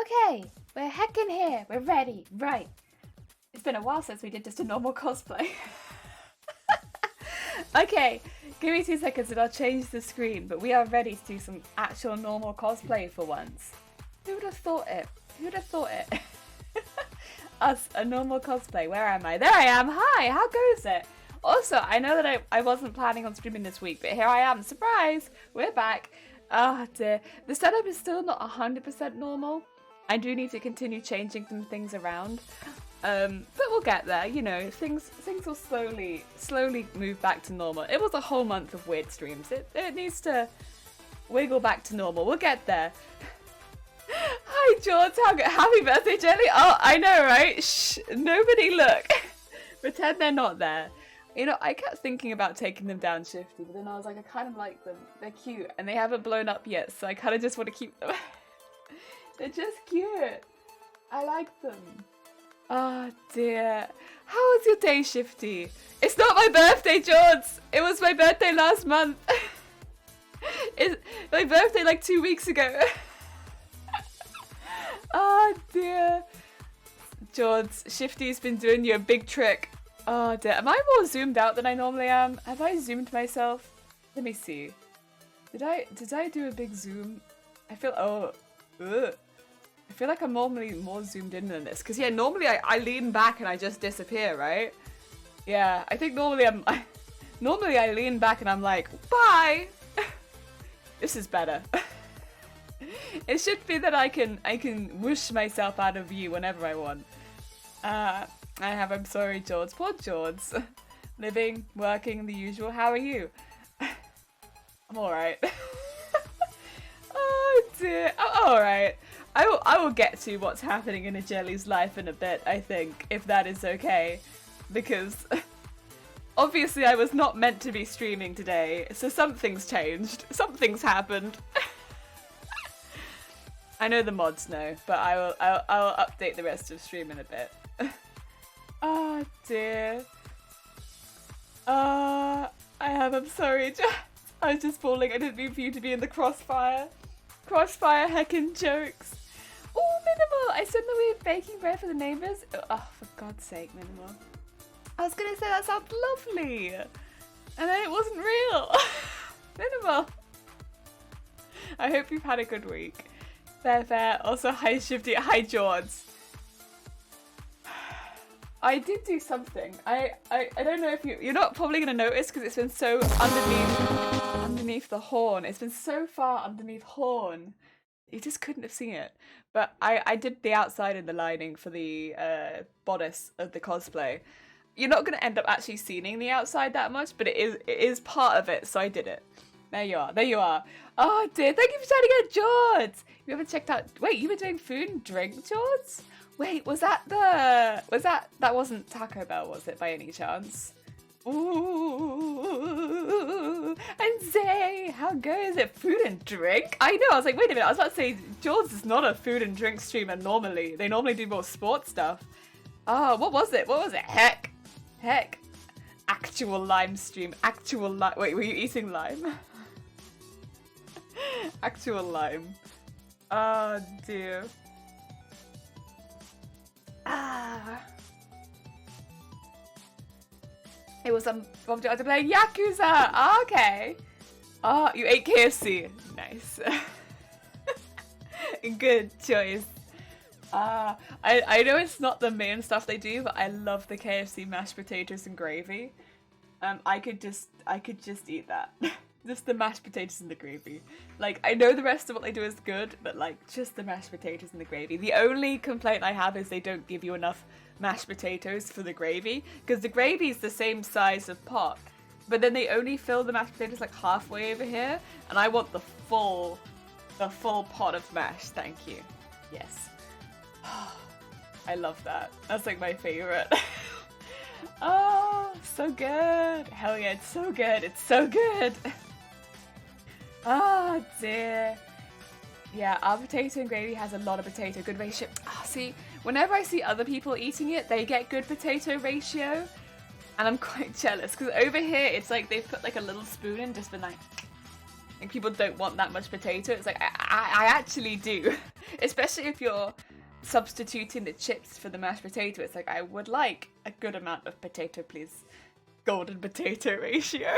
Okay, we're heckin' here. We're ready. Right. It's been a while since we did just a normal cosplay. Okay, give me 2 seconds and I'll change the screen, but we are ready to do some actual normal cosplay for once. Who would have thought it? Who would have thought it? Us, a normal cosplay. Where am I? There I am. Hi, how goes it? Also, I know that I wasn't planning on streaming this week, but here I am. Surprise! We're back. Oh dear. The setup is still not 100% normal. I do need to continue changing some things around. But we'll get there, you know, things will slowly move back to normal. It was a whole month of weird streams. It needs to wiggle back to normal. We'll get there. Hi George, happy birthday Jelly. Oh, I know, right? Shh, nobody look. Pretend they're not there. You know, I kept thinking about taking them down Shifty, but then I was like, I kind of like them. They're cute and they haven't blown up yet, so I kind of just want to keep them. They're just cute. I like them. Oh dear. How was your day, Shifty? It's not my birthday, George! It was my birthday last month. It's my birthday like 2 weeks ago. Oh dear. George, Shifty's been doing you a big trick. Oh dear. Am I more zoomed out than I normally am? Have I zoomed myself? Let me see. Did I do a big zoom? I feel I feel like I'm normally more zoomed in than this. Because, yeah, normally I lean back and I just disappear, right? Yeah, I think normally normally I lean back and I'm like, bye! This is better. It should be that I can whoosh myself out of view whenever I want. I'm sorry, George. Poor George. Living, working, the usual. How are you? I'm alright. Oh, dear. I'm alright. I will get to what's happening in a Jelly's life in a bit, I think, if that is okay. Because obviously I was not meant to be streaming today, so something's changed. Something's happened. I know the mods know, but I'll update the rest of stream in a bit. Oh dear. I'm sorry. I was just falling. I didn't mean for you to be in the crossfire. Crossfire heckin' jokes. Oh, Minimal! I said that we were baking bread for the neighbours. Oh, for God's sake, Minimal. I was gonna say that sounds lovely. And then it wasn't real. Minimal. I hope you've had a good week. Fair. Also, hi Shifty. Hi George. I did do something. I don't know if you're not probably gonna notice because it's been so underneath the horn. It's been so far underneath horn. You just couldn't have seen it. But I did the outside and the lining for the bodice of the cosplay. You're not gonna end up actually seeing the outside that much, but it is part of it, so I did it. There you are. Oh dear, thank you for shouting out George! You haven't checked out wait, you were doing food and drink, George? Wait, that wasn't Taco Bell, was it, by any chance? Ooh, and Zay, how goes it? Food and drink? I know, I was like, wait a minute, I was about to say, George is not a food and drink streamer normally. They normally do more sports stuff. Oh, what was it? Heck. Actual lime stream. Wait, were you eating lime? Actual lime. Oh, dear. It was Bob to play Yakuza. Oh, okay. Oh, you ate KFC. Nice. Good choice. I know it's not the main stuff they do, but I love the KFC mashed potatoes and gravy. I could just eat that. Just the mashed potatoes and the gravy. Like, I know the rest of what they do is good, but like, just the mashed potatoes and the gravy. The only complaint I have is they don't give you enough mashed potatoes for the gravy, because the gravy is the same size of pot, but then they only fill the mashed potatoes like halfway over here, and I want the full pot of mash. Thank you. Yes. I love that. That's like my favorite. Oh, so good. Hell yeah, it's so good. It's so good. Oh dear. Yeah, our potato and gravy has a lot of potato. Good ratio. Oh, see, whenever I see other people eating it, they get good potato ratio. And I'm quite jealous. Because over here, it's like they've put like a little spoon and just been like people don't want that much potato. It's like, I actually do. Especially if you're substituting the chips for the mashed potato. It's like, I would like a good amount of potato, please. Golden potato ratio.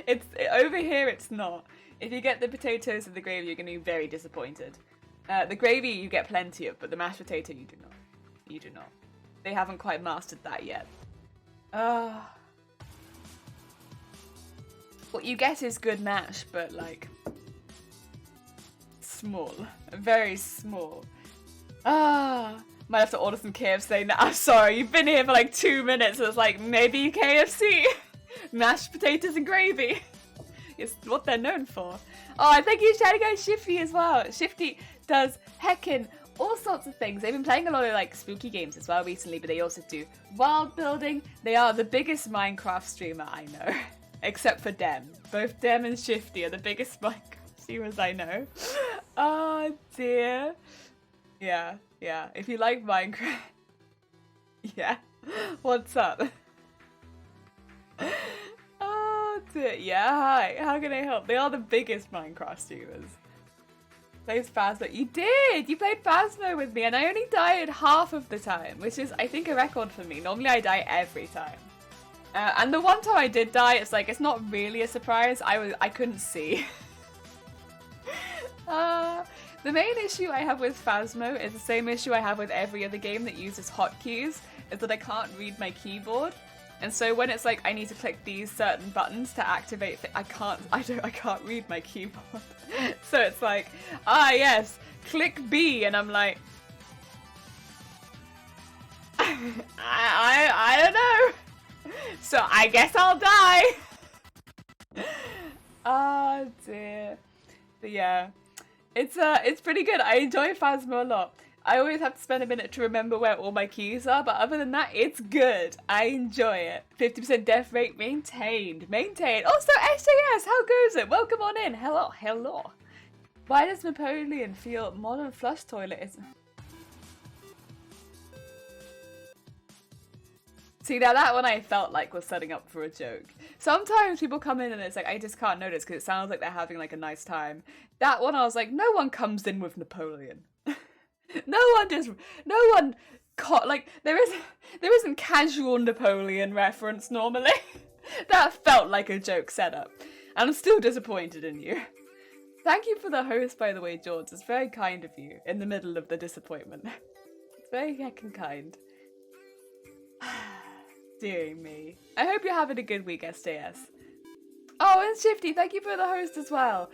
It's over here, it's not. If you get the potatoes and the gravy, you're going to be very disappointed. The gravy you get plenty of, but the mashed potato you do not. You do not. They haven't quite mastered that yet. What you get is good mash, but like small, very small. Might have to order some KFC now. I'm sorry, you've been here for like 2 minutes, so it's like, maybe KFC. Mashed potatoes and gravy. It's what they're known for. Oh, thank you, Shady Guy Shifty as well. Shifty does heckin' all sorts of things. They've been playing a lot of like spooky games as well recently, but they also do world building. They are the biggest Minecraft streamer I know. Except for Dem. Both Dem and Shifty are the biggest Minecraft streamers I know. Oh dear. Yeah. If you like Minecraft, yeah. What's up? Oh dear. Yeah, hi. How can I help? They are the biggest Minecraft streamers. Plays Phasmo. You did! You played Phasmo with me, and I only died half of the time, which is, I think, a record for me. Normally I die every time. And the one time I did die, it's like, it's not really a surprise. I couldn't see. The main issue I have with Phasmo is the same issue I have with every other game that uses hotkeys, is that I can't read my keyboard. And so when it's like I need to click these certain buttons to activate, I can't read my keyboard. So it's like, yes, click B, and I'm like, I don't know. So I guess I'll die. Oh dear. But yeah, it's pretty good. I enjoy Phasmo a lot. I always have to spend a minute to remember where all my keys are, but other than that, it's good. I enjoy it. 50% death rate maintained. Also, SJS, how goes it? Welcome on in. Hello. Why does Napoleon feel modern flush toilet is... See, now that one I felt like was setting up for a joke. Sometimes people come in and it's like, I just can't notice because it sounds like they're having like a nice time. That one I was like, no one comes in with Napoleon. There isn't casual Napoleon reference normally. That felt like a joke setup. And I'm still disappointed in you. Thank you for the host, by the way, George. It's very kind of you in the middle of the disappointment. It's very heckin' kind. Dear me. I hope you're having a good week, SJS. Oh, and Shifty, thank you for the host as well.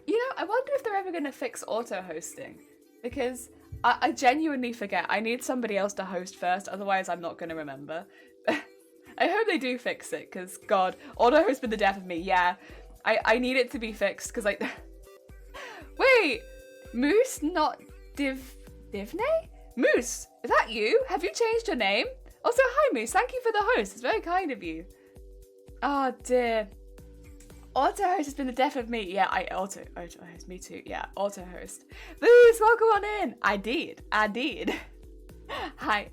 You know, I wonder if they're ever going to fix auto-hosting. Because I genuinely forget. I need somebody else to host first, otherwise I'm not going to remember. I hope they do fix it, because, God, auto-host been the death of me. Yeah, I need it to be fixed, because Wait! Moose, not Divne? Moose, is that you? Have you changed your name? Also, hi Moose, thank you for the host. It's very kind of you. Oh dear. Auto-host has been the death of me. Yeah, auto-host, me too. Yeah, auto-host. Moose, welcome on in. I did. Hi.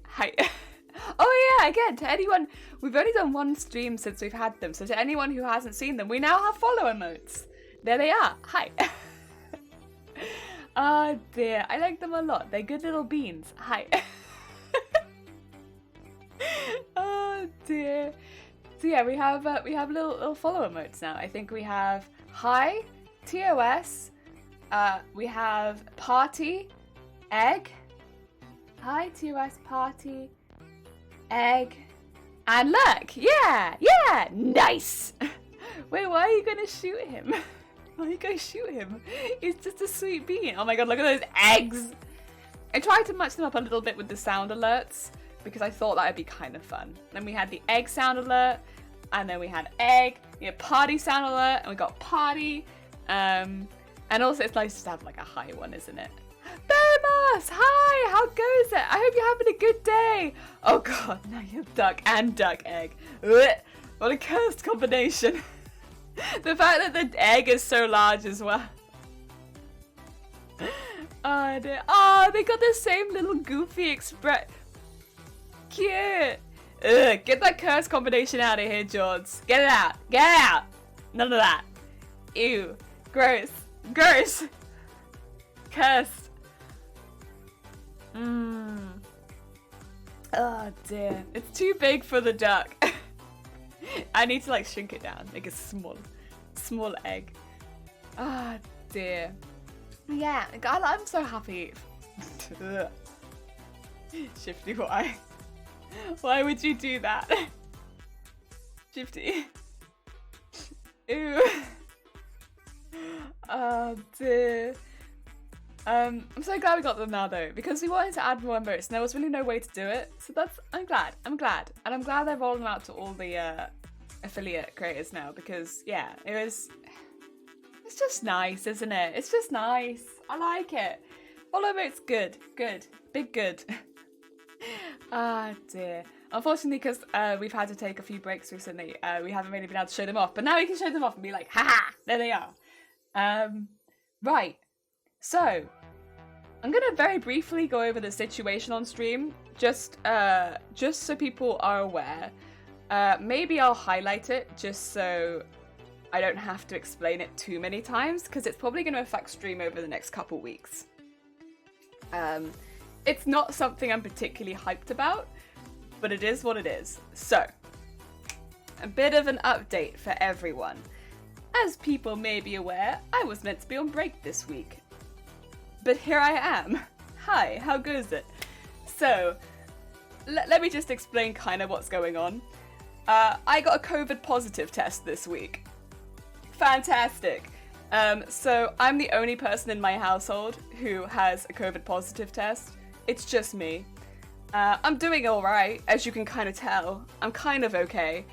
Oh yeah, again, to anyone, we've only done one stream since we've had them, so to anyone who hasn't seen them, we now have follow emotes. There they are. Hi. Oh dear, I like them a lot. They're good little beans. Hi. Oh dear. So yeah, we have little follow emotes now. I think we have hi, TOS, we have party, egg, hi, TOS, party, egg, and look, yeah, nice. Wait, why are you gonna shoot him? Why are you gonna shoot him? He's just a sweet bean. Oh my god, look at those eggs. I tried to match them up a little bit with the sound alerts, because I thought that would be kind of fun. Then we had the egg sound alert, and then we had egg, we had party sound alert, and we got party. And also it's nice to have like a high one, isn't it? Bearmas, hi, how goes it? I hope you're having a good day. Oh god, now you're duck and duck egg. Ugh, what a cursed combination. The fact that the egg is so large as well. Oh dear. Oh, they got the same little goofy express. Cute. Ugh, get that curse combination out of here, George. Get it out. Get it out. None of that. Ew. Gross. Cursed. Oh dear, it's too big for the duck. I need to like shrink it down, make a small egg. Ah dear. Yeah, God, I'm so happy. Shifty, why? Why would you do that? Shifty. Ew. Oh dear. I'm so glad we got them now though, because we wanted to add more emotes and there was really no way to do it. So I'm glad. And I'm glad they're rolling out to all the affiliate creators now, because yeah, it's just nice, isn't it? It's just nice. I like it. Follow emotes, good. Big good. Ah dear. Unfortunately, because we've had to take a few breaks recently, we haven't really been able to show them off, but now we can show them off and be like, haha, there they are. Right. So, I'm gonna very briefly go over the situation on stream, just so people are aware. Maybe I'll highlight it just so I don't have to explain it too many times, because it's probably going to affect stream over the next couple weeks. It's not something I'm particularly hyped about, but it is what it is. So, a bit of an update for everyone. As people may be aware, I was meant to be on break this week. But here I am. Hi, how goes it? So, let me just explain kind of what's going on. I got a COVID positive test this week. Fantastic. So I'm the only person in my household who has a COVID positive test. It's just me. I'm doing all right, as you can kind of tell. I'm kind of okay.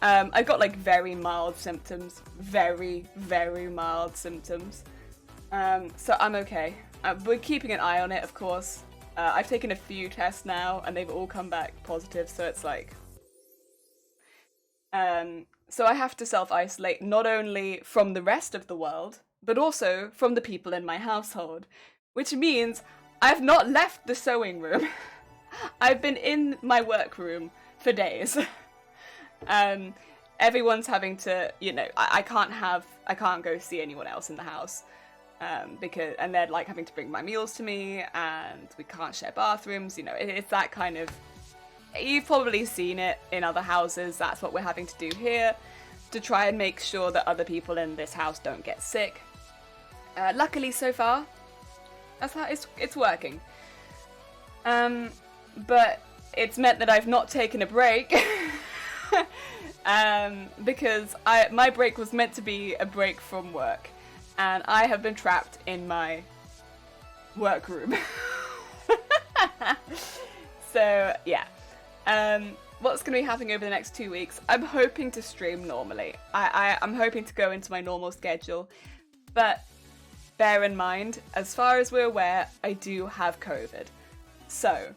I've got like very mild symptoms. Very, very mild symptoms. So I'm okay. We're keeping an eye on it, of course. I've taken a few tests now, and they've all come back positive, so it's like... So I have to self-isolate not only from the rest of the world, but also from the people in my household. Which means I've not left the sewing room. I've been in my workroom for days. Everyone's having to, I can't go see anyone else in the house. And they're like having to bring my meals to me, and we can't share bathrooms, it's that kind of... You've probably seen it in other houses. That's what we're having to do here, to try and make sure that other people in this house don't get sick. Luckily, so far, that's how it's working. But it's meant that I've not taken a break, because my break was meant to be a break from work, and I have been trapped in my workroom. So yeah. What's going to be happening over the next 2 weeks? I'm hoping to stream normally. I'm hoping to go into my normal schedule, but bear in mind, as far as we're aware, I do have COVID. So,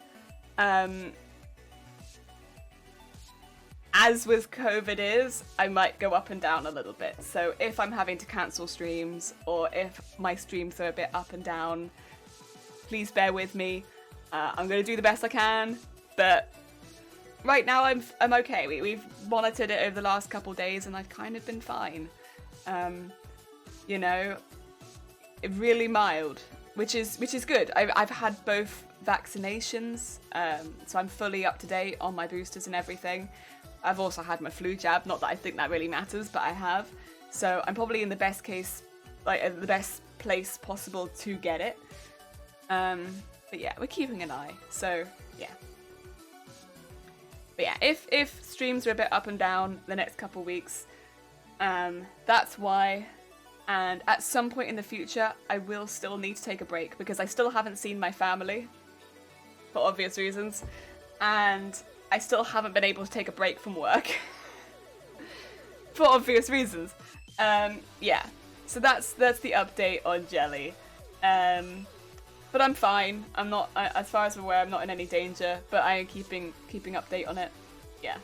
as with COVID I might go up and down a little bit. So if I'm having to cancel streams, or if my streams are a bit up and down, please bear with me. I'm going to do the best I can, but right now I'm okay. We've monitored it over the last couple days, and I've kind of been fine. Really mild, which is good. I've had both vaccinations, so I'm fully up to date on my boosters and everything. I've also had my flu jab. Not that I think that really matters, but I have. So I'm probably in the best case, like the best place possible to get it. But yeah, we're keeping an eye. So yeah. But yeah, if streams are a bit up and down the next couple weeks, that's why. And at some point in the future, I will still need to take a break, because I still haven't seen my family, for obvious reasons, and I still haven't been able to take a break from work, for obvious reasons. Yeah, so that's the update on Jelly. But I'm fine. I'm not, as far as I'm aware, I'm not in any danger, but I am keeping update on it. Yeah.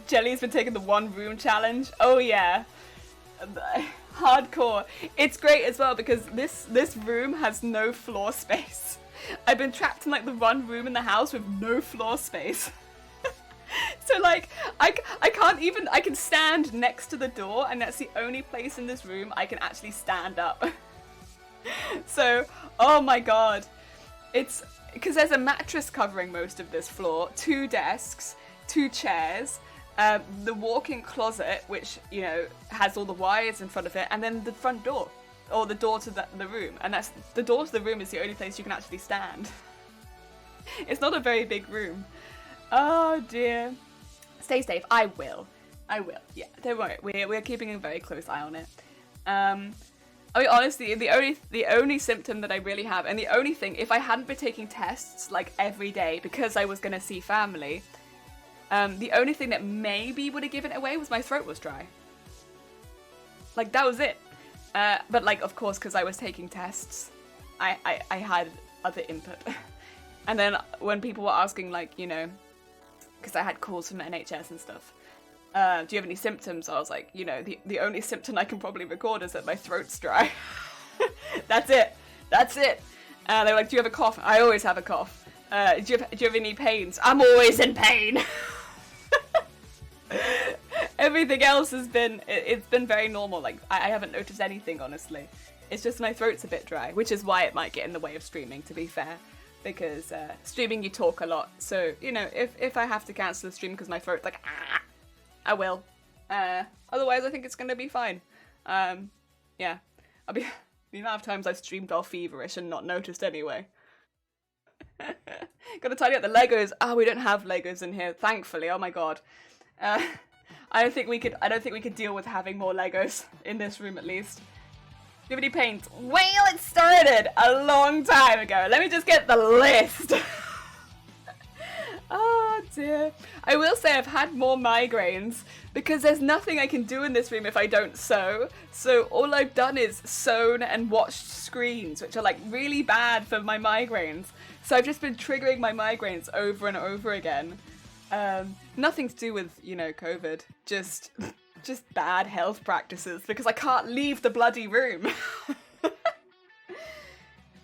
Jelly's been taking the 1 room challenge. Oh yeah. Hardcore. It's great as well, because this room has no floor space. I've been trapped in like the 1 room in the house with no floor space. So like, I can't even, I can stand next to the door, and that's the only place in this room I can actually stand up. So, oh my god. It's because there's a mattress covering most of this floor, 2 desks, 2 chairs, the walk-in closet, which, you know, has all the wires in front of it, and then the front door, or the door to the room. And that's the door to the room is the only place you can actually stand. It's not a very big room. Oh dear. Stay safe. I will. Yeah, don't worry. We're keeping a very close eye on it. I mean, honestly, the only symptom that I really have, and the only thing, if I hadn't been taking tests like every day because I was gonna see family, the only thing that maybe would have given it away was my throat was dry. Like, that was it. But like, of course, because I was taking tests, I had other input. And then when people were asking, like, you know, because I had calls from the NHS and stuff, do you have any symptoms? I was like, you know, the only symptom I can probably record is that my throat's dry. That's it. They were like, do you have a cough? I always have a cough. Do you have any pains? I'm always in pain. Everything else has been, it's been very normal. Like, I haven't noticed anything, honestly. It's just my throat's a bit dry, which is why it might get in the way of streaming, to be fair. Because streaming, you talk a lot. So, you know, if I have to cancel the stream because my throat's like, I will. Otherwise, I think it's going to be fine. Yeah. I'll be the amount of times I've streamed all feverish and not noticed anyway. Gotta tidy up the Legos. Oh, we don't have Legos in here, thankfully. Oh my god. I don't think we could deal with having more Legos in this room, at least. Do you have any pains? Well, it started a long time ago. Let me just get the list. Oh dear. I will say I've had more migraines because there's nothing I can do in this room if I don't sew. So all I've done is sewn and watched screens, which are like really bad for my migraines. So I've just been triggering my migraines over and over again. Nothing to do with, you know, COVID. Just bad health practices because I can't leave the bloody room.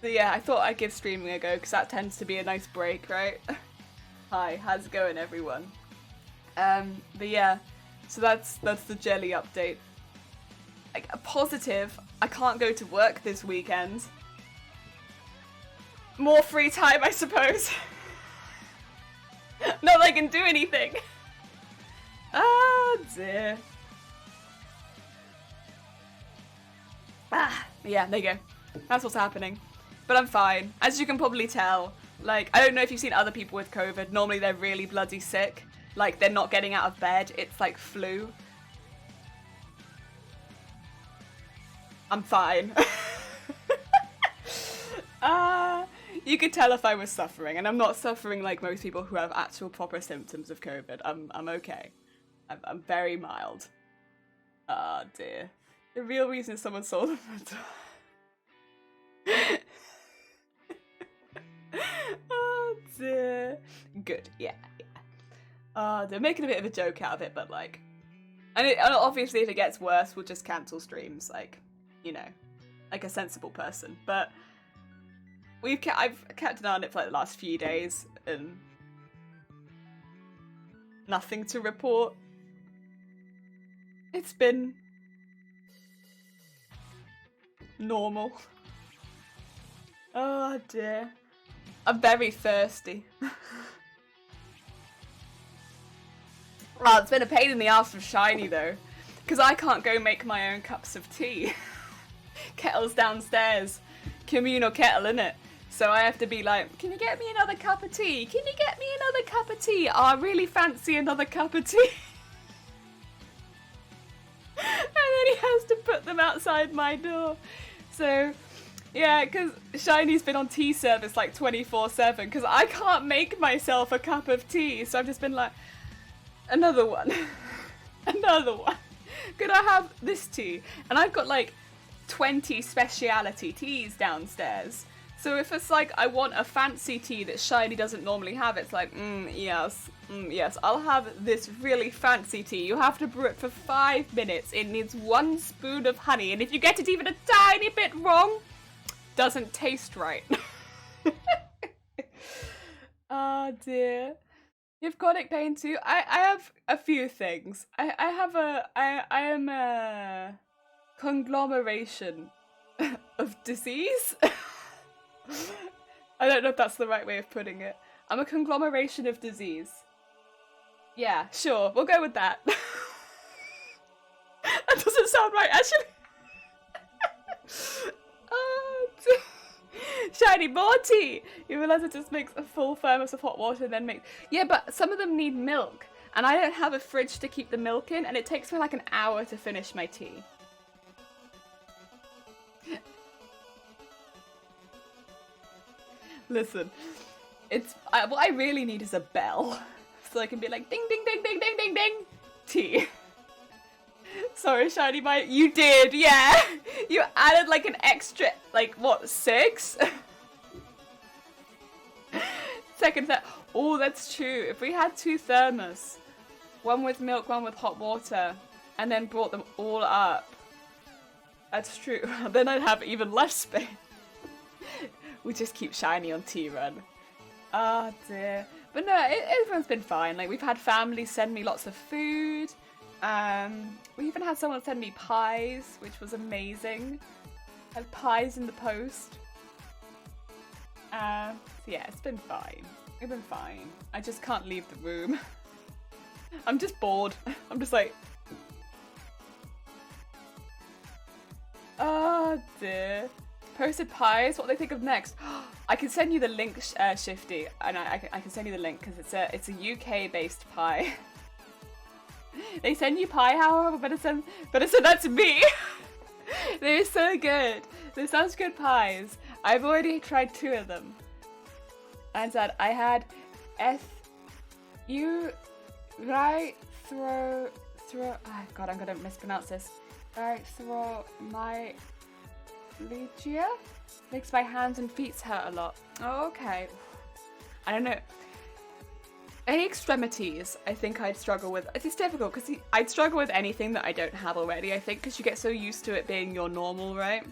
So yeah, I thought I'd give streaming a go because that tends to be a nice break, right? Hi, how's it going, everyone? But yeah, so that's the jelly update. Like, a positive, I can't go to work this weekend. More free time, I suppose. Not that I can do anything. Oh dear. Yeah, there you go. That's what's happening. But I'm fine. As you can probably tell, like, I don't know if you've seen other people with COVID. Normally they're really bloody sick. Like, they're not getting out of bed. It's like flu. I'm fine. You could tell if I was suffering, and I'm not suffering like most people who have actual proper symptoms of COVID. I'm okay. I'm very mild. Ah, dear. The real reason is someone sold them. Oh dear. Good, yeah. They're making a bit of a joke out of it, but like, and obviously if it gets worse, we'll just cancel streams, like, you know, like a sensible person. But I've kept an eye on it for like the last few days, and nothing to report. It's been normal. Oh dear. I'm very thirsty. Oh, it's been a pain in the ass for Shiny though, because I can't go make my own cups of tea. Kettle's downstairs. Communal kettle, innit? So I have to be like, can you get me another cup of tea? Can you get me another cup of tea? Oh, I really fancy another cup of tea. And then he has to put them outside my door. So, yeah, because Shiny's been on tea service like 24/7 because I can't make myself a cup of tea. So I've just been like, another one. Another one. Could I have this tea? And I've got like 20 speciality teas downstairs. So if it's like I want a fancy tea that Shiny doesn't normally have, it's like, yes, I'll have this really fancy tea. You have to brew it for 5 minutes. It needs 1 spoon of honey, and if you get it even a tiny bit wrong, doesn't taste right. Oh dear. You have chronic pain too? I have a few things. I am a conglomeration of disease. I don't know if that's the right way of putting it. I'm a conglomeration of disease. Yeah, sure, we'll go with that. That doesn't sound right, actually. Shiny, more tea! You realise it just makes a full thermos of hot water and then makes... Yeah, but some of them need milk. And I don't have a fridge to keep the milk in, and it takes me like an hour to finish my tea. Listen, what I really need is a bell. So I can be like, ding, ding, ding, ding, ding, ding, ding. Tea. Sorry, Shiny, you did, yeah. You added like an extra, like what, 6? Second that. Oh, that's true. If we had 2 thermos, one with milk, one with hot water, and then brought them all up, that's true. Then I'd have even less space. We just keep Shiny on tea run. Oh dear. But no, everyone's been fine. Like, we've had family send me lots of food. We even had someone send me pies, which was amazing. Had pies in the post. So yeah, it's been fine. It's been fine. I just can't leave the room. I'm just bored. I'm just like... Oh dear. Posted pies, what do they think of next? I can send you the link, Shifty, and I can send you the link because it's a UK-based pie. They send you pie, however, but it's that's me. They're so good. They're such good pies. I've already tried 2 of them. And said I had oh god, I'm gonna mispronounce this. Myalgia makes my hands and feet hurt a lot. Oh, okay. I don't know. Any extremities, I think I'd struggle with. It's difficult because I'd struggle with anything that I don't have already, I think, because you get so used to it being your normal, right?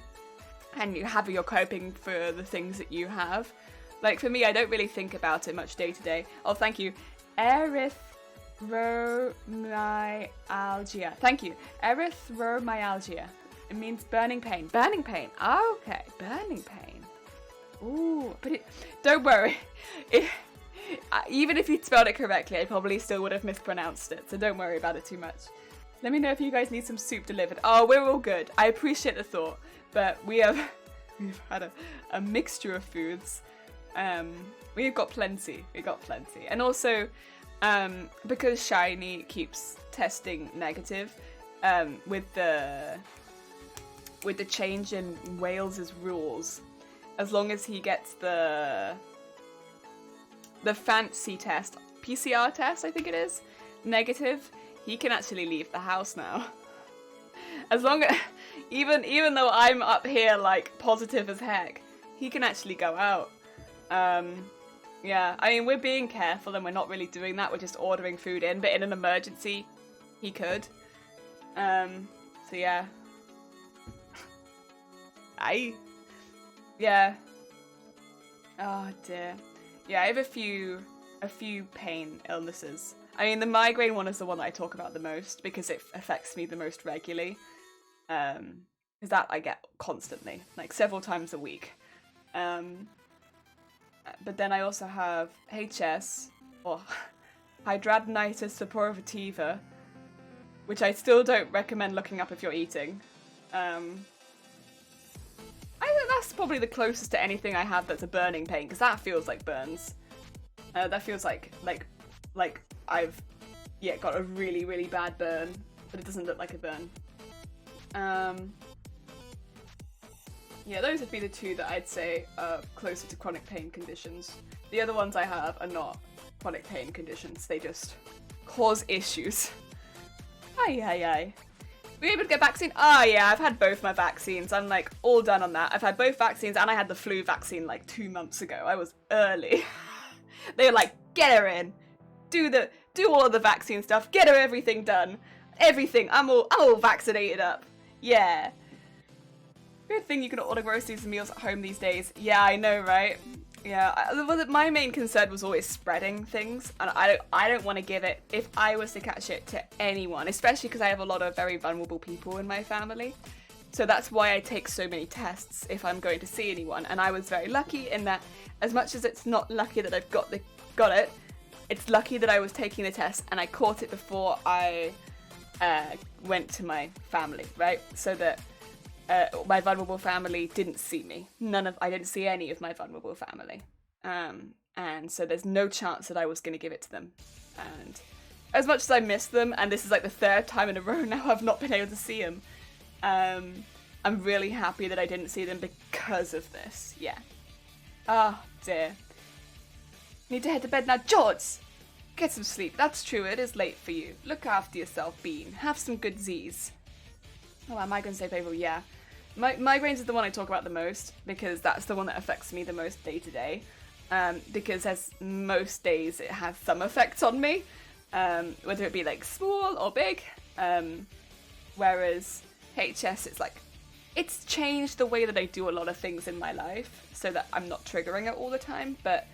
And you have your coping for the things that you have. Like, for me, I don't really think about it much day to day. Oh, thank you. Erythromyalgia. Thank you. Erythromyalgia. It means burning pain. Burning pain. Oh, okay. Burning pain. Ooh, but don't worry. Even if you'd spelled it correctly, I probably still would have mispronounced it. So don't worry about it too much. Let me know if you guys need some soup delivered. Oh, we're all good. I appreciate the thought, but we've had a mixture of foods. We've got plenty. And also, because Shiny keeps testing negative, with the change in Wales's rules, as long as he gets the fancy test, PCR test, I think it is, negative, he can actually leave the house now. As long as, even though I'm up here like positive as heck, he can actually go out. Yeah, I mean, we're being careful and we're not really doing that. We're just ordering food in, but in an emergency, he could. So yeah. Yeah. Oh dear. Yeah, I have a few pain illnesses. I mean, the migraine one is the one that I talk about the most because it affects me the most regularly. Because that I get constantly, like several times a week. But then I also have HS, or hidradenitis suppurativa, which I still don't recommend looking up if you're eating. I think that's probably the closest to anything I have that's a burning pain, because that feels like burns. That feels like I've got a really, really bad burn, but it doesn't look like a burn. Yeah, those would be the 2 that I'd say are closer to chronic pain conditions. The other ones I have are not chronic pain conditions, they just cause issues. Aye. Were you able to get vaccine? Oh yeah, I've had both my vaccines. I'm like all done on that. I've had both vaccines and I had the flu vaccine like 2 months ago. I was early. They were like, get her in. Do all of the vaccine stuff. Get her everything done. Everything. I'm all vaccinated up. Yeah. Good thing you can order groceries and meals at home these days. Yeah, I know, right? Yeah, my main concern was always spreading things, and I don't want to give it, if I was to catch it, to anyone, especially because I have a lot of very vulnerable people in my family. So that's why I take so many tests if I'm going to see anyone. And I was very lucky in that, as much as it's not lucky that I've got it, it's lucky that I was taking the test and I caught it before I went to my family, right? So that my vulnerable family didn't see me. I didn't see any of my vulnerable family. And so there's no chance that I was going to give it to them. And as much as I miss them, and this is like the 3rd time in a row now I've not been able to see them, I'm really happy that I didn't see them because of this. Yeah. Oh, dear. Need to head to bed now. George! Get some sleep. That's true, it is late for you. Look after yourself, Bean. Have some good Z's. Oh, am I going to say painful? Yeah. Migraines is the one I talk about the most, because that's the one that affects me the most day to day. Because as most days, it has some effects on me. Whether it be like small or big. Whereas HS, it's like, it's changed the way that I do a lot of things in my life, so that I'm not triggering it all the time, but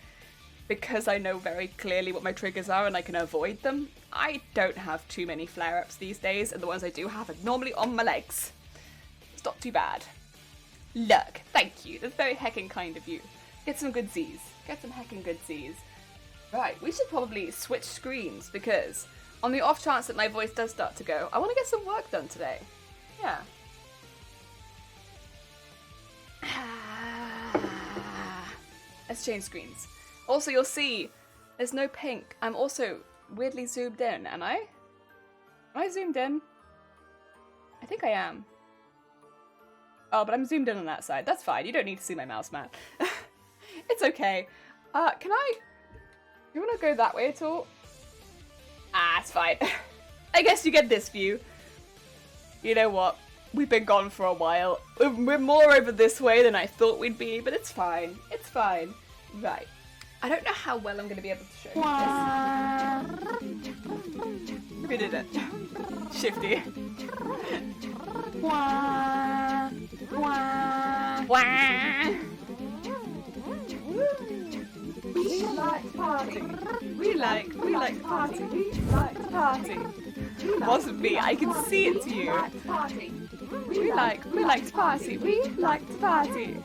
because I know very clearly what my triggers are and I can avoid them, I don't have too many flare-ups these days, and the ones I do have are normally on my legs. It's not too bad. Look, thank you. That's very heckin' kind of you. Get some good Z's. Get some heckin' good Z's. Right, we should probably switch screens, because on the off chance that my voice does start to go, I want to get some work done today. Yeah. Let's change screens. Also, you'll see there's no pink. I'm also weirdly zoomed in, am I? Am I zoomed in? I think I am. Oh, but I'm zoomed in on that side. That's fine. You don't need to see my mouse, man. It's okay. You want to go that way at all? Ah, it's fine. I guess you get this view. You know what? We've been gone for a while. We're more over this way than I thought we'd be, but it's fine. It's fine. Right. I don't know how well I'm going to be able to show you this. We did it. Shifty. We like party. We like party. We like party. It wasn't me. I can see it to you. We like to party. We like to party.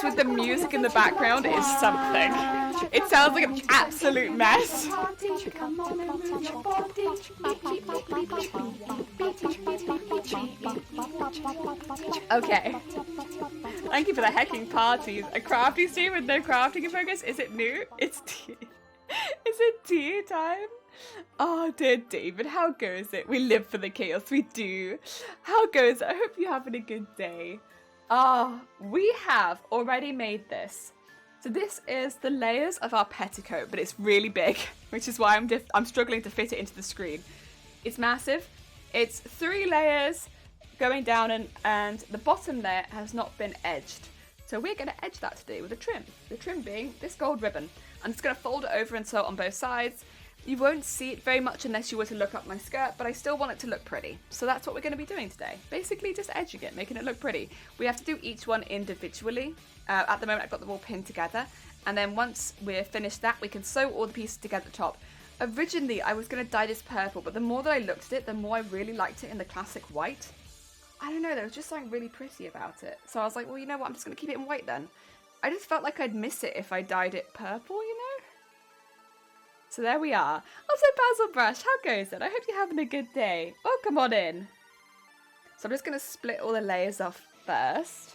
With the music in the background is something. It sounds like an absolute mess. Okay. Thank you for the hecking parties. A crafty stream with no crafting in progress. Is it new? It's tea. Is it tea time? Oh dear David, how goes it? We live for the chaos, we do. How goes it? I hope you're having a good day. We have already made this. So this is the layers of our petticoat, but it's really big, which is why I'm struggling to fit it into the screen. It's massive. It's 3 layers going down, and the bottom layer has not been edged. So we're going to edge that today with a trim. The trim being this gold ribbon. I'm just going to fold it over and sew it on both sides. You won't see it very much unless you were to look up my skirt, but I still want it to look pretty. So that's what we're going to be doing today. Basically just edging it, making it look pretty. We have to do each one individually. At the moment I've got them all pinned together. And then once we're finished that, we can sew all the pieces together at the top. Originally I was going to dye this purple, but the more that I looked at it, the more I really liked it in the classic white. I don't know, there was just something really pretty about it. So I was like, well, you know what, I'm just going to keep it in white then. I just felt like I'd miss it if I dyed it purple, you know? So there we are. Also, Basil Brush, how goes it? I hope you're having a good day. Oh, come on in. So I'm just going to split all the layers off first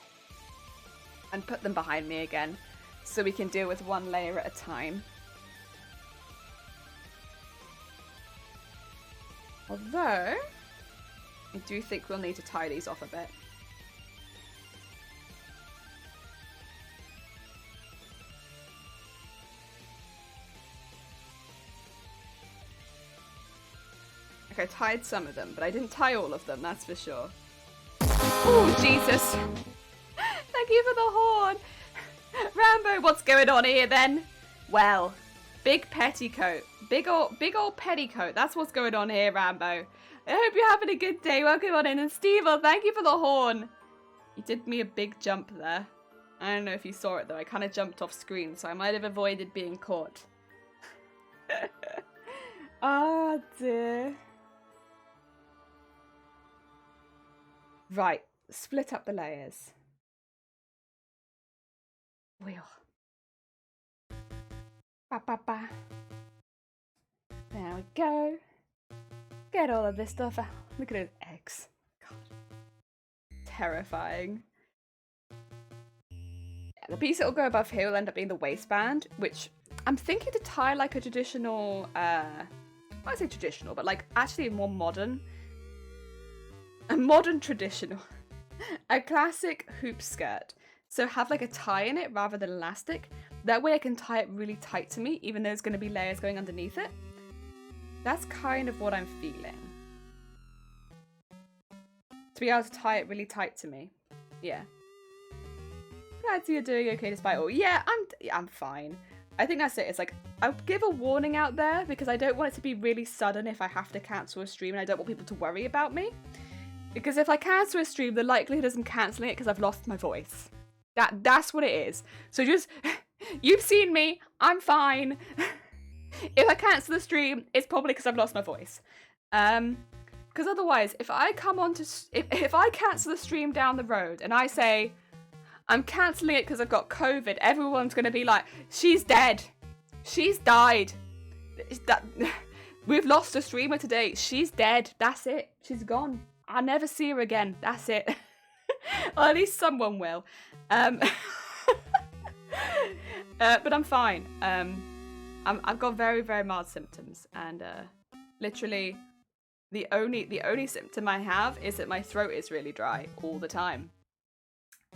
and put them behind me again so we can deal with one layer at a time. Although, I do think we'll need to tie these off a bit. I tied some of them, but I didn't tie all of them, that's for sure. Oh, Jesus. Thank you for the horn. Rambo, what's going on here then? Well, big petticoat. Big old petticoat. That's what's going on here, Rambo. I hope you're having a good day. Welcome on in. And Steve, thank you for the horn. You did me a big jump there. I don't know if you saw it though. I kind of jumped off screen, so I might have avoided being caught. Oh dear. Right, split up the layers. Wheel. Ba ba ba. There we go. Get all of this stuff out. Look at those eggs. God. Terrifying. Yeah, the piece that will go above here will end up being the waistband, which I'm thinking to tie like a traditional, I say traditional, but like actually more modern. A modern traditional. A classic hoop skirt. So have like a tie in it rather than elastic. That way I can tie it really tight to me, even though there's going to be layers going underneath it. That's kind of what I'm feeling. To be able to tie it really tight to me. Yeah. Glad you're doing okay despite all. Yeah, I'm fine. I think that's it. It's like, I'll give a warning out there because I don't want it to be really sudden if I have to cancel a stream and I don't want people to worry about me. Because if I cancel a stream, the likelihood is I'm cancelling it because I've lost my voice. That's what it is. So just, you've seen me, I'm fine. If I cancel the stream, it's probably because I've lost my voice. Because otherwise, if I come on to, if I cancel the stream down the road and I say, I'm cancelling it because I've got COVID, everyone's going to be like, she's dead. She's died. We've lost a streamer today. She's dead. That's it. She's gone. I'll never see her again. That's it. Or at least someone will. But I'm fine. I've got very, very mild symptoms, and literally the only symptom I have is that my throat is really dry all the time.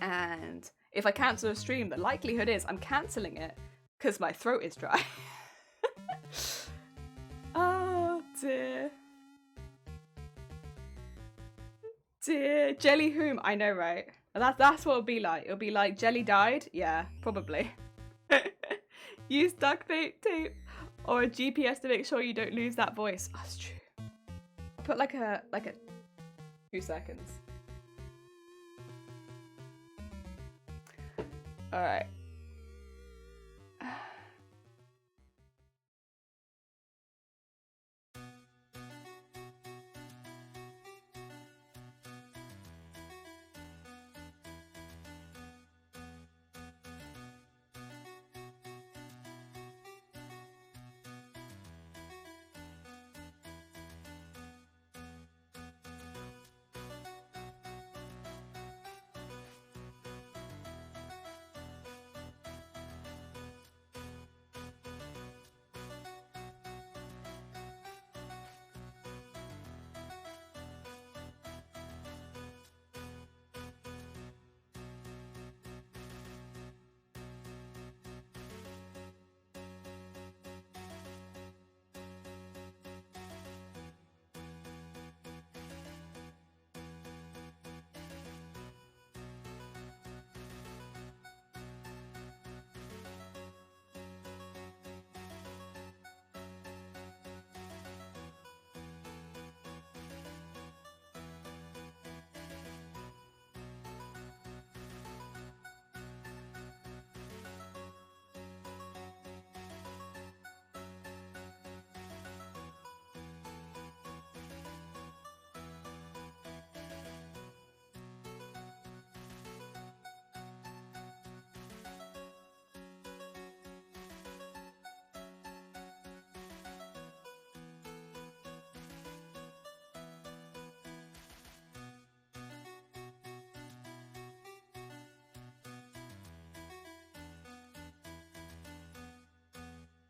And if I cancel a stream, the likelihood is I'm cancelling it because my throat is dry. Oh dear. Dear Jelly whom? I know, right? That's what it'll be like. It'll be like Jelly died? Yeah, probably. Use duct tape or a GPS to make sure you don't lose that voice. Oh, that's true. I'll put like a 2 seconds. Alright.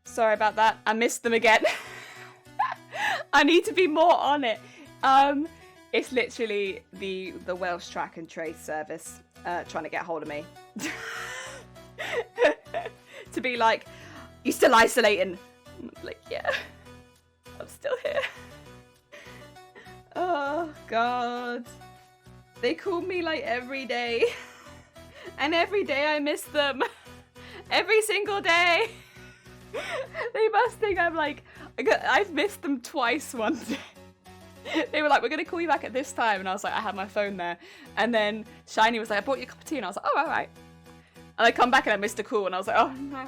Sorry about that. I missed them again. I need to be more on it. It's literally the Welsh track and trace service trying to get hold of me. To be like, you still isolating? I'm like, yeah, I'm still here. Oh God. They call me like every day. And every day I miss them. Every single day. They must think I'm like, I've missed them twice one day. They were like, we're going to call you back at this time. And I was like, I had my phone there. And then Shiny was like, I bought you a cup of tea. And I was like, oh, all right. And I come back and I missed a call. And I was like, oh no.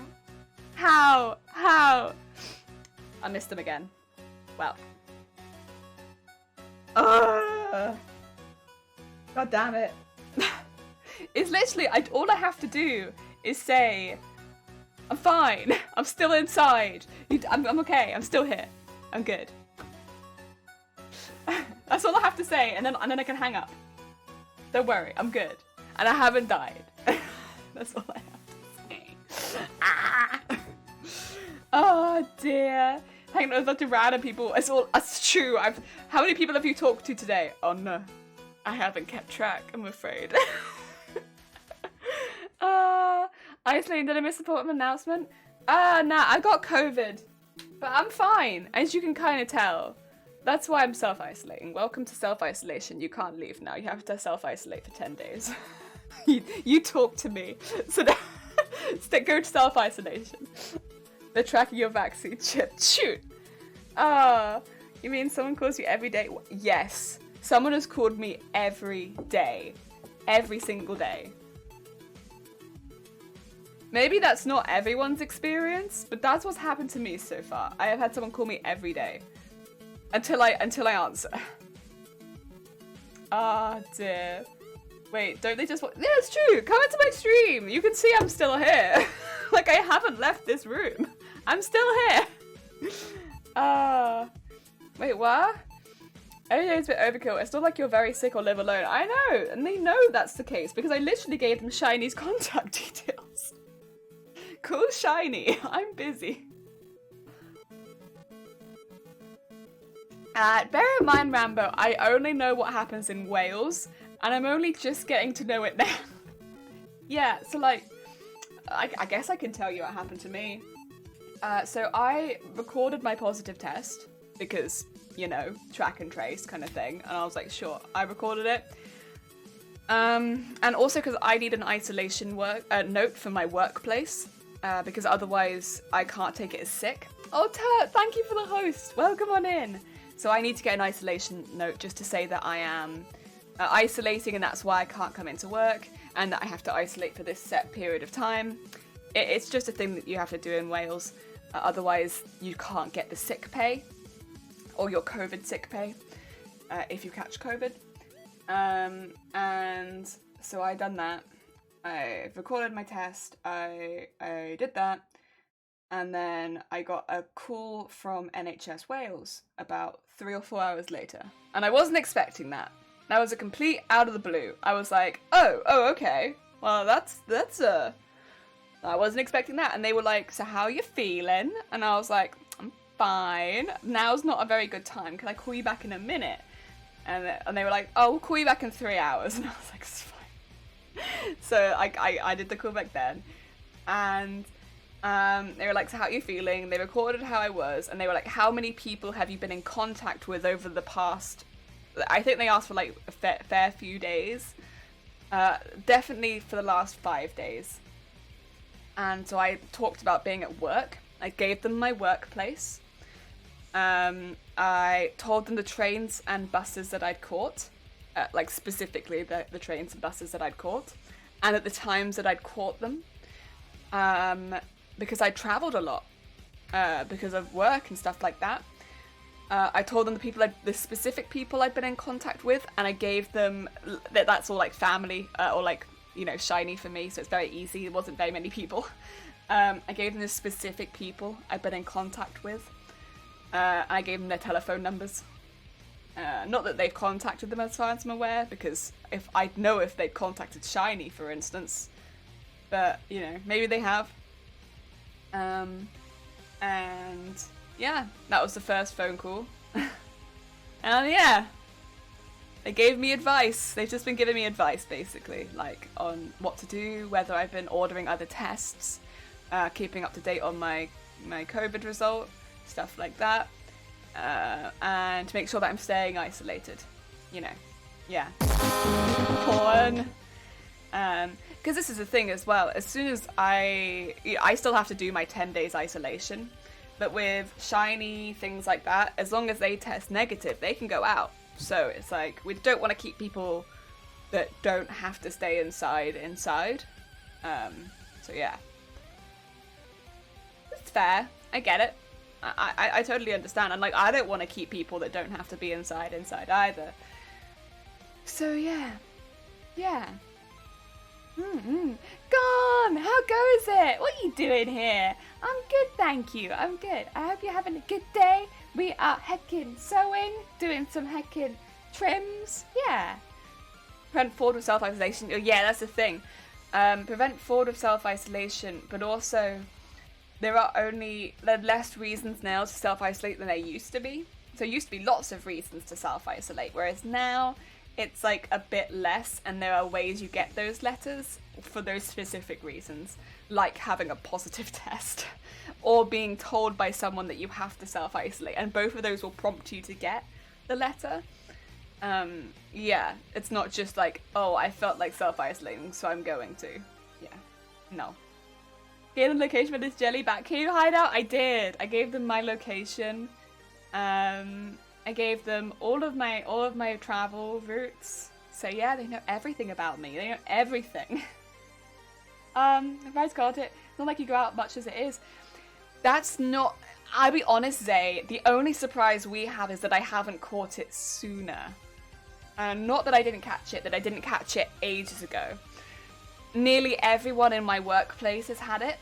How? I missed them again. Well. God damn it. It's literally, all I have to do is say, I'm fine. I'm still inside. I'm okay. I'm still here. I'm good. That's all I have to say, and then I can hang up. Don't worry, I'm good. And I haven't died. That's all I have to say. Oh dear. Hanging out with a bunch of random people. It's true. How many people have you talked to today? Oh no. I haven't kept track, I'm afraid. Isolating, did I miss the important announcement? Nah, I got COVID. But I'm fine, as you can kind of tell. That's why I'm self-isolating. Welcome to self-isolation. You can't leave now. You have to self-isolate for 10 days. you talk to me. So now, go to self-isolation. They're tracking your vaccine chip. Shoot. You mean someone calls you every day? Yes. Someone has called me every day. Every single day. Maybe that's not everyone's experience, but that's what's happened to me so far. I have had someone call me every day. Until I answer. Ah, dear. Wait, don't they just want— yeah, it's true! Come into my stream! You can see I'm still here. Like, I haven't left this room. I'm still here. Wait, what? Every day is a bit overkill. It's not like you're very sick or live alone. I know, and they know that's the case because I literally gave them Shiny's contact details. Cool, Shiny. I'm busy. Bear in mind, Rambo, I only know what happens in Wales, and I'm only just getting to know it now. Yeah, so like, I guess I can tell you what happened to me. So I recorded my positive test, because, you know, track and trace kind of thing, and I was like, sure, I recorded it. And also because I need an isolation note for my workplace, because otherwise I can't take it as sick. Oh, Turt, thank you for the host. Welcome on in. So I need to get an isolation note just to say that I am isolating and that's why I can't come into work and that I have to isolate for this set period of time. It's just a thing that you have to do in Wales. Otherwise, you can't get the sick pay or your COVID sick pay if you catch COVID. And so I done that. I recorded my test. I did that. And then I got a call from NHS Wales about 3 or 4 hours later. And I wasn't expecting that. That was a complete out of the blue. I was like, oh, okay. Well, that's I wasn't expecting that. And they were like, so how are you feeling? And I was like, I'm fine. Now's not a very good time. Can I call you back in a minute? And they were like, oh, we'll call you back in 3 hours. And I was like, it's fine. So I did the call back then. And they were like, so how are you feeling? They recorded how I was, and they were like, how many people have you been in contact with over the past— I think they asked for like a fair few days. Definitely for the last 5 days. And so I talked about being at work. I gave them my workplace. I told them the trains and buses that I'd caught, like specifically the trains and buses that I'd caught, and at the times that I'd caught them. Because I travelled a lot, because of work and stuff like that. I told them the specific people I'd been in contact with, and I gave them, that's all like family, or like, you know, Shiny for me, so it's very easy, there wasn't very many people. I gave them the specific people I'd been in contact with. I gave them their telephone numbers. Not that they've contacted them as far as I'm aware, because if I'd know if they'd contacted Shiny, for instance. But, you know, maybe they have. And yeah, that was the first phone call. And yeah, they gave me advice. They've just been giving me advice, basically, like on what to do, whether I've been ordering other tests, keeping up to date on my COVID result, stuff like that, and to make sure that I'm staying isolated, you know, yeah. Porn. Because this is the thing as well, as soon as I still have to do my 10 days isolation, but with Shiny, things like that, as long as they test negative, they can go out. So it's like, we don't want to keep people that don't have to stay inside. So yeah. It's fair, I get it. I totally understand. And like, I don't want to keep people that don't have to be inside either. So yeah. Gone! How goes it? What are you doing here? I'm good, thank you. I'm good. I hope you're having a good day. We are heckin' sewing, doing some heckin' trims. Yeah. Prevent forward with self-isolation. Oh, yeah, that's the thing. Prevent forward with self-isolation, but also there are less reasons now to self-isolate than there used to be. So there used to be lots of reasons to self-isolate, whereas now it's like a bit less, and there are ways you get those letters for those specific reasons, like having a positive test or being told by someone that you have to self-isolate, and both of those will prompt you to get the letter. Yeah, it's not just like, oh, I felt like self-isolating, so I'm going to. Yeah, no. Gave them location for this jelly back cave hideout? I did. I gave them my location. I gave them all of my travel routes. So yeah, they know everything about me. They know everything. I've got it. It's not like you go out much as it is. That's not... I'll be honest, Zay, the only surprise we have is that I haven't caught it sooner. Not that I didn't catch it, that I didn't catch it ages ago. Nearly everyone in my workplace has had it.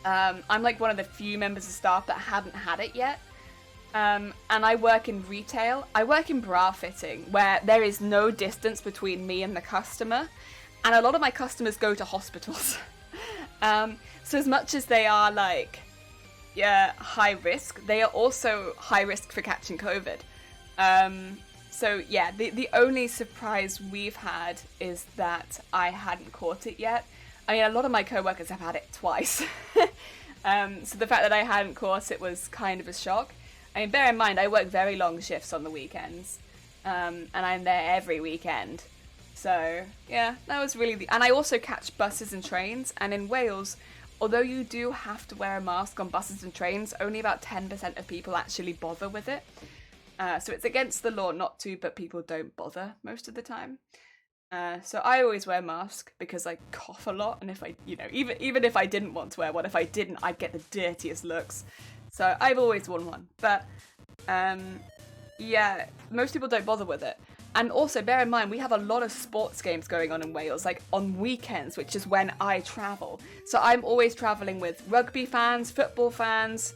I'm like one of the few members of staff that haven't had it yet. And I work in retail. I work in bra fitting, where there is no distance between me and the customer. And a lot of my customers go to hospitals. So as much as they are like, yeah, high risk, they are also high risk for catching COVID. So yeah, the only surprise we've had is that I hadn't caught it yet. I mean, a lot of my co-workers have had it twice. So the fact that I hadn't caught it was kind of a shock. I mean, bear in mind, I work very long shifts on the weekends, and I'm there every weekend. So, yeah, that was really and I also catch buses and trains, and in Wales, although you do have to wear a mask on buses and trains, only about 10% of people actually bother with it. So it's against the law not to, but people don't bother most of the time. So I always wear a mask because I cough a lot, and if I, even if I didn't want to wear one, if I didn't, I'd get the dirtiest looks. So I've always worn one, but yeah, most people don't bother with it. And also bear in mind, we have a lot of sports games going on in Wales, like on weekends, which is when I travel. So I'm always traveling with rugby fans, football fans.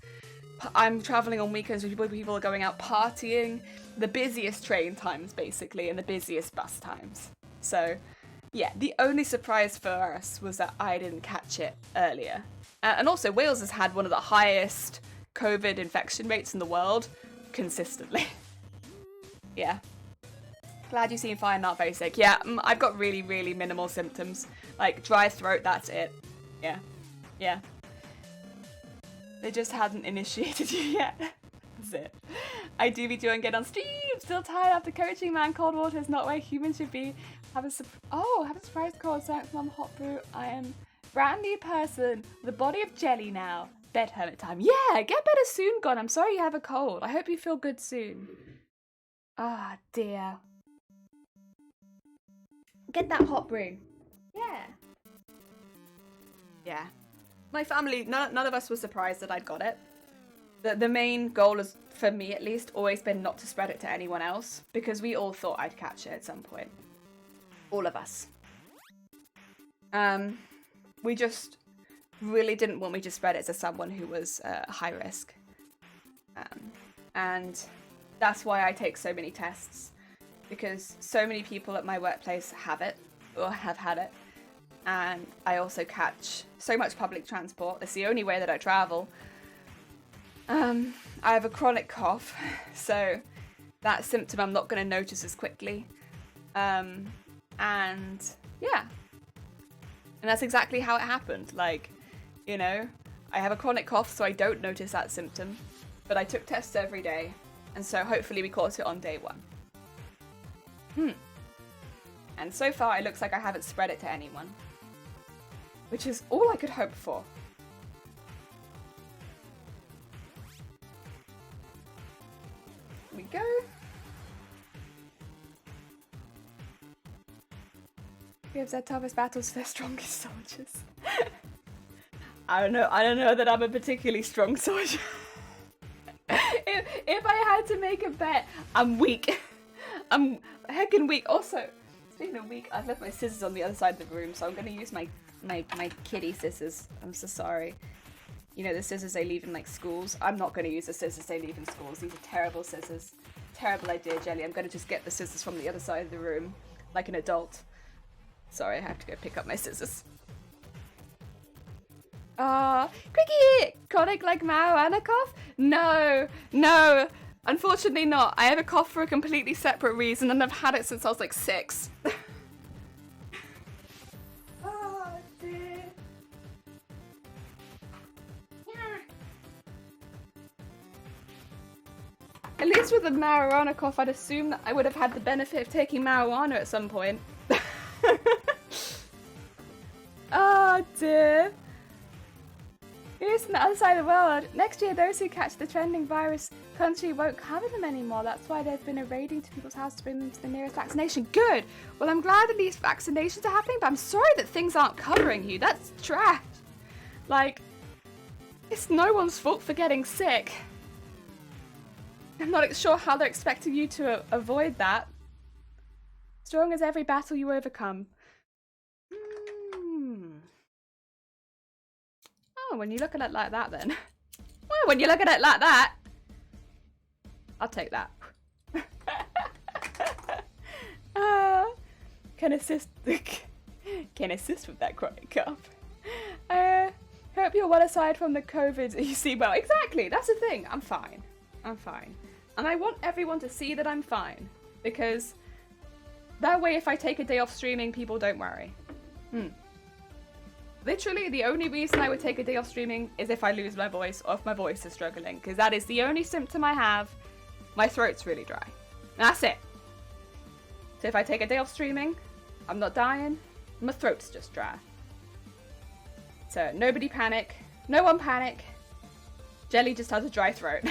I'm traveling on weekends with people are going out partying, the busiest train times basically, and the busiest bus times. So yeah, the only surprise for us was that I didn't catch it earlier. And also Wales has had one of the highest COVID infection rates in the world consistently. Yeah. Glad you seem fine, not very sick. Yeah, I've got really, really minimal symptoms. Like dry throat, that's it. Yeah. They just hadn't initiated you yet. That's it. I do be doing good on stream. Still tired after coaching, man. Cold water is not where humans should be. Have a surprise cold thanks, mum. Hot brew. I am brand new person. The body of jelly now. Bed hermit time. Yeah, get better soon, Gon. I'm sorry you have a cold. I hope you feel good soon. Ah, dear. Get that hot brew. Yeah. My family, none of us were surprised that I'd got it. The main goal is, for me at least, always been not to spread it to anyone else, because we all thought I'd catch it at some point. All of us. We just really didn't want me to spread it to someone who was high risk. And that's why I take so many tests, because so many people at my workplace have it, or have had it. And I also catch so much public transport. It's the only way that I travel. I have a chronic cough, so that symptom I'm not going to notice as quickly. And yeah. And that's exactly how it happened. Like, I have a chronic cough, so I don't notice that symptom. But I took tests every day, and so hopefully we caught it on day 1. And so far it looks like I haven't spread it to anyone, which is all I could hope for. Here we go. Gives their toughest battles to their strongest soldiers. I don't know that I'm a particularly strong soldier. If I had to make a bet, I'm weak. I'm heckin' weak. Also, speaking of weak, I've left my scissors on the other side of the room, so I'm gonna use my kitty scissors. I'm so sorry. You know, the scissors they leave in like schools. I'm not gonna use the scissors they leave in schools. These are terrible scissors. Terrible idea, Jelly. I'm gonna just get the scissors from the other side of the room, like an adult. Sorry, I have to go pick up my scissors. Cricket! Chronic like marijuana cough? No, no, unfortunately not. I have a cough for a completely separate reason, and I've had it since I was like 6. Oh, dear. At least with the marijuana cough, I'd assume that I would have had the benefit of taking marijuana at some point. Oh dear. Here's on the other side of the world. Next year, those who catch the trending virus country won't cover them anymore. That's why there's been a raiding to people's houses to bring them to the nearest vaccination. Good. Well, I'm glad that these vaccinations are happening, but I'm sorry that things aren't covering you. That's trash. Like, it's no one's fault for getting sick. I'm not sure how they're expecting you to avoid that. Strong as every battle you overcome. Oh, when you look at it like that, then. Well, when you look at it like that, I'll take that. Can assist with that chronic cough. Hope you're well aside from the COVID. You see, well, exactly. That's the thing. I'm fine. I'm fine. And I want everyone to see that I'm fine. Because that way, if I take a day off streaming, people don't worry. Literally, the only reason I would take a day off streaming is if I lose my voice or if my voice is struggling. Because that is the only symptom I have. My throat's really dry. That's it. So if I take a day off streaming, I'm not dying. My throat's just dry. So nobody panic. No one panic. Jelly just has a dry throat.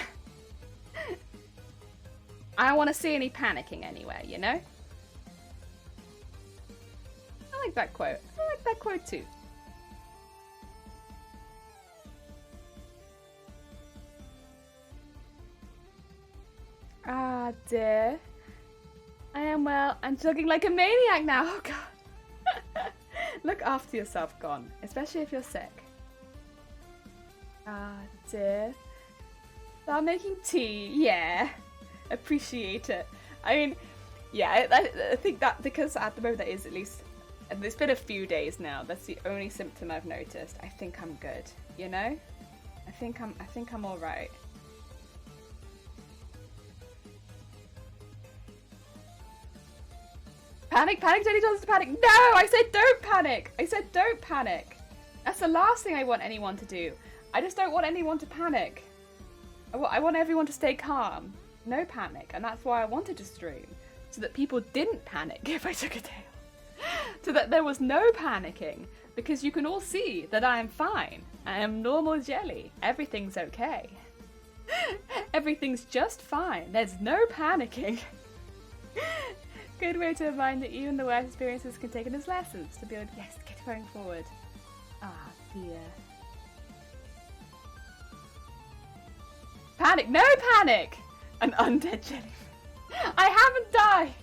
I don't want to see any panicking anywhere, you know? I like that quote. I like that quote too. Ah, dear. I am well. I'm chugging like a maniac now. Oh, God. Look after yourself, Gon. Especially if you're sick. Ah, dear. Start making tea. Yeah. Appreciate it. I mean, yeah, I think that because at the moment that is at least, and it's been a few days now. That's the only symptom I've noticed. I think I'm good. You know? I think I'm all right. Panic, Jenny tells us to panic. No, I said don't panic. I said don't panic. That's the last thing I want anyone to do. I just don't want anyone to panic. I want everyone to stay calm. No panic. And that's why I wanted to stream. So that people didn't panic if I took a day off. So that there was no panicking. Because you can all see that I am fine. I am normal Jelly. Everything's okay. Everything's just fine. There's no panicking. Good way to remind that even the worst experiences can take it as lessons to be able to, yes, get going forward. Ah, dear. Panic! No panic! An undead jelly. I haven't died!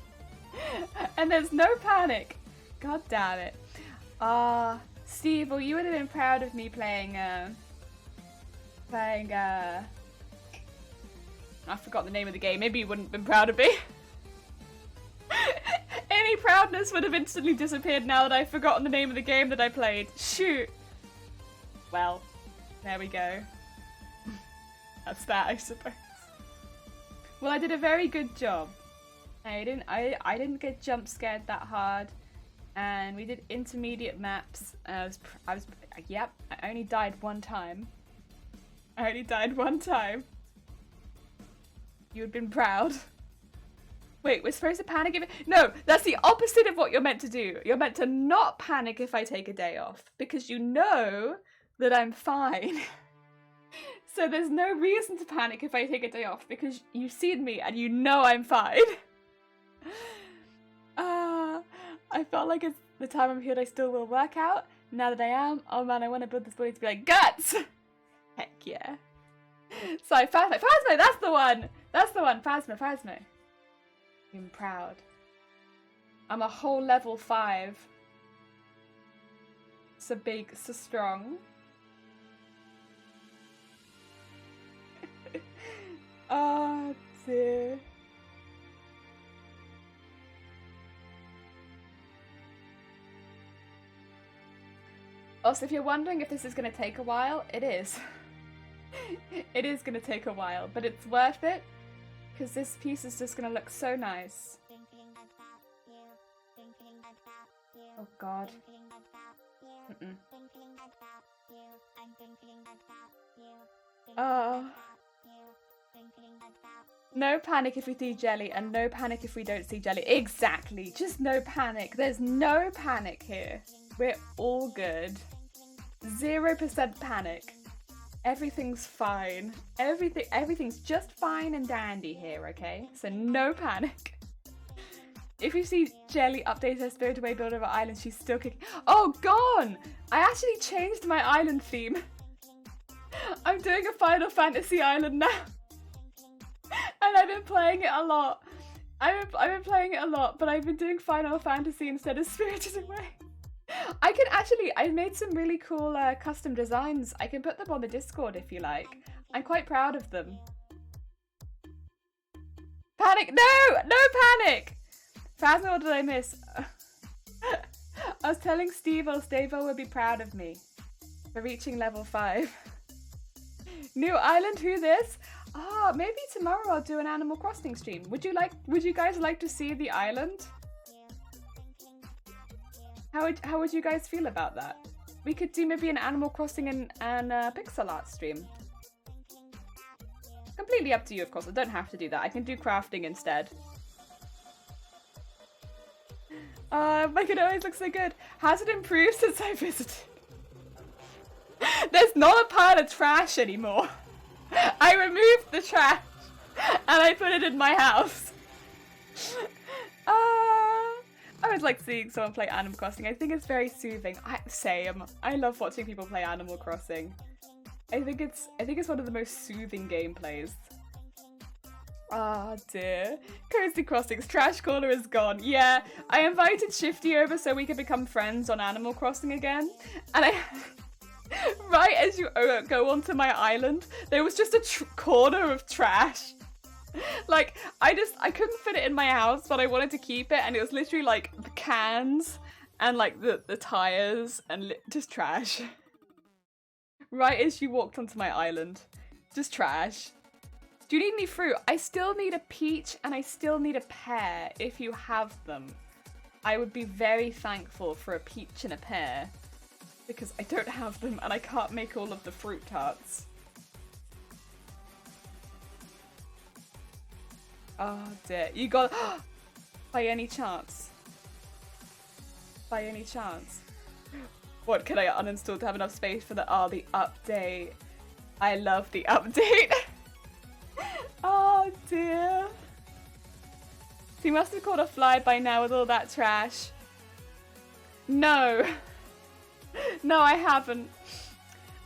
And there's no panic. God damn it. Steve, well, you would have been proud of me playing, I forgot the name of the game. Maybe you wouldn't have been proud of me. Any proudness would have instantly disappeared now that I've forgotten the name of the game that I played. Shoot. Well, there we go. That's that, I suppose. Well, I did a very good job. I didn't get jump scared that hard, and we did intermediate maps. Yep. I only died one time. You had been proud. Wait, we're supposed to panic if... No, that's the opposite of what you're meant to do. You're meant to not panic if I take a day off. Because you know that I'm fine. So there's no reason to panic if I take a day off. Because you've seen me and you know I'm fine. I felt like it's the time I'm here I still will work out. Now that I am, oh man, I want to build this body to be like, guts! Heck yeah. So Phasmo, that's the one! That's the one. Phasma. I'm proud. I'm a whole level 5. So big, so strong. Oh dear. Also, if you're wondering if this is going to take a while, it is. It is going to take a while, but it's worth it because this piece is just going to look so nice. Oh god. No panic if we see jelly and no panic if we don't see jelly. Exactly. Just no panic. There's no panic here. We're all good. 0% panic. Everything's fine. Everything's just fine and dandy here, okay? So no panic. If you see Jelly update her Spirit Away build of her island, she's still kicking. Oh, gone! I actually changed my island theme. I'm doing a Final Fantasy island now. And I've been playing it a lot. I've been playing it a lot, but I've been doing Final Fantasy instead of Spirited Away. I made some really cool custom designs. I can put them on the Discord if you like. I'm quite proud of them. Panic! No! No panic! Phasma, what did I miss? I was telling Steve would be proud of me for reaching level 5. New island, who this? Ah, maybe tomorrow I'll do an Animal Crossing stream. Would you guys like to see the island? How would you guys feel about that? We could do maybe an Animal Crossing and pixel art stream. Completely up to you, of course. I don't have to do that. I can do crafting instead. My kid always looks so good. Has it improved since I visited? There's not a pile of trash anymore. I removed the trash and I put it in my house. I always like seeing someone play Animal Crossing. I think it's very soothing. Same. I love watching people play Animal Crossing. I think it's one of the most soothing gameplays. Ah, dear. Cozy Crossings. Trash Corner is gone. Yeah, I invited Shifty over so we could become friends on Animal Crossing again. And right as you go onto my island, there was just a corner of trash. Like, I couldn't fit it in my house, but I wanted to keep it, and it was literally like the cans and like the tires and just trash. Right as you walked onto my island. Just trash. Do you need any fruit? I still need a peach and I still need a pear if you have them. I would be very thankful for a peach and a pear because I don't have them and I can't make all of the fruit tarts. Oh dear. You got... By any chance? By any chance? What, can I uninstall to have enough space for the update? I love the update. Oh dear. So you must have caught a fly by now with all that trash. No. No, I haven't.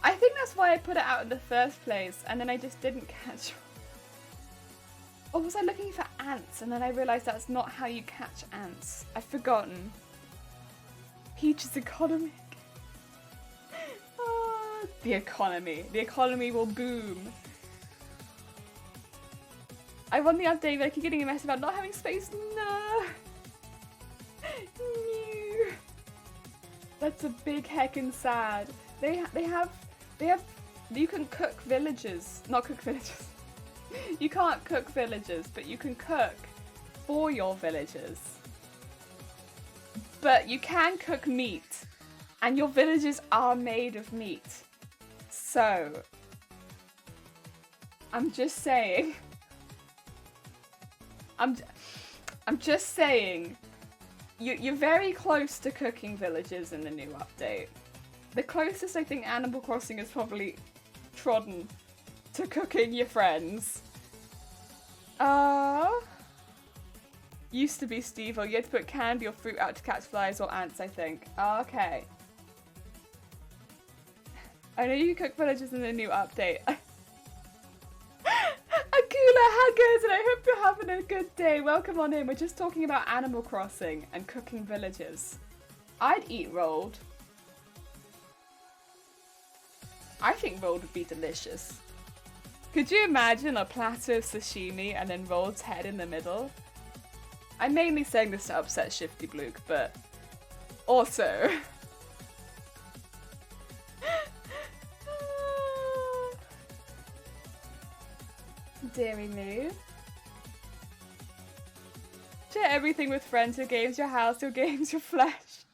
I think that's why I put it out in the first place and then I just didn't catch. Or was I looking for ants and then I realised that's not how you catch ants? I've forgotten. Peach's economy. Oh, the economy. The economy will boom. I want the update, but I keep getting a mess about not having space. No. No. That's a big heckin' sad. They have. You can cook villagers, not cook villagers. You can't cook villagers, but you can cook for your villagers. But you can cook meat, and your villages are made of meat. So, I'm just saying. I'm just saying. You're very close to cooking villages in the new update. The closest I think Animal Crossing is probably trodden to cooking your friends. Used to be Steve, or you had to put candy or fruit out to catch flies or ants, I think. Okay. I know you cook villages in the new update. Akula, how good, and I hope you're having a good day. Welcome on in. We're just talking about Animal Crossing and cooking villages. I'd eat rolled. I think rolled would be delicious. Could you imagine a platter of sashimi and then rolled's head in the middle? I'm mainly saying this to upset Shifty Bluke, but also... Deary Moo. Share everything with friends, your games, your house, your games, your flesh.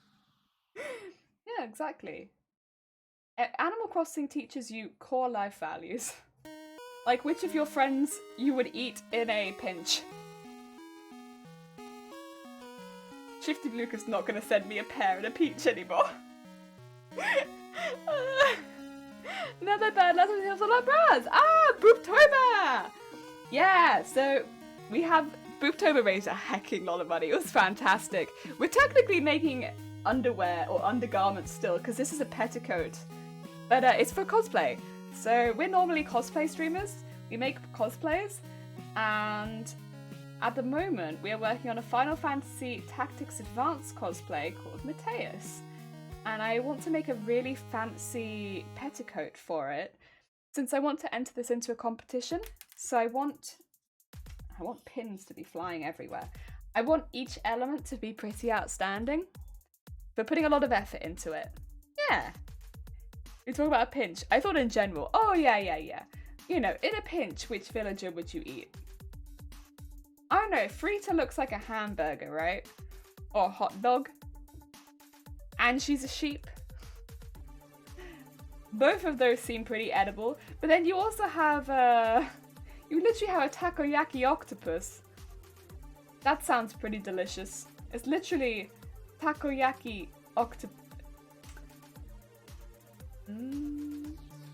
Yeah, exactly. Animal Crossing teaches you core life values. Like which of your friends you would eat in a pinch. Shifty Bluke is not going to send me a pear and a peach anymore. Another bad letter with hills on our brows. Ah, Booptober! Yeah, so we have Booptober raised a hecking lot of money. It was fantastic. We're technically making underwear or undergarments still because this is a petticoat, but it's for cosplay. So we're normally cosplay streamers. We make cosplays, and at the moment we are working on a Final Fantasy Tactics Advanced cosplay called Mateus. And I want to make a really fancy petticoat for it, since I want to enter this into a competition. So I want pins to be flying everywhere. I want each element to be pretty outstanding. We're putting a lot of effort into it. Yeah. We talk about a pinch. I thought in general. Oh yeah. You know, in a pinch, which villager would you eat? I don't know. Frita looks like a hamburger, right? Or a hot dog. And she's a sheep. Both of those seem pretty edible, but then you also have you literally have a takoyaki octopus. That sounds pretty delicious. It's literally takoyaki octopus.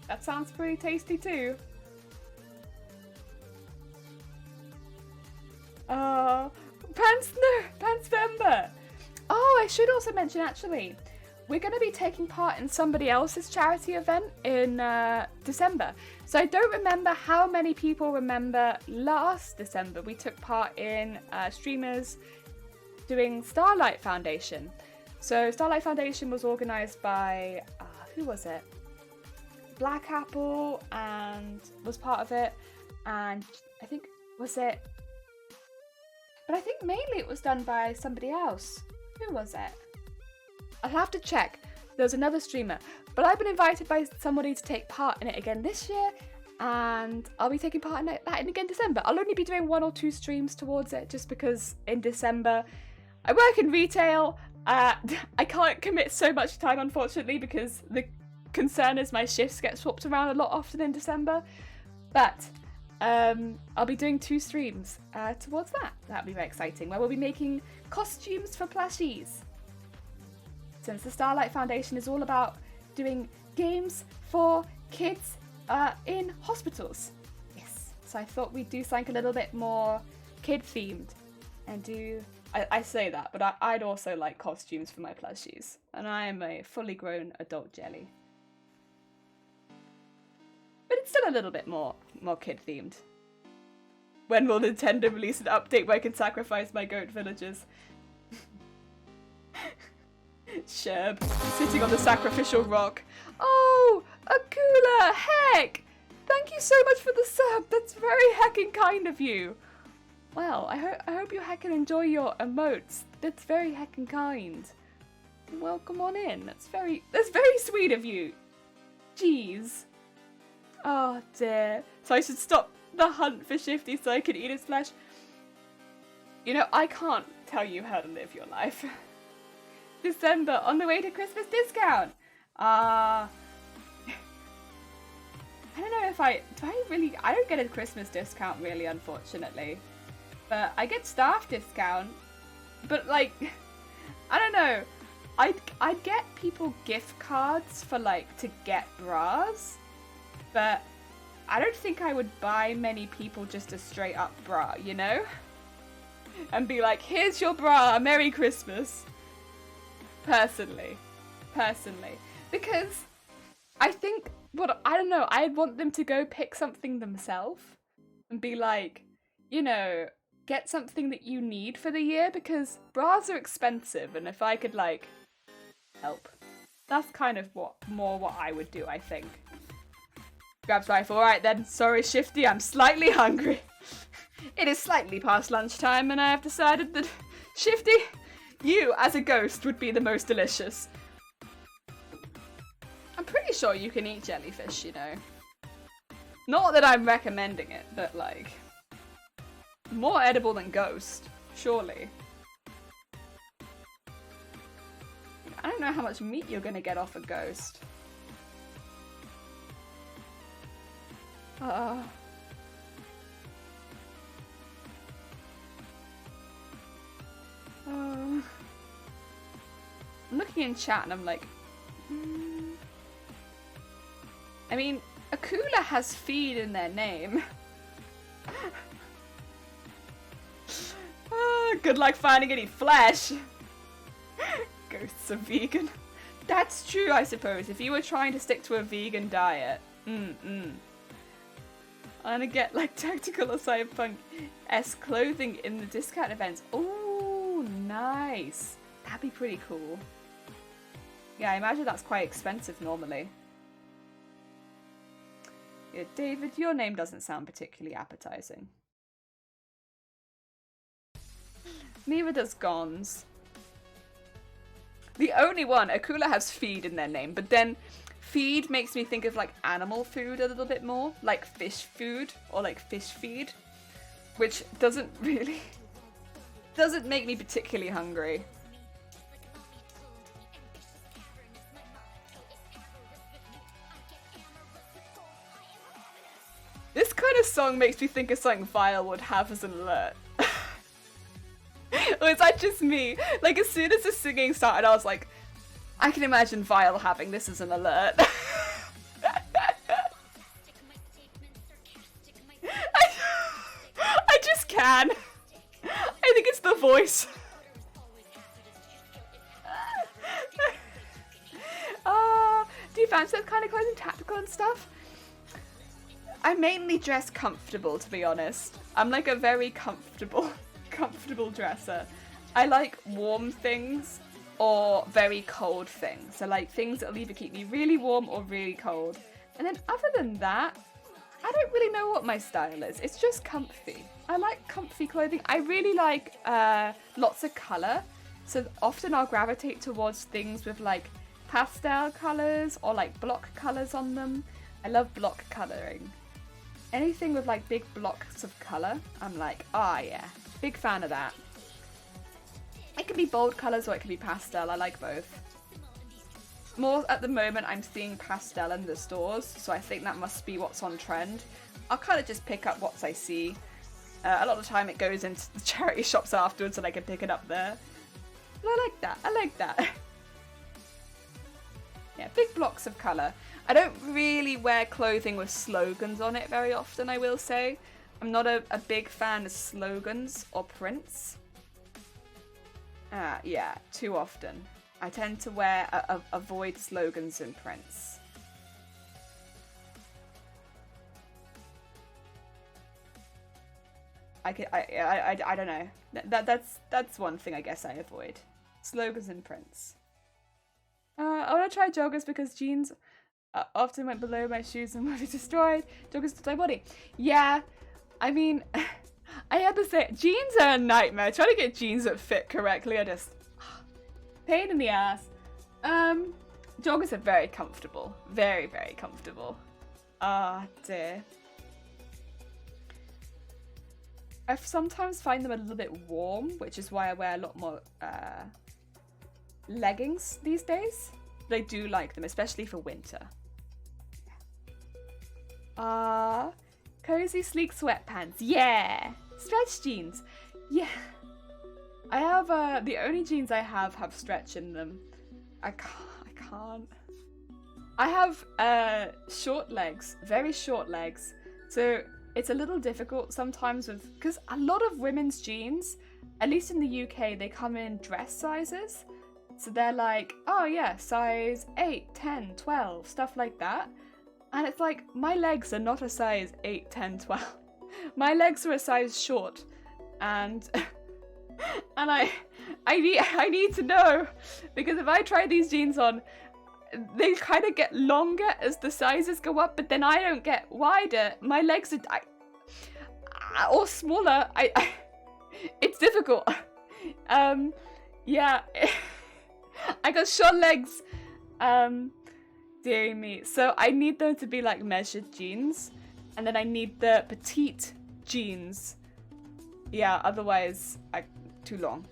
That sounds pretty tasty too. Pansvember. Oh, I should also mention actually, we're going to be taking part in somebody else's charity event in December. So I don't remember how many people remember last December we took part in streamers doing Starlight Foundation. So Starlight Foundation was organised by, who was it? Black Apple and was part of it, and I think, was it? But I think mainly it was done by somebody else. Who was it? I'll have to check. There was another streamer, but I've been invited by somebody to take part in it again this year, and I'll be taking part in that again in December. I'll only be doing 1 or 2 streams towards it, just because in December I work in retail. I can't commit so much time, unfortunately, because the concern is my shifts get swapped around a lot often in December. But I'll be doing 2 streams towards that. That'll be very exciting, where we'll be making costumes for plushies. Since the Starlight Foundation is all about doing games for kids in hospitals. Yes. So I thought we'd do something a little bit more kid-themed and do... I say that, but I'd also like costumes for my plushies. And I am a fully grown adult jelly. But it's still a little bit more kid-themed. When will Nintendo release an update where I can sacrifice my goat villagers? Sherb, sitting on the sacrificial rock. Oh, Akula, heck! Thank you so much for the sub. That's very heckin' kind of you. Well, I hope you heckin' enjoy your emotes. That's very heckin' kind. Welcome on in. That's very sweet of you. Jeez. Oh dear. So I should stop the hunt for Shifty so I can eat his flesh. You know, I can't tell you how to live your life. December, on the way to Christmas discount. I don't know if I don't get a Christmas discount really, unfortunately. But I get staff discount. But like, I don't know. I'd get people gift cards for like to get bras. But I don't think I would buy many people just a straight up bra, you know? And be like, here's your bra, Merry Christmas. Personally. Because I think, I don't know, I'd want them to go pick something themselves and be like, you know, get something that you need for the year, because bras are expensive, and if I could, like, help. That's kind of what I would do, I think. Grabs rifle. Alright then, sorry Shifty, I'm slightly hungry. It is slightly past lunchtime, and I have decided that, Shifty, you, as a ghost, would be the most delicious. I'm pretty sure you can eat jellyfish, you know. Not that I'm recommending it, but like... more edible than ghost, surely. I don't know how much meat you're gonna get off a ghost. I'm looking in chat and I'm like, I mean, Akula has feed in their name. Good luck finding any flesh. Ghosts are vegan. That's true, I suppose. If you were trying to stick to a vegan diet. I'm gonna get like tactical or cyberpunk-esque clothing in the discount events. Oh, nice. That'd be pretty cool. Yeah, I imagine that's quite expensive normally. Yeah, David, your name doesn't sound particularly appetizing. Neither does Gons. The only one, Akula has feed in their name, but then feed makes me think of like animal food a little bit more, like fish food or like fish feed, which doesn't make me particularly hungry. This kind of song makes me think of something Vile would have as an alert. Or is that just me? Like, as soon as the singing started, I was like, I can imagine Vile having this as an alert. I just can. I think it's the voice. Do you fancy that kind of clothing, tactical and stuff? I mainly dress comfortable, to be honest. I'm like a very comfortable dresser. I like warm things or very cold things. So like things that'll either keep me really warm or really cold. And then other than that, I don't really know what my style is. It's just comfy. I like comfy clothing. I really like lots of colour. So often I'll gravitate towards things with like pastel colours or like block colours on them. I love block colouring. Anything with like big blocks of colour, I'm like, ah yeah, big fan of that. It can be bold colours or it can be pastel, I like both. More at the moment I'm seeing pastel in the stores, so I think that must be what's on trend. I'll kind of just pick up what I see. A lot of the time it goes into the charity shops afterwards and I can pick it up there. But I like that, I like that. Yeah, big blocks of colour. I don't really wear clothing with slogans on it very often, I will say. I'm not a big fan of slogans or prints. Yeah, too often. I tend to avoid slogans and prints. I don't know. That's one thing I guess I avoid. Slogans and prints. I want to try joggers because jeans often went below my shoes and were destroyed. Joggers to my body. Yeah, I mean, I had to say, jeans are a nightmare. Trying to get jeans that fit correctly are just pain in the ass. Joggers are very comfortable. Very, very comfortable. Ah, dear. I sometimes find them a little bit warm, which is why I wear a lot more leggings these days. But I do like them, especially for winter. Cozy sleek sweatpants. Yeah. Stretch jeans. Yeah. I have the only jeans I have stretch in them. I can't. I have short legs, very short legs. So it's a little difficult sometimes because a lot of women's jeans, at least in the UK, they come in dress sizes. So they're like, oh yeah, size 8, 10, 12, stuff like that. And it's like, my legs are not a size 8, 10, 12. My legs are a size short, and I need to know, because if I try these jeans on, they kind of get longer as the sizes go up, but then I don't get wider. My legs are or smaller. It's difficult. Yeah, I got short legs. Dearie me. So I need them to be like measured jeans, and then I need the petite jeans. Yeah, otherwise too long.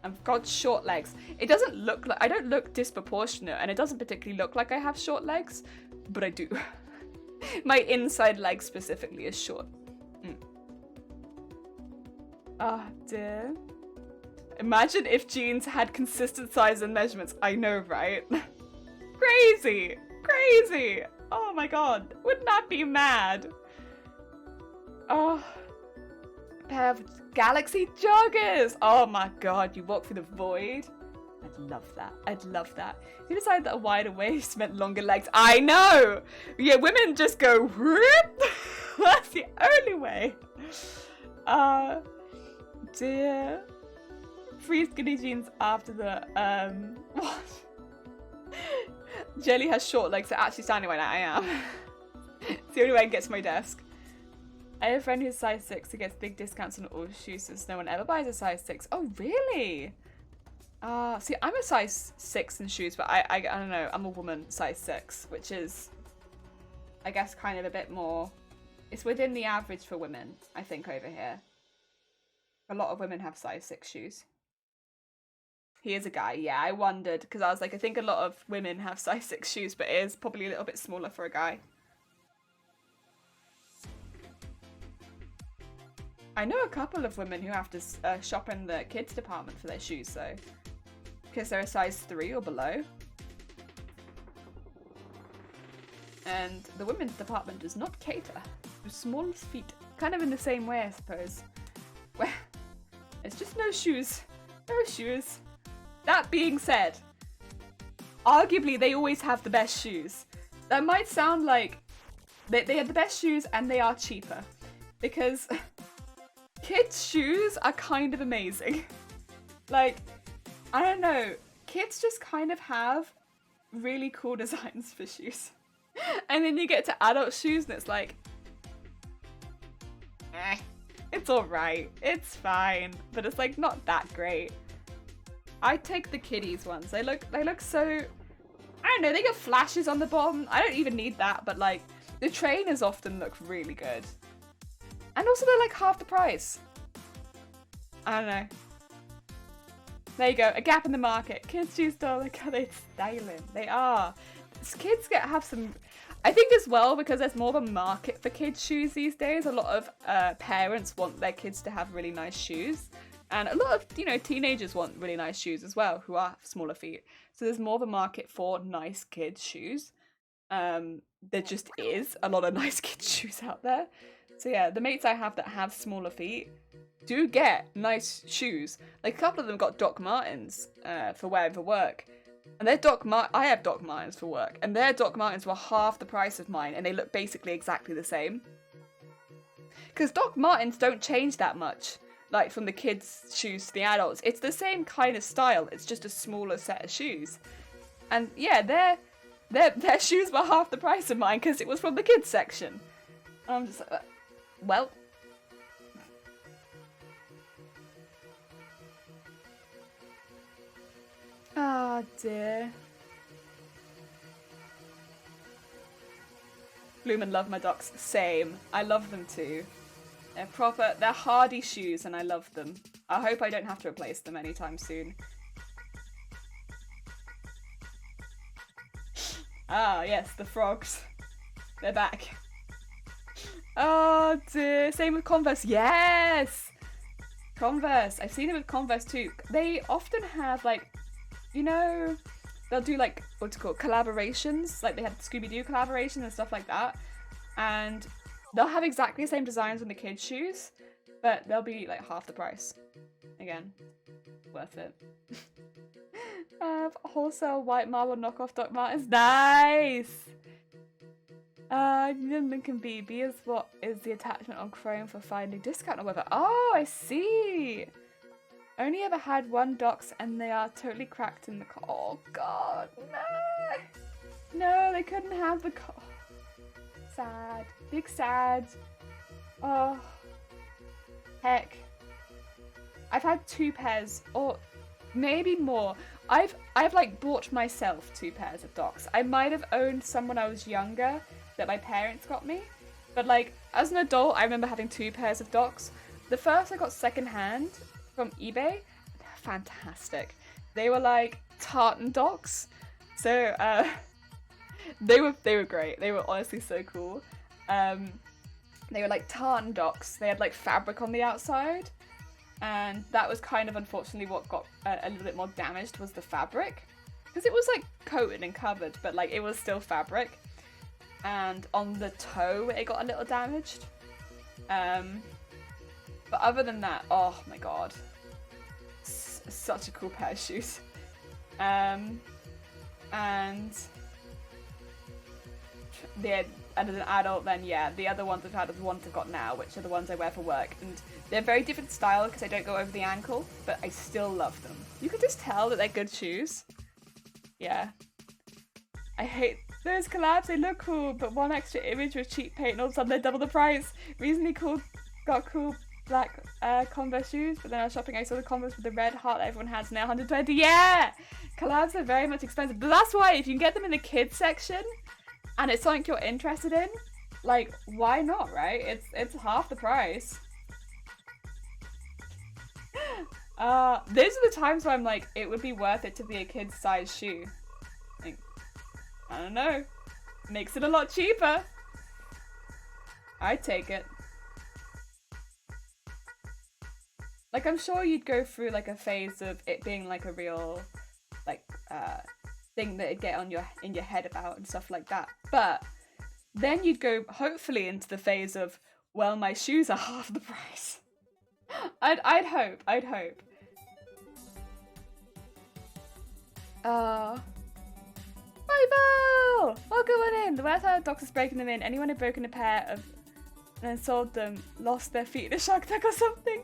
I've got short legs. It doesn't look like, I don't look disproportionate, and it doesn't particularly look like I have short legs, but I do. My inside leg specifically is short. Oh dear. Imagine if jeans had consistent size and measurements. I know, right? Crazy! Crazy! Oh my god. Wouldn't that be mad? Oh. A pair of galaxy joggers! Oh my god, you walk through the void. I'd love that. I'd love that. You decided that a wider waist meant longer legs. I know! Yeah, women just go whoop! That's the only way. Dear. Free skinny jeans after the what? Jelly has short legs, so actually standing right now I am. It's the only way I can get to my desk. I have a friend who's size 6 who gets big discounts on all shoes since no one ever buys a size 6. Oh really? See, I'm a size 6 in shoes, but I don't know, I'm a woman size 6, which is, I guess, kind of a bit more, it's within the average for women, I think, over here. A lot of women have size 6 shoes. He is a guy, yeah, I wondered, because I was like, I think a lot of women have size 6 shoes, but it is probably a little bit smaller for a guy. I know a couple of women who have to shop in the kids department for their shoes, though, because they're a size 3 or below. And the women's department does not cater to smallest feet. Kind of in the same way, I suppose. Where it's just no shoes. No shoes. That being said, arguably they always have the best shoes. That might sound like they have the best shoes and they are cheaper. Because kids' shoes are kind of amazing. Like, I don't know, kids just kind of have really cool designs for shoes. And then you get to adult shoes and it's like, it's alright, it's fine, but it's like not that great. I take the kiddies ones. They look so, I don't know, they get flashes on the bottom. I don't even need that, but like the trainers often look really good. And also they're like half the price. I don't know. There you go, a gap in the market. Kids shoes store, look how they're styling. They are. Kids have some, I think as well, because there's more of a market for kids shoes these days. A lot of parents want their kids to have really nice shoes. And a lot of, you know, teenagers want really nice shoes as well, who are smaller feet. So there's more of a market for nice kids shoes. There just is a lot of nice kids shoes out there. So yeah, the mates I have that have smaller feet do get nice shoes. Like a couple of them got Doc Martens for wearing for work. And their I have Doc Martens for work, and their Doc Martens were half the price of mine, and they look basically exactly the same. Because Doc Martens don't change that much. Like from the kids' shoes to the adults, it's the same kind of style. It's just a smaller set of shoes, and yeah, their shoes were half the price of mine because it was from the kids section. I'm just like, well, ah dear. Bloom and love my docs. Same. I love them too. They're hardy shoes and I love them. I hope I don't have to replace them anytime soon. Ah, yes, the frogs. They're back. Oh dear. Same with Converse. Yes! Converse. I've seen it with Converse too. They often have like, you know, they'll do like, what's it called, collaborations. Like they had Scooby-Doo collaborations and stuff like that. And they'll have exactly the same designs on the kids' shoes, but they'll be like half the price. Again, worth it. Wholesale white marble knockoff Doc Martens. Nice! Lincoln B. B is what is the attachment on Chrome for finding discount or whatever. Oh, I see. Only ever had one docs and they are totally cracked in the car. Oh god, no. No, they couldn't have the car. Sad. Big sad. Oh. Heck. I've had 2 pairs, or maybe more. I've like bought myself 2 pairs of docs. I might have owned some when I was younger that my parents got me. But like, as an adult, I remember having 2 pairs of docs. The first I got secondhand from eBay. Fantastic. They were like tartan docs. So they were great. They were honestly so cool. They were like tartan docs. They had like fabric on the outside. And that was kind of unfortunately what got a little bit more damaged was the fabric. Because it was like coated and covered, but like it was still fabric. And on the toe it got a little damaged. But other than that, oh my god. Such a cool pair of shoes. And as an adult then, yeah, the other ones I've had are the ones I've got now, which are the ones I wear for work. And they're very different style because I don't go over the ankle, but I still love them. You can just tell that they're good shoes. Yeah. I hate those collabs, they look cool, but one extra image with cheap paint and all of a sudden they're double the price. Recently got cool black Converse shoes, but then I was shopping, I saw the Converse with the red heart that everyone has now, 120. Yeah! Collabs are very much expensive, but that's why if you can get them in the kids section and it's something you're interested in, like, why not, right? It's half the price. Those are the times where I'm like, it would be worth it to be a kid's size shoe. Like, I don't know. Makes it a lot cheaper. I'd take it. Like, I'm sure you'd go through like a phase of it being like a real like thing that it'd get on in your head about and stuff like that. But then you'd go hopefully into the phase of, well, my shoes are half the price. I'd hope. Rival! Welcome on in! The worst part of docs is breaking them in. Anyone who'd broken a pair of and then sold them lost their feet in a shark attack or something.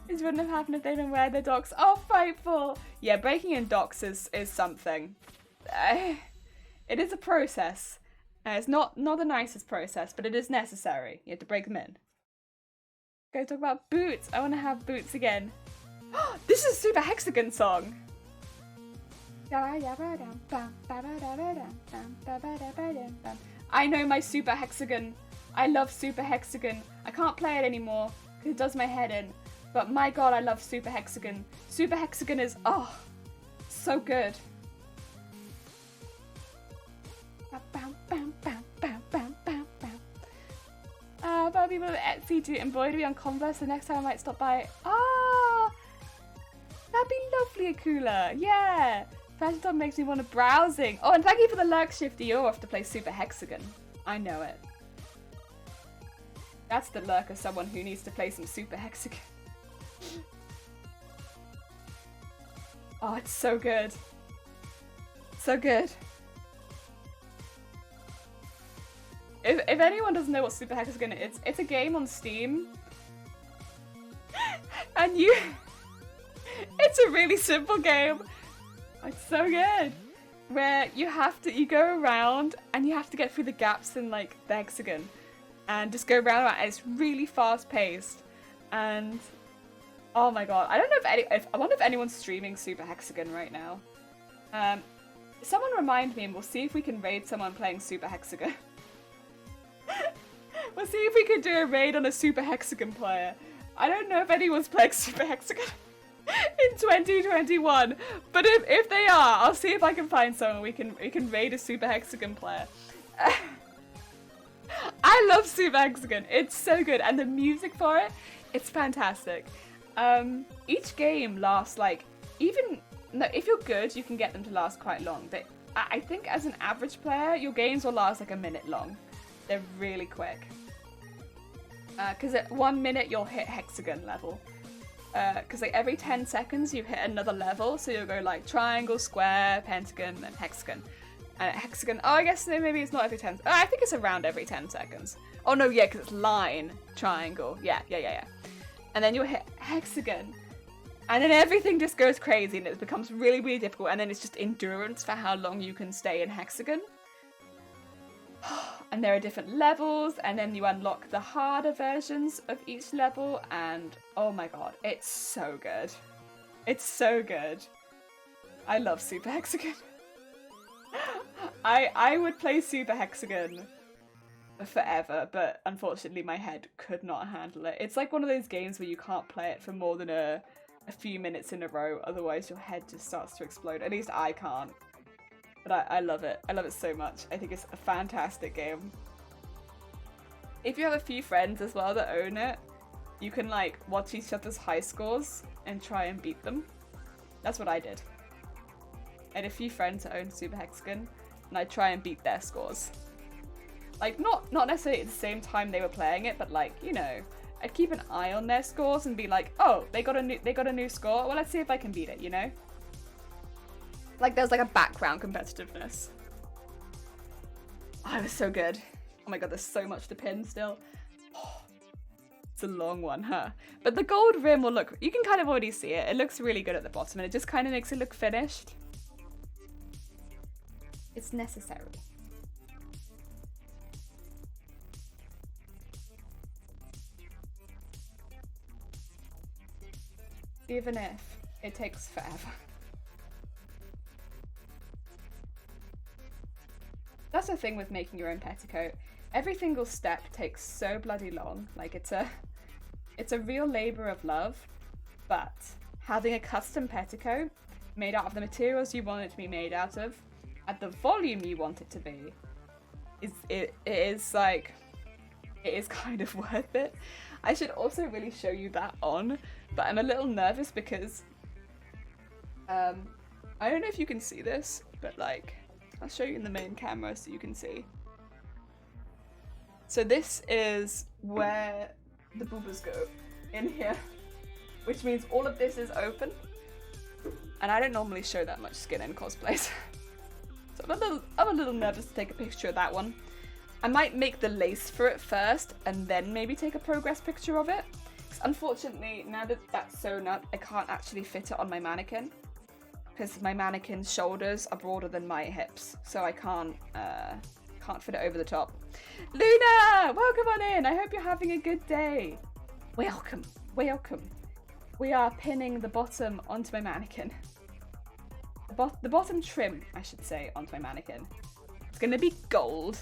This wouldn't have happened if they didn't wear their docs. Oh, frightful! Yeah, breaking in docs is something. It is a process. It's not the nicest process, but it is necessary. You have to break them in. Go talk about boots. I want to have boots again. This is a Super Hexagon song. I know my Super Hexagon. I love Super Hexagon. I can't play it anymore because it does my head in. But my god, I love Super Hexagon. Super Hexagon is, oh, so good. About people with Etsy do embroidery on Converse, the next time I might stop by. Ah, that'd be lovely, Akula. Yeah. Fashion Top makes me want to browsing. Oh, and thank you for the lurk, Shifty. You're off to play Super Hexagon. I know it. That's the lurk of someone who needs to play some Super Hexagon. Oh, it's so good. So good. If anyone doesn't know what Super Hexagon is, it's a game on Steam. And it's a really simple game. It's so good. Where you go around and you have to get through the gaps in like the hexagon. And just go around and it's really fast paced. And oh my god, I don't know I wonder if anyone's streaming Super Hexagon right now. Someone remind me and we'll see if we can raid someone playing Super Hexagon. We'll see if we can do a raid on a Super Hexagon player. I don't know if anyone's playing Super Hexagon in 2021, but if they are, I'll see if I can find someone we can raid a Super Hexagon player. I love Super Hexagon. It's so good, and the music for it, it's fantastic. Each game lasts like if you're good, you can get them to last quite long. But I think as an average player, your games will last like a minute long. They're really quick. Because at 1 minute you'll hit hexagon level. Because like every 10 seconds you hit another level, so you'll go like triangle, square, pentagon, and hexagon. And a hexagon. Oh, I guess maybe it's not every 10. I think it's around every 10 seconds. Oh no, yeah, because it's line, triangle. Yeah. And then you hit hexagon. And then everything just goes crazy and it becomes really, really difficult. And then it's just endurance for how long you can stay in hexagon. And there are different levels, and then you unlock the harder versions of each level, and oh my god, it's so good. It's so good. I love Super Hexagon. I would play Super Hexagon forever, but unfortunately my head could not handle it. It's like one of those games where you can't play it for more than a few minutes in a row, otherwise your head just starts to explode. At least I can't. But I love it. I love it so much. I think it's a fantastic game. If you have a few friends as well that own it, you can like watch each other's high scores and try and beat them. That's what I did. I had a few friends that owned Super Hexagon and I'd try and beat their scores. Like not necessarily at the same time they were playing it, but like, you know, I'd keep an eye on their scores and be like, oh, they got a new score. Well, let's see if I can beat it, you know? Like there's like a background competitiveness. Oh, it was so good. Oh my god, there's so much to pin still. Oh, it's a long one, huh? But the gold rim will look, you can kind of already see it. It looks really good at the bottom and it just kind of makes it look finished. It's necessary. Even if it takes forever. That's the thing with making your own petticoat. Every single step takes so bloody long. Like it's a real labor of love, but having a custom petticoat made out of the materials you want it to be made out of, at the volume you want it to be, it is kind of worth it. I should also really show you that on, but I'm a little nervous because I don't know if you can see this, but like I'll show you in the main camera so you can see. So this is where the boobas go, in here, which means all of this is open. And I don't normally show that much skin in cosplays. So I'm a little nervous to take a picture of that one. I might make the lace for it first and then maybe take a progress picture of it. 'Cause unfortunately, now that that's sewn up, I can't actually fit it on my mannequin. Because my mannequin's shoulders are broader than my hips, so I can't fit it over the top. Luna, welcome on in. I hope you're having a good day. Welcome. We are pinning the bottom onto my mannequin. The bottom trim, I should say, onto my mannequin. It's gonna be gold.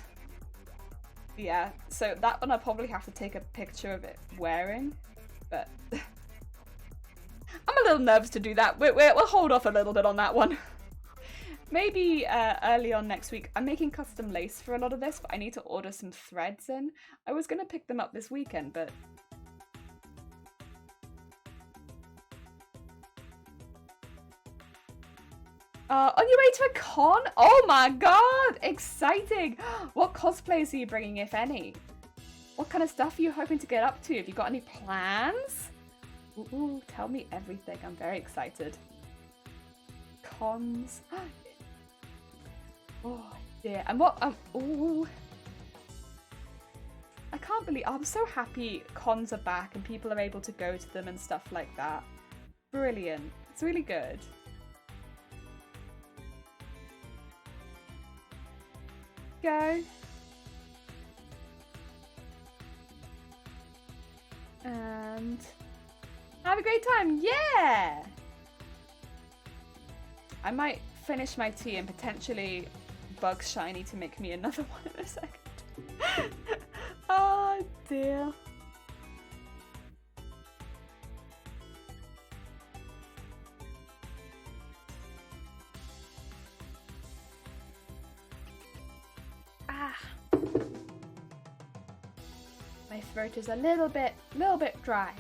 Yeah, so that one I'll probably have to take a picture of it wearing, but I'm a little nervous to do that. We'll hold off a little bit on that one. Maybe early on next week. I'm making custom lace for a lot of this, but I need to order some threads in. I was going to pick them up this weekend, but... on your way to a con? Oh my god! Exciting! What cosplays are you bringing, if any? What kind of stuff are you hoping to get up to? Have you got any plans? Ooh, tell me everything. I'm very excited. Cons. Oh dear. And what? Ooh. I can't believe. I'm so happy cons are back and people are able to go to them and stuff like that. Brilliant. It's really good. Go. And have a great time. Yeah. I might finish my tea and potentially bug Shiny to make me another one in a second. Oh dear. My throat is a little bit dry.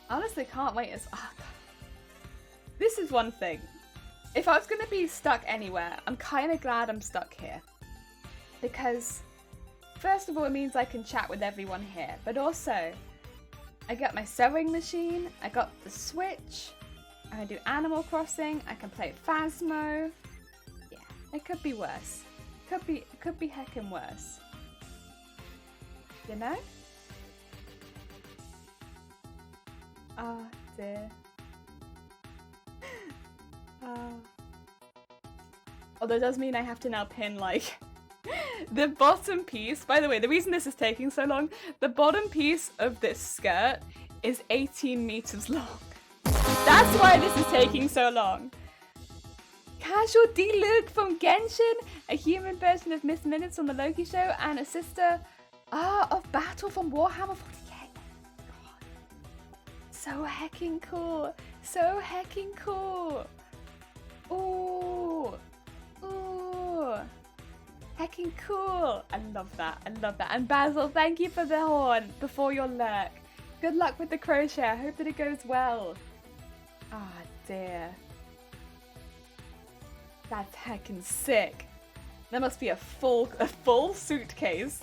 Honestly, can't wait. This is one thing. If I was going to be stuck anywhere, I'm kind of glad I'm stuck here. Because, first of all, it means I can chat with everyone here. But also, I got my sewing machine. I got the Switch. I can do Animal Crossing. I can play Phasmo. Yeah, it could be worse. Could be heckin' worse. You know? Oh dear. Although it does mean I have to now pin like the bottom piece. By the way, the reason this is taking so long, the bottom piece of this skirt is 18 meters long. That's why this is taking so long. Casual D-Luke from Genshin, a human version of Miss Minutes on the Loki show, and a sister of Battle from Warhammer 40k. God. So heckin' cool. So heckin' cool. Ooh. Ooh. Heckin' cool. I love that. I love that. And Basil, thank you for the horn before your lurk. Good luck with the crochet. I hope that it goes well. Ah, dear. That's heckin' sick. That must be a full suitcase.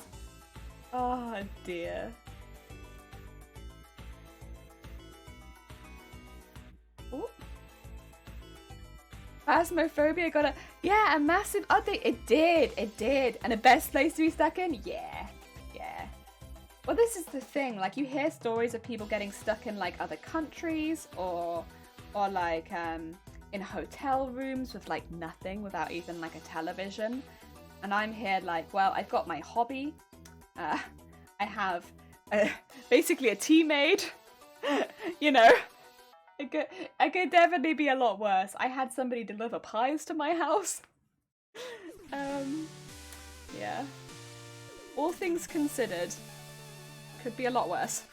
Oh dear. Ooh. Phasmophobia got a massive update. It did. And the best place to be stuck in? Yeah. Well, this is the thing. Like, you hear stories of people getting stuck in like other countries or like in hotel rooms with like nothing, without even like a television. And I'm here like, well, I've got my hobby. I have basically a teammate. You know, it could definitely be a lot worse. I had somebody deliver pies to my house. Yeah. All things considered, could be a lot worse.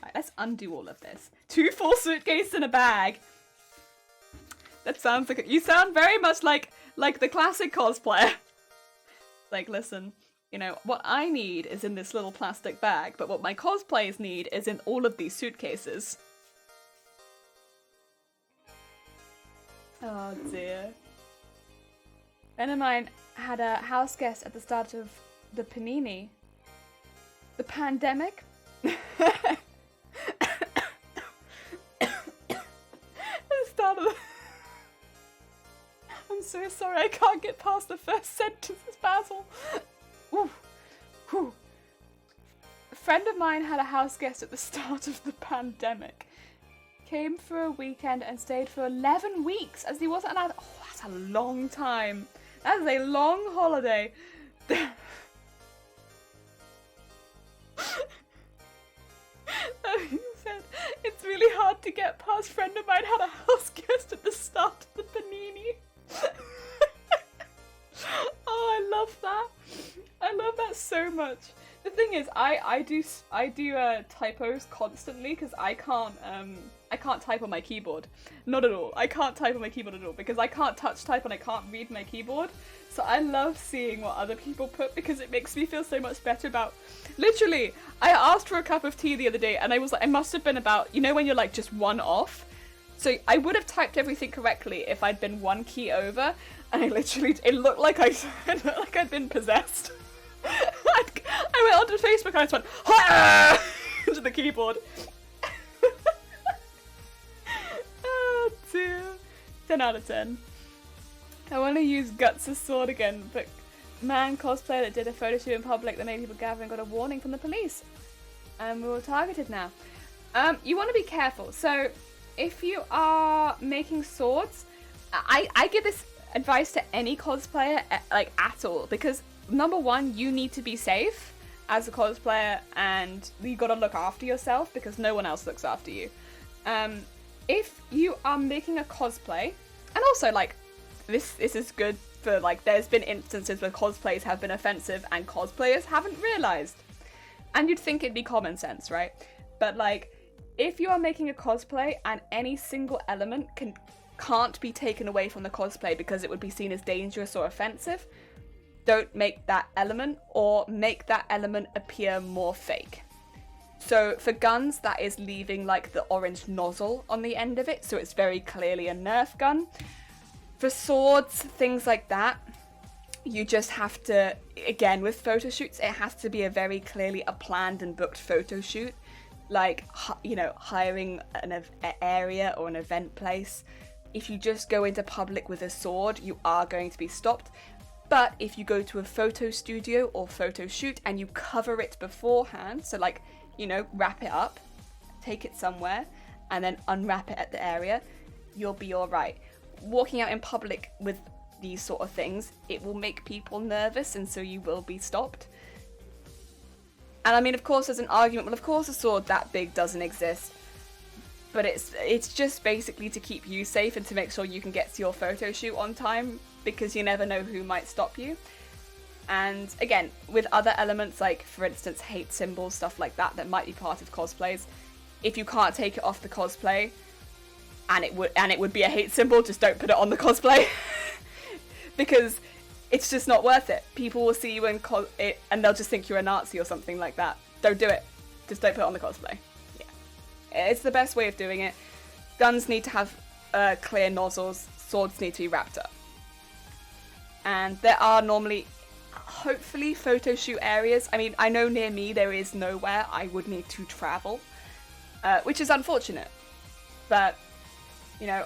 Right, let's undo all of this. 2 full suitcases in a bag. That sounds like you sound very much like the classic cosplayer. Like, listen, you know, what I need is in this little plastic bag, but what my cosplayers need is in all of these suitcases. Oh dear. A friend of mine had a house guest at the start of the panini. The pandemic? At the start of the... I'm so sorry, I can't get past the first sentence, Basil. Ooh. Whew. A friend of mine had a house guest at the start of the pandemic. Came for a weekend and stayed for 11 weeks as he wasn't allowed. Oh, that's a long time. That is a long holiday. He said, it's really hard to get past. Friend of mine had a house guest at the start of the panini. Oh, I love that. I love that so much. The thing is, I do typos constantly because I can't type on my keyboard. Not at all. I can't type on my keyboard at all because I can't touch type and I can't read my keyboard. So I love seeing what other people put because it makes me feel so much better about... Literally, I asked for a cup of tea the other day and I was like, I must have been about, you know when you're like just one off? So I would have typed everything correctly if I'd been one key over, and I literally, it looked like I'd been possessed. I went onto Facebook and I just went, ha! into the keyboard. Oh dear. 10 out of 10. I want to use Guts' sword again, but man cosplayer that did a photo shoot in public that made people gather and got a warning from the police. And we were targeted now. You want to be careful. So if you are making swords, I give this advice to any cosplayer like at all, because number one, you need to be safe as a cosplayer and you gotta look after yourself because no one else looks after you. If you are making a cosplay, and also like this is good for like, there's been instances where cosplays have been offensive and cosplayers haven't realized, and you'd think it'd be common sense, right? But like, if you are making a cosplay and any single element can't be taken away from the cosplay because it would be seen as dangerous or offensive, don't make that element, or make that element appear more fake. So for guns, that is leaving like the orange nozzle on the end of it, so it's very clearly a Nerf gun. For swords, things like that, you just have to, again with photo shoots, it has to be a very clearly a planned and booked photo shoot. like, you know, hiring an area or an event place, if you just go into public with a sword, you are going to be stopped. But if you go to a photo studio or photo shoot and you cover it beforehand, so like, you know, wrap it up, take it somewhere, and then unwrap it at the area, you'll be all right. Walking out in public with these sort of things, it will make people nervous, and so you will be stopped. And I mean, of course, there's an argument, well, of course a sword that big doesn't exist. But it's just basically to keep you safe and to make sure you can get to your photo shoot on time, because you never know who might stop you. And again, with other elements like, for instance, hate symbols, stuff like that, that might be part of cosplays, if you can't take it off the cosplay, and it would be a hate symbol, just don't put it on the cosplay. Because it's just not worth it. People will see you in it and they'll just think you're a Nazi or something like that. Don't do it. Just don't put it on the cosplay. It's the best way of doing it. Guns need to have clear nozzles. Swords need to be wrapped up. And there are normally, hopefully, photo shoot areas. I mean, I know near me there is nowhere. I would need to travel, which is unfortunate. But, you know,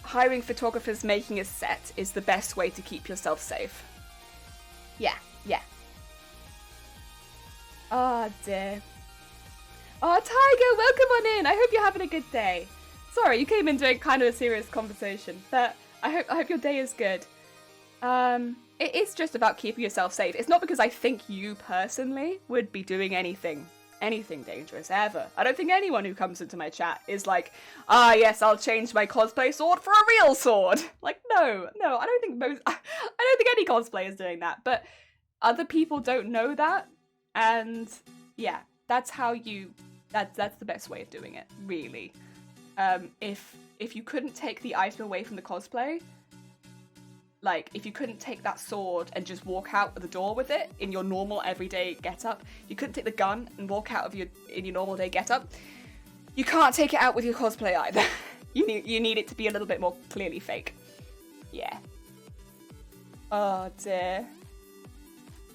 hiring photographers, making a set is the best way to keep yourself safe. Yeah. Oh dear. Oh, Tiger, welcome on in. I hope you're having a good day. Sorry, you came in doing kind of a serious conversation, but I hope your day is good. It is just about keeping yourself safe. It's not because I think you personally would be doing anything dangerous ever. I don't think anyone who comes into my chat is like, yes, I'll change my cosplay sword for a real sword. Like, no, I don't think any cosplay is doing that, but other people don't know that, and yeah, that's the best way of doing it, really. If you couldn't take the item away from the cosplay, like, if you couldn't take that sword and just walk out the door with it in your normal everyday getup, you couldn't take the gun and walk out in your normal day getup, you can't take it out with your cosplay either. You need it to be a little bit more clearly fake. Yeah. Oh dear.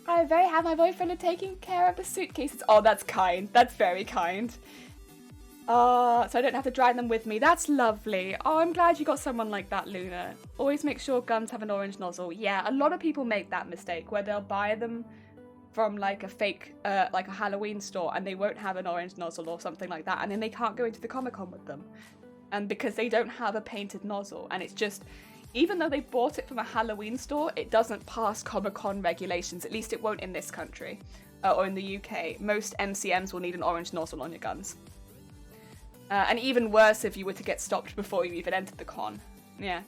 I'm very happy my boyfriend are taking care of the suitcases. Oh, that's kind. That's very kind. So I don't have to drag them with me. That's lovely. Oh, I'm glad you got someone like that, Luna. Always make sure guns have an orange nozzle. Yeah, a lot of people make that mistake where they'll buy them from like a fake, like a Halloween store, and they won't have an orange nozzle or something like that, and then they can't go into the Comic-Con with them. And because they don't have a painted nozzle, and it's just, even though they bought it from a Halloween store, it doesn't pass Comic-Con regulations. At least it won't in this country, or in the UK. Most MCMs will need an orange nozzle on your guns. And even worse if you were to get stopped before you even entered the con. Yeah.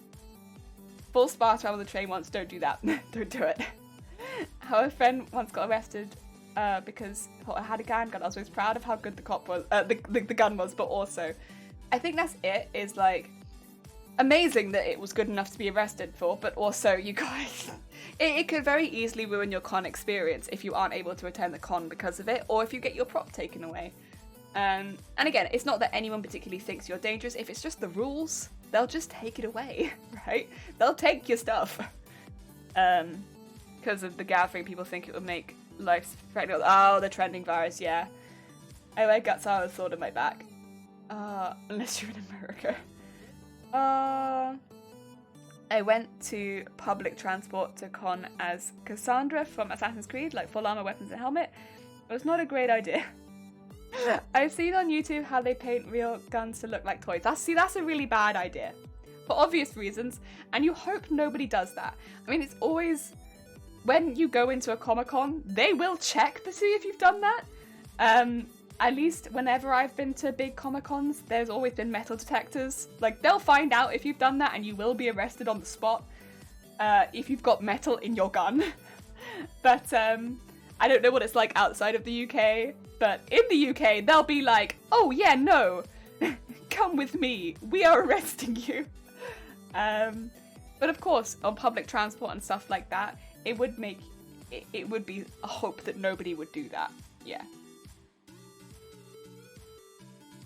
Full Sparta on the train once, don't do that. Don't do it. How a friend once got arrested because I had a handgun. I was always proud of how good the cop was, the gun was, but also, I think that's it, is like, amazing that it was good enough to be arrested for, but also, you guys, it could very easily ruin your con experience if you aren't able to attend the con because of it, or if you get your prop taken away. And again, it's not that anyone particularly thinks you're dangerous. If it's just the rules, they'll just take it away, right? They'll take your stuff. Because of the gathering, people think it would make life threatening. Oh, the trending virus, yeah. I wear guts out with a sword in my back. Unless you're in America. I went to public transport to con as Cassandra from Assassin's Creed, like full armor, weapons, and helmet. It was not a great idea. I've seen on YouTube how they paint real guns to look like toys. That's a really bad idea. For obvious reasons, and you hope nobody does that. I mean, it's always, when you go into a Comic-Con, they will check to see if you've done that. At least whenever I've been to big Comic-Cons, there's always been metal detectors. Like, they'll find out if you've done that and you will be arrested on the spot if you've got metal in your gun. But I don't know what it's like outside of the UK, but in the UK, they'll be like, oh yeah, no, come with me, we are arresting you. But of course, on public transport and stuff like that, it would be a hope that nobody would do that, yeah.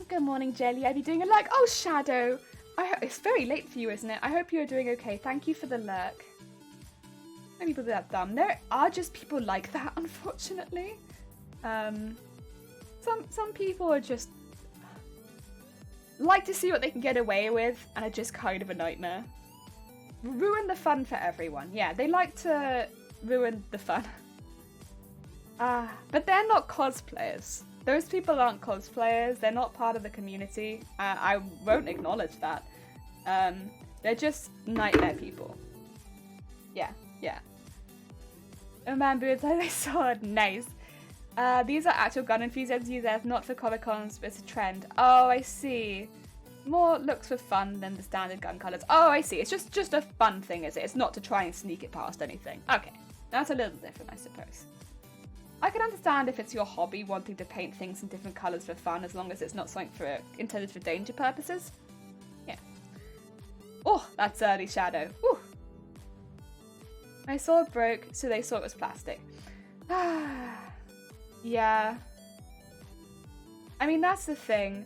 Good morning, Jelly. I'd be doing a like. Oh, Shadow. It's very late for you, isn't it? I hope you're doing okay. Thank you for the lurk. Maybe people do that dumb. There are just people like that, unfortunately. Some people are just like to see what they can get away with and are just kind of a nightmare. Ruin the fun for everyone. Yeah, they like to ruin the fun. But they're not cosplayers. Those people aren't cosplayers. They're not part of the community. I won't acknowledge that. They're just nightmare people. Yeah. Oh man, Boots, I saw it. Nice. These are actual gun enthusiasts use theirs, not for Comic Cons, but it's a trend. Oh, I see. More looks for fun than the standard gun colours. Oh, I see. It's just a fun thing, is it? It's not to try and sneak it past anything. Okay, that's a little different, I suppose. I can understand if it's your hobby wanting to paint things in different colours for fun, as long as it's not something intended for danger purposes. Yeah. Oh, that's early shadow. Whew. My sword broke, so they thought it was plastic. Yeah. I mean, that's the thing.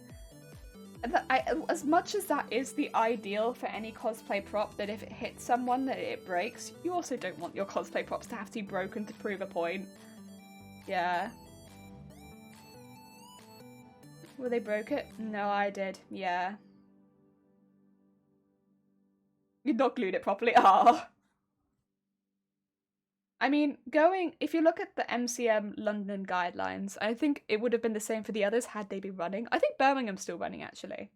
As much as that is the ideal for any cosplay prop, that if it hits someone that it breaks, you also don't want your cosplay props to have to be broken to prove a point. Yeah. Well, they broke it? No, I did. Yeah. You not glued it properly? Oh. I mean, if you look at the MCM London guidelines, I think it would have been the same for the others had they been running. I think Birmingham's still running, actually.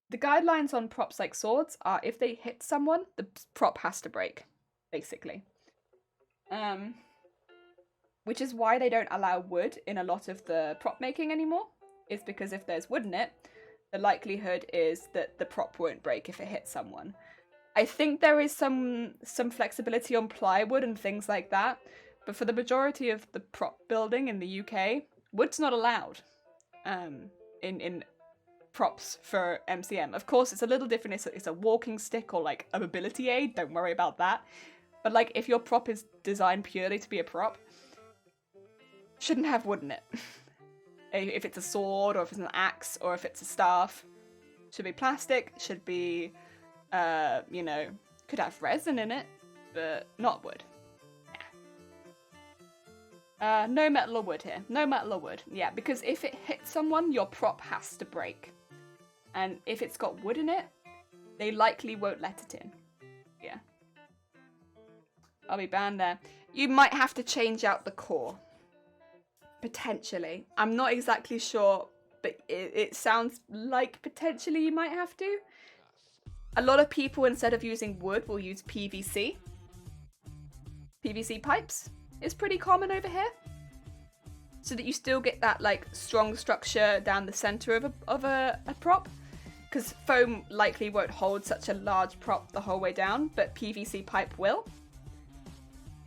The guidelines on props like swords are if they hit someone, the prop has to break, basically. Which is why they don't allow wood in a lot of the prop making anymore. Is because if there's wood in it, the likelihood is that the prop won't break if it hits someone. I think there is some flexibility on plywood and things like that, but for the majority of the prop building in the UK, wood's not allowed in props for MCM. Of course, it's a little different. It's a walking stick or like a mobility aid. Don't worry about that. But like, if your prop is designed purely to be a prop, shouldn't have wood in it. If it's a sword or if it's an axe or if it's a staff, should be plastic. Should be could have resin in it, but not wood. Yeah. No metal or wood here. No metal or wood. Yeah, because if it hits someone, your prop has to break. And if it's got wood in it, they likely won't let it in. Yeah. I'll be banned there. You might have to change out the core. Potentially. I'm not exactly sure, but it sounds like potentially you might have to. A lot of people, instead of using wood, will use PVC. PVC pipes is pretty common over here. So that you still get that like strong structure down the center of a prop. Because foam likely won't hold such a large prop the whole way down, but PVC pipe will.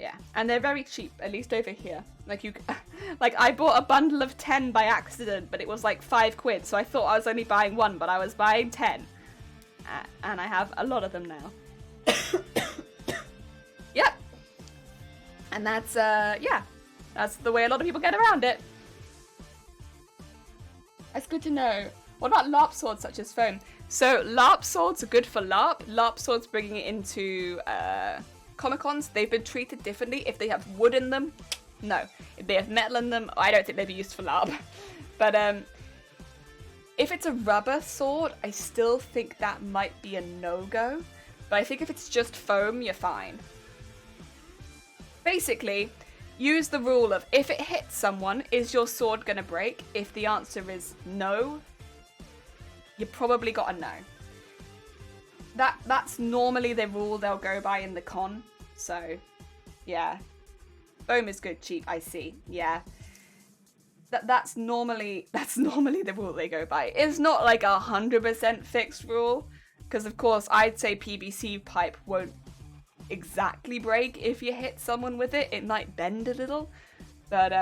Yeah, and they're very cheap, at least over here. Like I bought a bundle of 10 by accident, but it was like £5, so I thought I was only buying one, but I was buying 10. And I have a lot of them now. Yep. And that's, that's the way a lot of people get around it. That's good to know. What about LARP swords such as foam? So LARP swords are good for LARP. LARP swords bringing it into Comic Cons, they've been treated differently. If they have wood in them, no. If they have metal in them, I don't think they'd be used for LARP. But if it's a rubber sword, I still think that might be a no-go. But I think if it's just foam, you're fine. Basically, use the rule of if it hits someone, is your sword gonna break? If the answer is no, you probably got a no. That's normally the rule they'll go by in the con. So, yeah. Foam is good, cheap, I see. Yeah. That's normally the rule they go by. It's not like 100% fixed rule, because of course I'd say PVC pipe won't exactly break if you hit someone with it. It might bend a little, but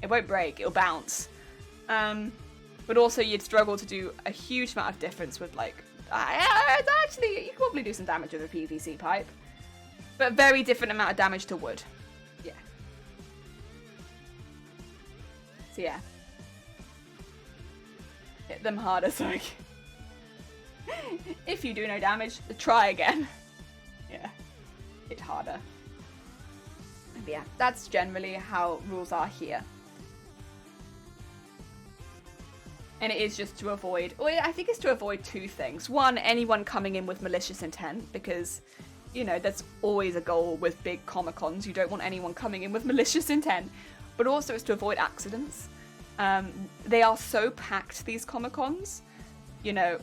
it won't break. It'll bounce. But also you'd struggle to do a huge amount of difference with like. Actually, you could probably do some damage with a PVC pipe, but very different amount of damage to wood. Yeah. So yeah, hit them harder. So like, if you do no damage, try again. Yeah, hit harder. But yeah, that's generally how rules are here. And it is just to avoid, well, I think it's to avoid two things. One, anyone coming in with malicious intent, because, you know, that's always a goal with big Comic-Cons. You don't want anyone coming in with malicious intent. But also it's to avoid accidents. They are so packed, these Comic-Cons. You know,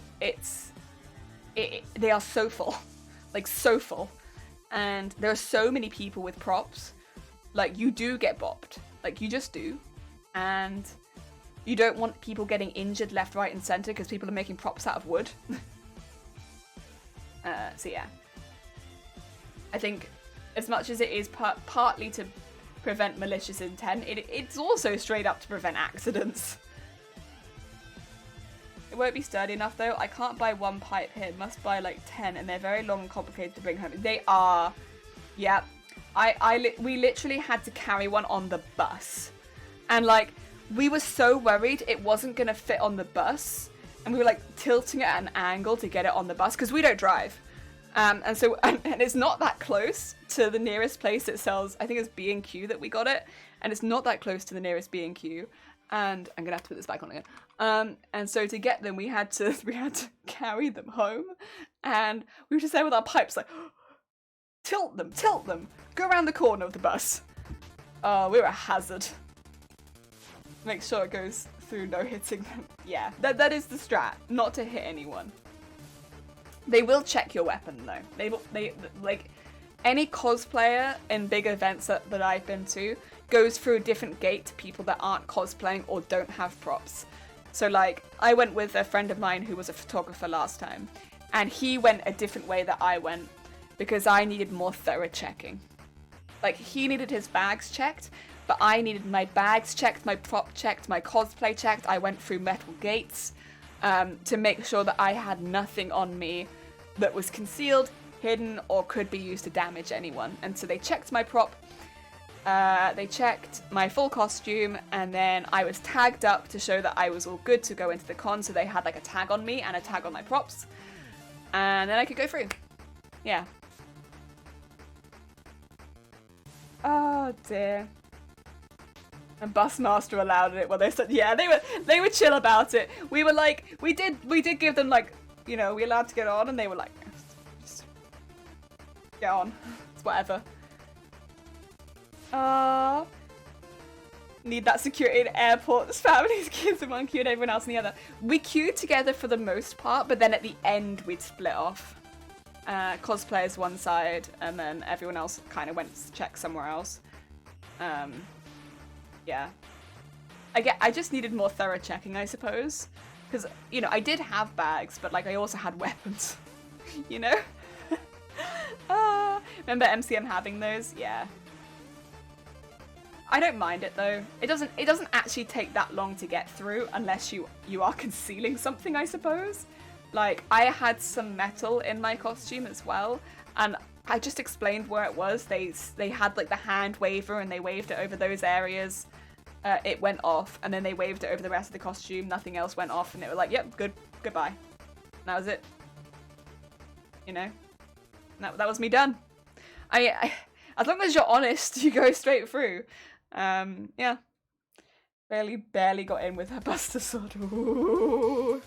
they are so full. Like, so full. And there are so many people with props. Like, you do get bopped. Like, you just do. And you don't want people getting injured left, right, and center because people are making props out of wood. So yeah. I think as much as it is partly to prevent malicious intent, it's also straight up to prevent accidents. It won't be sturdy enough though. I can't buy one pipe here. Must buy like 10 and they're very long and complicated to bring home. They are. Yeah. We literally had to carry one on the bus. And like, we were so worried it wasn't going to fit on the bus. And we were like tilting it at an angle to get it on the bus because we don't drive. And it's not that close to the nearest place that sells, I think it's B&Q that we got it. And it's not that close to the nearest B&Q. And I'm gonna have to put this back on again. And so to get them, we had to carry them home. And we were just there with our pipes like, tilt them, go around the corner of the bus. Oh, we're a hazard. Make sure it goes through, no hitting them. Yeah, that is the strat, not to hit anyone. They will check your weapon though. They like, any cosplayer in big events that I've been to goes through a different gate to people that aren't cosplaying or don't have props. So like, I went with a friend of mine who was a photographer last time, and he went a different way that I went because I needed more thorough checking. Like, he needed his bags checked, but I needed my bags checked, my prop checked, my cosplay checked. I went through metal gates to make sure that I had nothing on me that was concealed, hidden, or could be used to damage anyone. And so they checked my prop, they checked my full costume, and then I was tagged up to show that I was all good to go into the con. So they had like a tag on me and a tag on my props, and then I could go through. Yeah. Oh dear. And Busmaster allowed it. Well, they said, yeah, they were chill about it. We were like, we did give them like, you know, we allowed to get on, and they were like, just get on. It's whatever. Need that security in airports. Families, kids in one queue and everyone else in the other. We queued together for the most part, but then at the end we'd split off. Cosplayers one side, and then everyone else kind of went to check somewhere else. Yeah. I just needed more thorough checking, I suppose. Because, you know, I did have bags, but, like, I also had weapons. You know? Remember MCM having those? Yeah. I don't mind it, though. It doesn't actually take that long to get through, unless you are concealing something, I suppose. Like, I had some metal in my costume as well, and I just explained where it was. They had, like, the hand waver, and they waved it over those areas. It went off, and then they waved it over the rest of the costume. Nothing else went off, and they were like, yep, goodbye. And that was it. You know? That was me done. I as long as you're honest, you go straight through. Yeah. Barely got in with her Buster Sword. Ooh.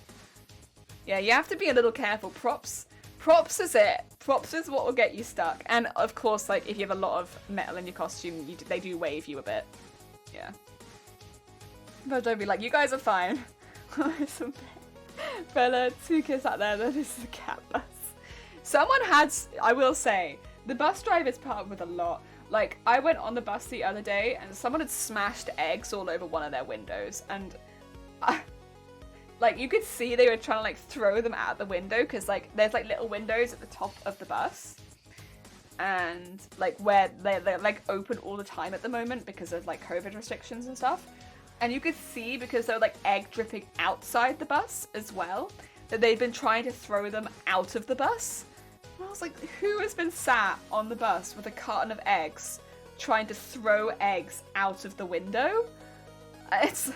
Yeah, you have to be a little careful. Props is it. Props is what will get you stuck. And of course, like, if you have a lot of metal in your costume, they do wave you a bit. Yeah. But don't be like, you guys are fine. Bella, 2 kids out there, that is the cat bus. Someone had, I will say, the bus drivers put up with a lot. Like, I went on the bus the other day, and someone had smashed eggs all over one of their windows, and like, you could see they were trying to, like, throw them out the window, because, like, there's, like, little windows at the top of the bus, and, like, where they're like, open all the time at the moment because of, like, COVID restrictions and stuff. And you could see, because they were, like, egg dripping outside the bus as well, that they'd been trying to throw them out of the bus. And I was like, who has been sat on the bus with a carton of eggs trying to throw eggs out of the window? It's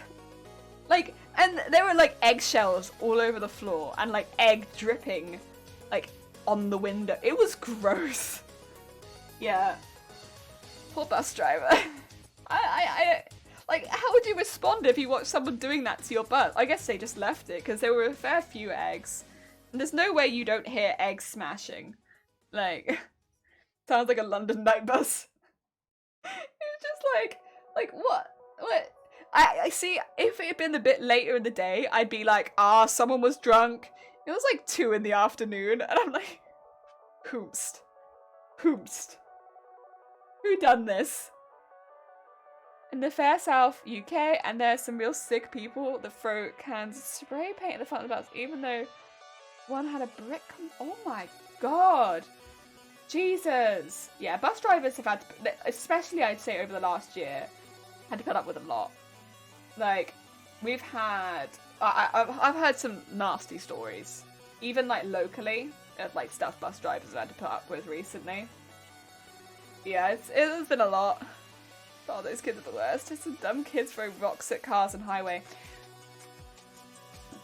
like, and there were like eggshells all over the floor and like egg dripping like on the window. It was gross. Yeah. Poor bus driver. I Like, how would you respond if you watched someone doing that to your butt? I guess they just left it, because there were a fair few eggs. And there's no way you don't hear eggs smashing. Like, sounds like a London night bus. It's just like, what? What? I see, if it had been a bit later in the day, I'd be like, someone was drunk. It was like 2 in the afternoon, and I'm like, hoomst. Hoomst. Who done this? In the fair south UK, and there's some real sick people that throw cans of spray paint at the front of the bus, even though one had a brick. Oh my god. Jesus. Yeah, bus drivers have had to, especially I'd say over the last year, had to put up with a lot. Like, we've had, I've heard some nasty stories, even like locally, of like stuff bus drivers have had to put up with recently. Yeah, it's been a lot. Oh, those kids are the worst. Just some dumb kids throwing rocks at cars and highway.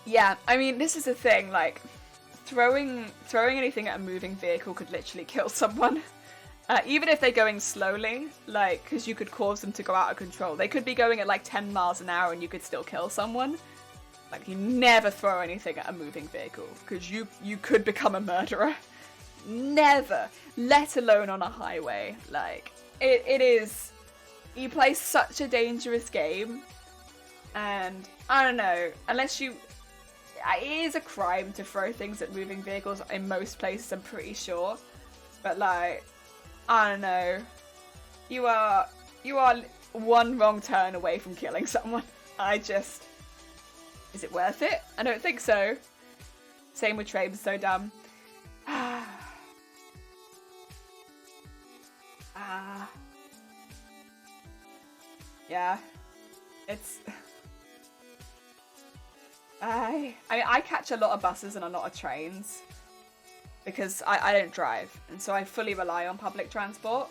Yeah, I mean, this is the thing, like, throwing anything at a moving vehicle could literally kill someone. Even if they're going slowly, like, because you could cause them to go out of control. They could be going at like 10 miles an hour and you could still kill someone. Like, you never throw anything at a moving vehicle, because you could become a murderer. Never. Let alone on a highway. Like, it is... You play such a dangerous game, and I don't know, unless you... It is a crime to throw things at moving vehicles in most places, I'm pretty sure. But like, I don't know. You are one wrong turn away from killing someone. Is it worth it? I don't think so. Same with trains, so dumb. Yeah, it's... I mean, I catch a lot of buses and a lot of trains because I don't drive, and so I fully rely on public transport.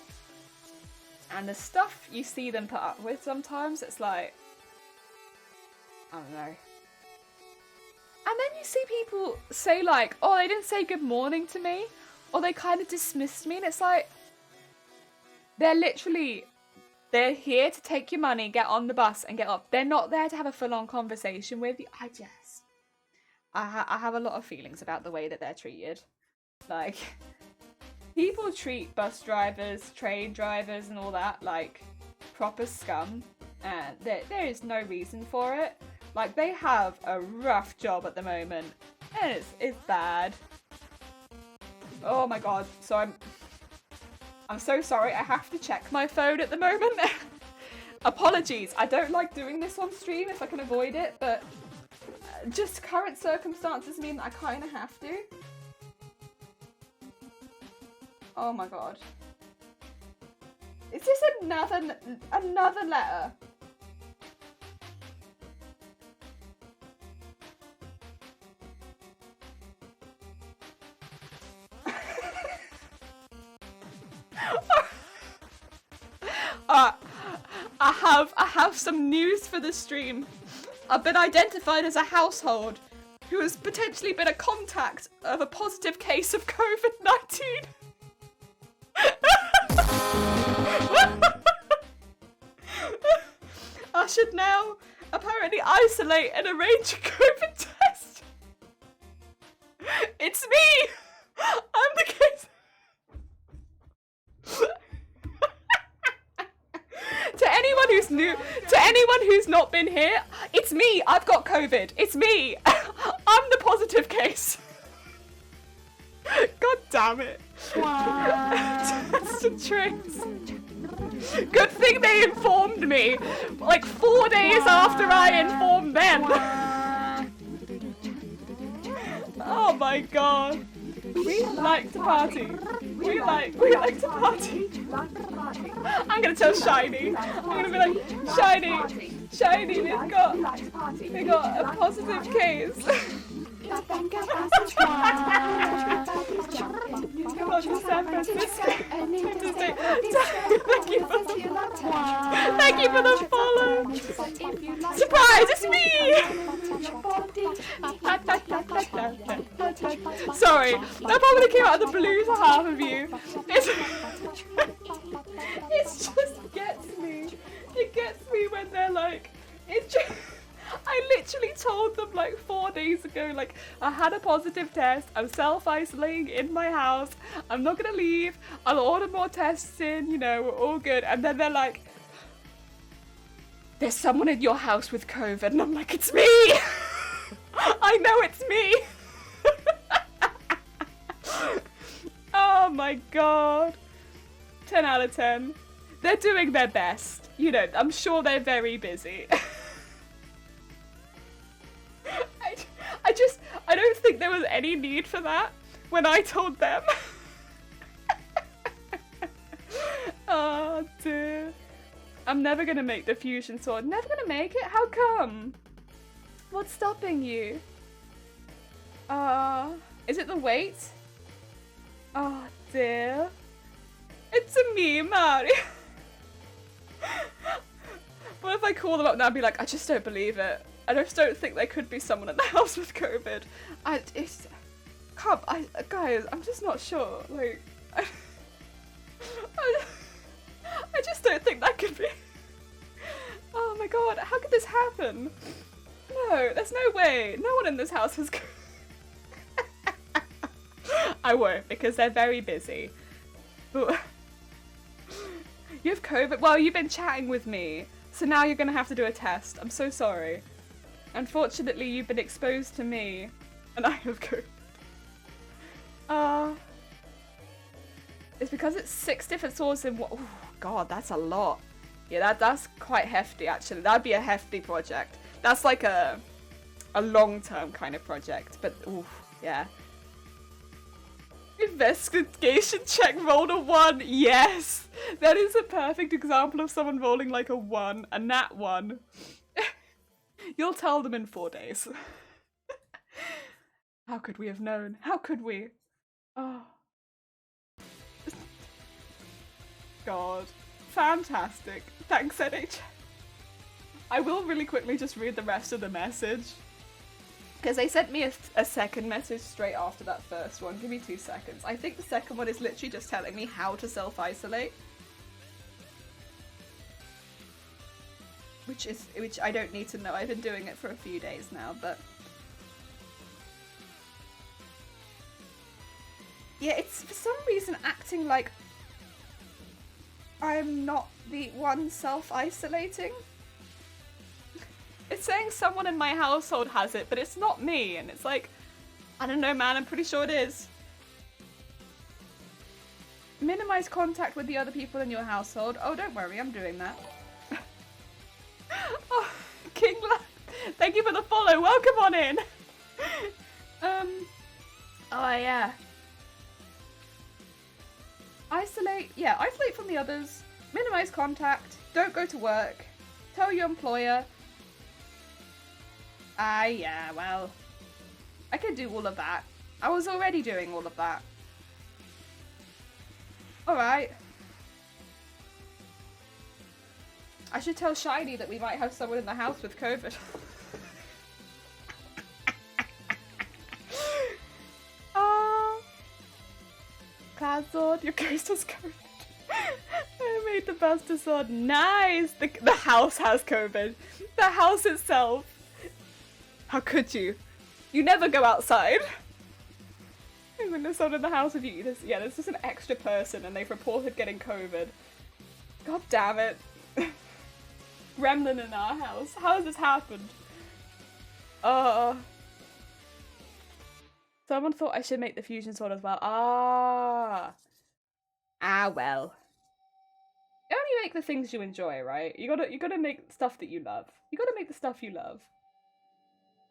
And the stuff you see them put up with sometimes, it's like, I don't know. And then you see people say like, oh, they didn't say good morning to me, or they kind of dismissed me, and it's like, they're here to take your money, get on the bus and get off. They're not there to have a full-on conversation with you. I have a lot of feelings about the way that they're treated. Like, people treat bus drivers, train drivers and all that like proper scum. And there is no reason for it. Like, they have a rough job at the moment. And it's bad. Oh my god. So I'm so sorry, I have to check my phone at the moment. Apologies, I don't like doing this on stream if I can avoid it, but just current circumstances mean that I kind of have to. Oh my god. Is this another letter? I have some news for the stream. I've been identified as a household who has potentially been a contact of a positive case of COVID-19. I should now apparently isolate and arrange a COVID test. It's me! I'm the case. To anyone who's not been here, it's me. I've got COVID. It's me. I'm the positive case. God damn it. Just a trace. Good thing they informed me. Like 4 days after I informed them. Oh my god. We like to party. We like to party. I'm gonna tell Shiny. I'm gonna be like, Shiny, we got a positive case. Come on to San Francisco. Thank you for the follow. Surprise, it's me. Sorry, that probably came out of the blue to half of you. It just gets me. It gets me when they're like, I literally told them like 4 days ago, like, I had a positive test, I'm self-isolating in my house, I'm not gonna leave, I'll order more tests in, you know, we're all good. And then they're like, there's someone in your house with COVID. And I'm like, it's me! I know it's me! Oh my god. 10 out of 10. They're doing their best. You know, I'm sure they're very busy. I don't think there was any need for that when I told them. Oh dear. I'm never gonna make the fusion sword. Never gonna make it? How come? What's stopping you? Is it the weight? Oh dear. It's a me, Mari. What if I call them up now and be like, I just don't believe it. I just don't think there could be someone in the house with COVID. Guys, I'm just not sure. Like, I just don't think that could be. Oh my god, how could this happen? No, there's no way. No one in this house has COVID. I won't, because they're very busy. But you have COVID? Well, you've been chatting with me, so now you're gonna have to do a test. I'm so sorry. Unfortunately, you've been exposed to me, and I have COVID. It's because it's 6 different swords in one. Oh god, that's a lot. Yeah, that's quite hefty, actually. That'd be a hefty project. That's like a long-term kind of project, but ooh, yeah. Investigation check rolled a 1. Yes, that is a perfect example of someone rolling like a 1, a nat 1. You'll tell them in 4 days. How could we have known? How could we? Oh. God. Fantastic. Thanks, NH. I will really quickly just read the rest of the message. Because they sent me a second message straight after that first one. Give me 2 seconds. I think the second one is literally just telling me how to self-isolate. Which I don't need to know. I've been doing it for a few days now, but yeah, it's for some reason acting like I'm not the one self-isolating. It's saying someone in my household has it, but it's not me, and it's like, I don't know, man, I'm pretty sure it is. Minimize contact with the other people in your household. Oh, don't worry, I'm doing that. Oh, Kingla, thank you for the follow. Welcome on in. Oh yeah. Isolate. Yeah, isolate from the others. Minimize contact. Don't go to work. Tell your employer. Yeah, well, I could do all of that. I was already doing all of that. Alright. I should tell Shiny that we might have someone in the house with COVID. Cloud sword, your ghost has COVID. I made the Buster sword. Nice! The house has COVID. The house itself. How could you? You never go outside. And then there's someone in the house with you. There's just an extra person and they've reported getting COVID. God damn it. Gremlin in our house. How has this happened? Someone thought I should make the fusion sword as well. Well. You only make the things you enjoy, right? You gotta make stuff that you love. You gotta make the stuff you love.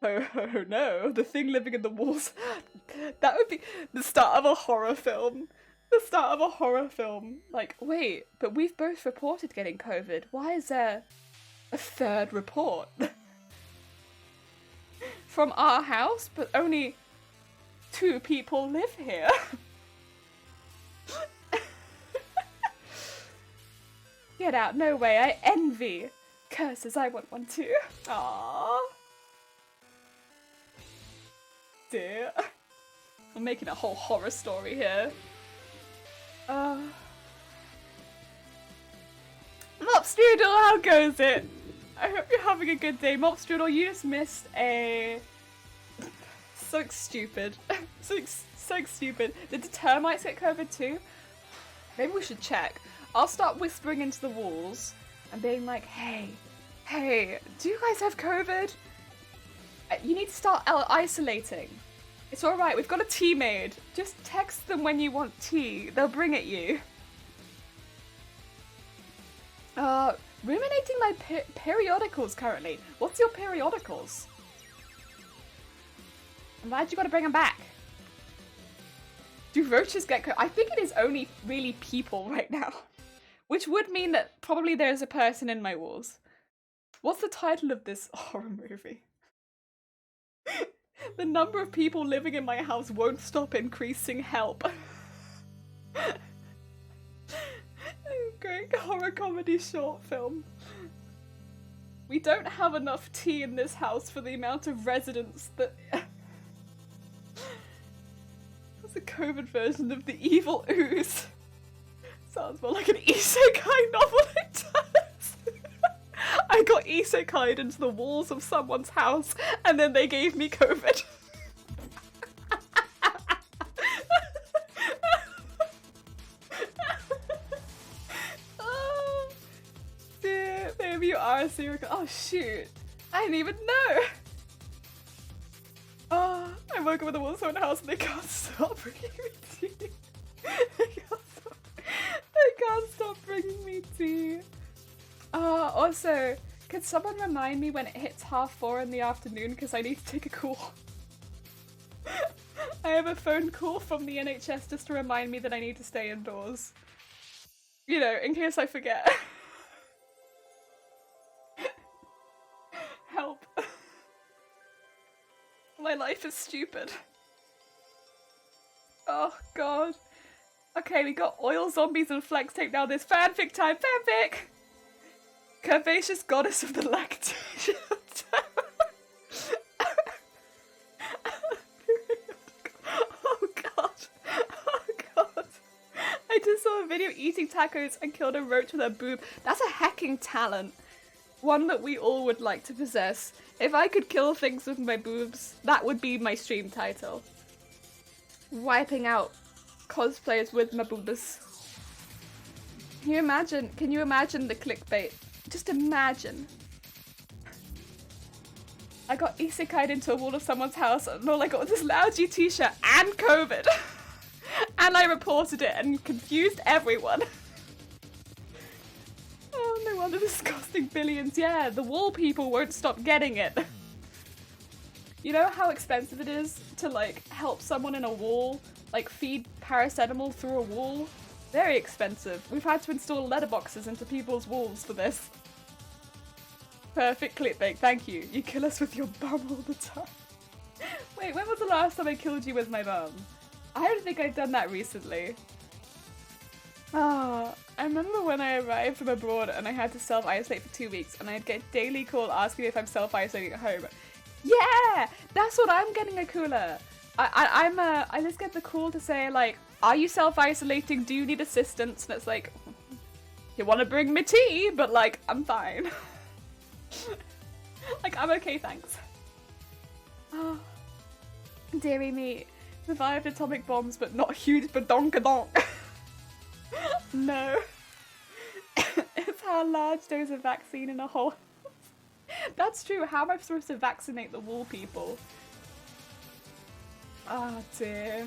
Oh no, the thing living in the walls. That would be the start of a horror film. The start of a horror film. Like, wait, but we've both reported getting COVID. Why is there a third report? From our house, but only 2 people live here. Get out, no way, I envy. Curses, I want one too. Aww. Dear. I'm making a whole horror story here. Mopsnoodle, how goes it? I hope you're having a good day. Mobstrudel, you just missed a... So stupid. so stupid. Did the termites get COVID too? Maybe we should check. I'll start whispering into the walls and being like, hey, do you guys have COVID? You need to start isolating. It's alright, we've got a tea made. Just text them when you want tea. They'll bring it you. Ruminating my periodicals currently. What's your periodicals? I'm glad you gotta bring them back. Do roaches get COVID? I think it is only really people right now. Which would mean that probably there's a person in my walls. What's the title of this horror movie? The number of people living in my house won't stop increasing. Help. Great horror comedy short film. We don't have enough tea in this house for the amount of residents that... That's a COVID version of the evil ooze. Sounds more like an isekai novel, it does. I got isekai'd into the walls of someone's house and then they gave me COVID. Oh dear, maybe you are a serial killer. Oh shoot, I didn't even know. Oh, I woke up in the walls of someone's house and they can't stop bringing me tea. They can't stop bringing me tea. Also, could someone remind me when it hits 4:30 in the afternoon because I need to take a call? I have a phone call from the NHS just to remind me that I need to stay indoors. You know, in case I forget. Help. My life is stupid. Oh god. Okay, we got oil zombies and flex tape now. There's fanfic time, fanfic! Curvaceous goddess of the lactation. Oh god. Oh god. I just saw a video eating tacos and killed a roach with a boob. That's a hacking talent. One that we all would like to possess. If I could kill things with my boobs, that would be my stream title. Wiping out cosplayers with my boobas. Can you imagine the clickbait? Just imagine. I got isekai'd into a wall of someone's house and all I got was this lousy t-shirt and COVID. And I reported it and confused everyone. Oh, no wonder this is costing billions. Yeah, the wall people won't stop getting it. You know how expensive it is to like help someone in a wall, like feed paracetamol through a wall? Very expensive. We've had to install letterboxes into people's walls for this. Perfect clickbait, thank you. You kill us with your bum all the time. Wait, when was the last time I killed you with my bum? I don't think I've done that recently. Ah, I remember when I arrived from abroad and I had to self-isolate for 2 weeks and I'd get daily call asking me if I'm self-isolating at home. Yeah! That's what I'm getting, Akula! I just get the call to say like, are you self-isolating? Do you need assistance? And it's like, you want to bring me tea? But like, I'm fine. Like, I'm okay, thanks. Oh, dearie me. Survived atomic bombs, but not huge badonkadonk. No. It's how large there's a vaccine in a hole. That's true. How am I supposed to vaccinate the wall people? Oh dear.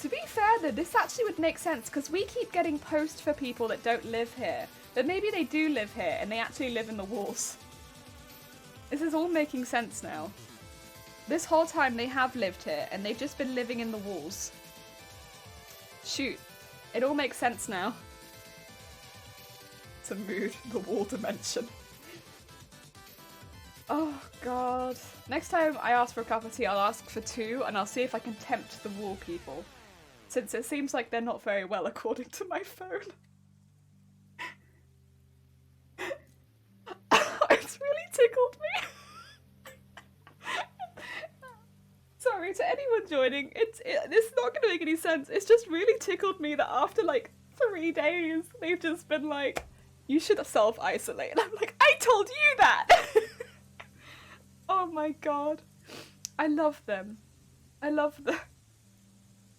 To be fair though, this actually would make sense because we keep getting posts for people that don't live here. But maybe they do live here and they actually live in the walls. This is all making sense now. This whole time they have lived here and they've just been living in the walls. Shoot. It all makes sense now. It's a mood, the wall dimension. Oh god. Next time I ask for a cup of tea, I'll ask for 2 and I'll see if I can tempt the wall people. Since it seems like they're not very well according to my phone. It's really tickled me. Sorry to anyone joining, it's not gonna make any sense. It's just really tickled me that after like 3 days, they've just been like, You should self-isolate. And I'm like, I told you that! Oh my god. I love them. I love them.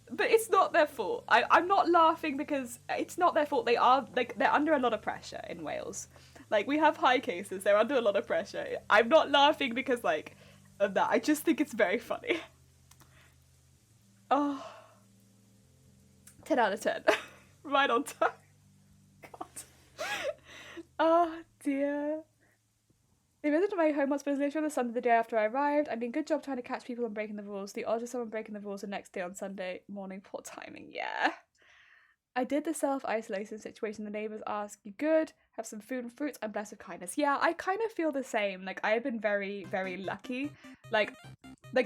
But it's not their fault. I'm not laughing because it's not their fault. They are, like, they're under a lot of pressure in Wales. Like, we have high cases. They're under a lot of pressure. I'm not laughing because, like, of that. I just think it's very funny. Oh. 10 out of 10. Right on time. God. Oh, dear. They visited my home hospital on the Sunday the day after I arrived. I mean, good job trying to catch people on breaking the rules. The odds of someone breaking the rules the next day on Sunday morning. Poor timing, yeah. I did the self-isolation situation. The neighbours asked, you good? Have some food and fruits? I'm blessed with kindness. Yeah, I kind of feel the same. Like, I have been very, very lucky. Like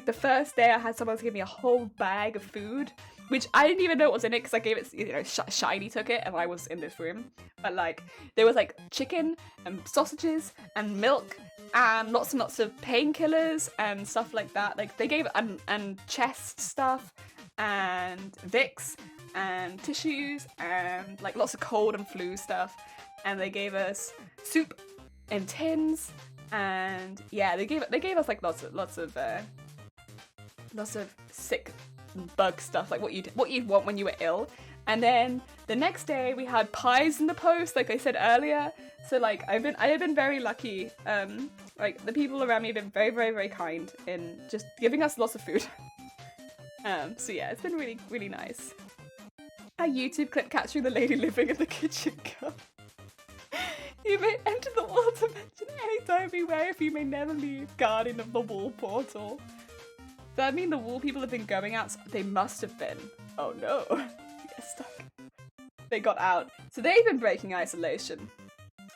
the first day I had someone give me a whole bag of food, which I didn't even know what was in it because I gave it, you know, Shiny took it and I was in this room. But like, there was like chicken and sausages and milk and lots of painkillers and stuff like that. Like they gave, and chest stuff and Vicks and tissues and like lots of cold and flu stuff. And they gave us soup in tins, and yeah, they gave us like lots of sick bug stuff, like what you'd want when you were ill. And then the next day we had pies in the post, like I said earlier. So like I have been very lucky. Like the people around me have been very, very, very kind in just giving us lots of food. So yeah, it's been really, really nice. A YouTube clip capturing the lady living in the kitchen girl. You may enter the wall dimension anytime, beware if you may never leave. Guardian of the wall portal. Does that mean the wall people have been going out? They must have been. Oh no. Get stuck. They got out. So they've been breaking isolation.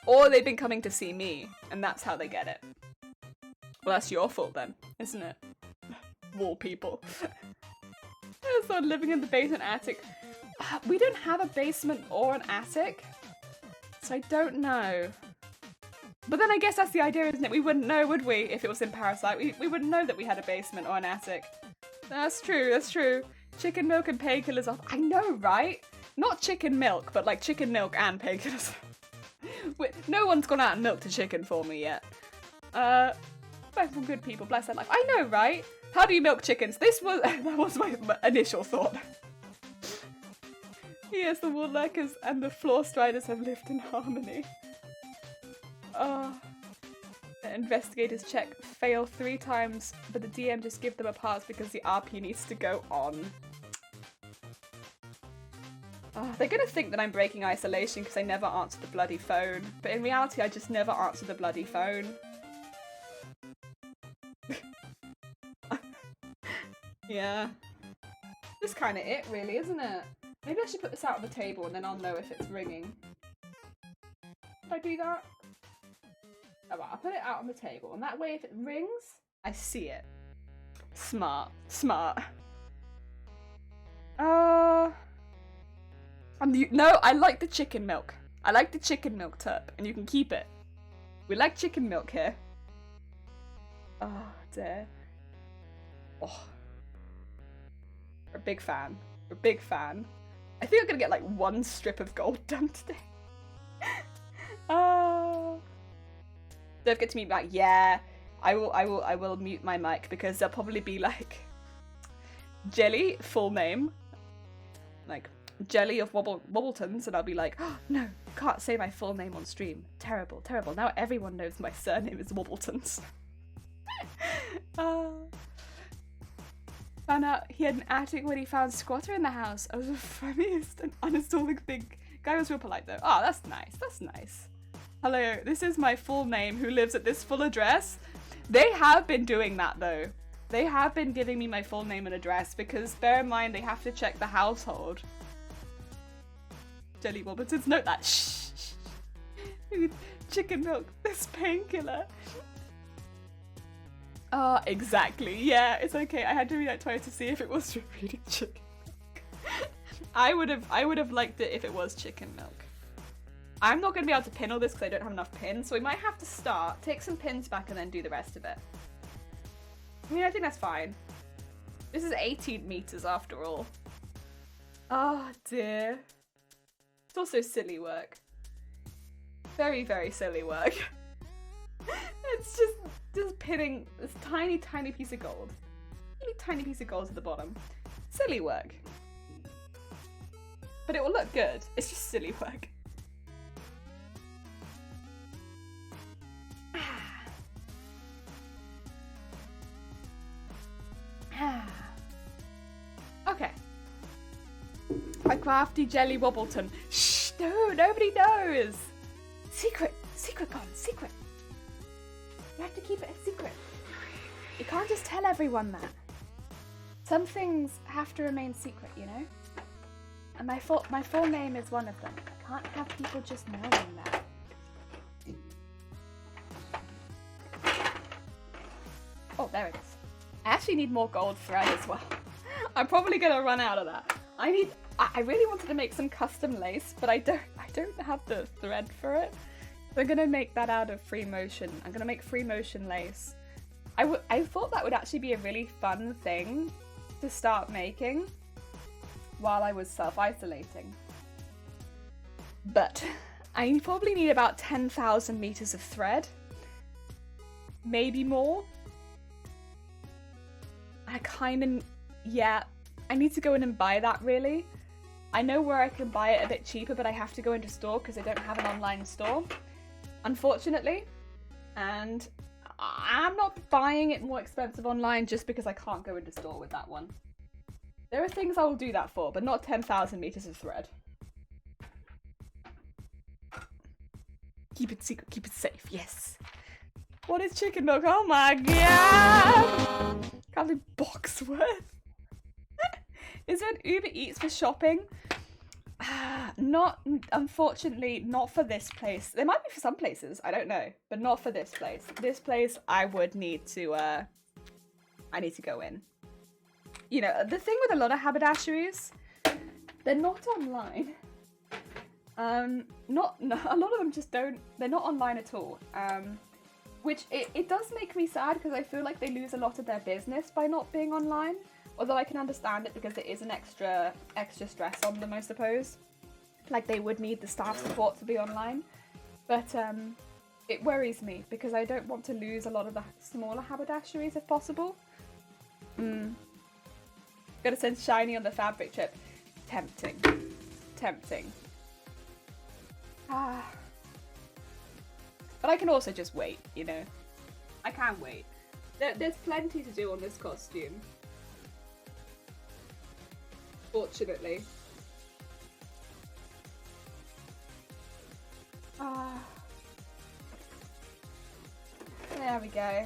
Or they've been coming to see me, and that's how they get it. Well, that's your fault then, isn't it? Wall people. I started living in the basement attic. We don't have a basement or an attic. So I don't know. But then I guess that's the idea, isn't it? We wouldn't know, would we, if it was in Parasite? We wouldn't know that we had a basement or an attic. That's true, that's true. Chicken milk and painkillers off. I know, right? Not chicken milk, but like chicken milk and painkillers. No one's gone out and milked a chicken for me yet. Bless some good people, bless their life. I know, right? How do you milk chickens? That was my initial thought. Yes, the woodworkers and the floor striders have lived in harmony. The investigators check fail 3 times, but the DM just give them a pass because the RP needs to go on. They're gonna think that I'm breaking isolation because I never answer the bloody phone, but in reality I just never answer the bloody phone. Yeah. That's kind of it, really, isn't it? Maybe I should put this out on the table and then I'll know if it's ringing. Did I do that? Alright, I'll put it out on the table, and that way if it rings, I see it. Smart. Smart. No, I like the chicken milk. I like the chicken milk tub, and you can keep it. We like chicken milk here. Oh, dear. Oh. We're a big fan. We're a big fan. I think I'm gonna get like 1 strip of gold done today. Don't get to mute back. Yeah, I will mute my mic because there'll probably be like Jelly, full name, like Jelly of Wobbletons, and I'll be like, oh, no, can't say my full name on stream. Terrible, terrible. Now everyone knows my surname is Wobbletons. Found out he had an attic when he found Squatter in the house. I was the funniest and uninstalling thing. Guy was real polite though. Oh, that's nice. That's nice. Hello, this is my full name who lives at this full address. They have been doing that though. They have been giving me my full name and address because bear in mind they have to check the household. Jelly Wobbletons, note that. Shh. Chicken milk, this painkiller. Exactly. Yeah, it's okay. I had to read that twice to see if it was reading chicken milk. I would have liked it if it was chicken milk. I'm not going to be able to pin all this because I don't have enough pins, so we might have to start, take some pins back and then do the rest of it. I mean, I think that's fine. This is 18 meters after all. Oh dear. It's also silly work. Very, very silly work. It's just pinning this tiny, tiny piece of gold. Really tiny piece of gold to the bottom. Silly work. But it will look good. It's just silly work. Okay. A crafty jelly wobbleton. Shh, no, nobody knows. Secret, secret, gone, secret. You have to keep it a secret. You can't just tell everyone that. Some things have to remain secret, you know? And my full name is one of them. I can't have people just knowing that. Oh, there it is. I actually need more gold thread as well. I'm probably gonna run out of that. I really wanted to make some custom lace, but I don't have the thread for it. So I'm gonna make that out of free motion. I'm gonna make free motion lace. I thought that would actually be a really fun thing to start making while I was self-isolating. But I probably need about 10,000 meters of thread. Maybe more. I need to go in and buy that really. I know where I can buy it a bit cheaper, but I have to go into store because I don't have an online store, unfortunately. And I'm not buying it more expensive online just because I can't go into store with that one. There are things I will do that for, but not 10,000 meters of thread. Keep it secret, keep it safe, yes. What is chicken milk? Oh my god! Can't do box worth. Is there an Uber Eats for shopping? Not, unfortunately, not for this place. There might be for some places, I don't know, but not for this place. This place, I would need to, I need to go in. You know, the thing with a lot of haberdasheries, they're not online. A lot of them just don't, they're not online at all. Which it does make me sad because I feel like they lose a lot of their business by not being online. Although I can understand it because it is an extra stress on them, I suppose. Like they would need the staff support to be online. But it worries me because I don't want to lose a lot of the smaller haberdasheries if possible. Gotta send Shiny on the fabric trip. Tempting. Tempting. But I can also just wait, you know. I can wait. There's plenty to do on this costume. Fortunately. There we go.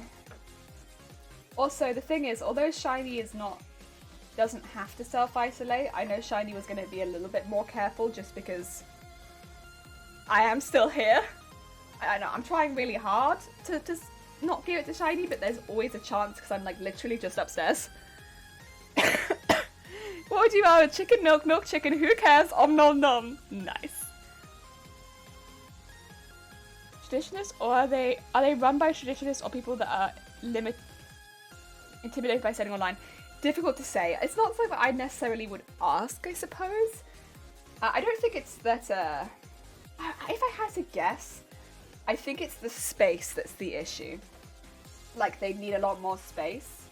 Also, the thing is, although Shiny doesn't have to self-isolate, I know Shiny was going to be a little bit more careful just because I am still here. I know, I'm trying really hard to not give it to Shiny, but there's always a chance because I'm like literally just upstairs. What would you rather? Chicken, milk, milk, chicken, who cares? Om nom nom. Nice. Traditionists, or are they run by traditionists or people that are intimidated by selling online? Difficult to say. It's not something that I necessarily would ask, I suppose. I don't think it's that, if I had to guess, I think it's the space that's the issue. Like, they need a lot more space.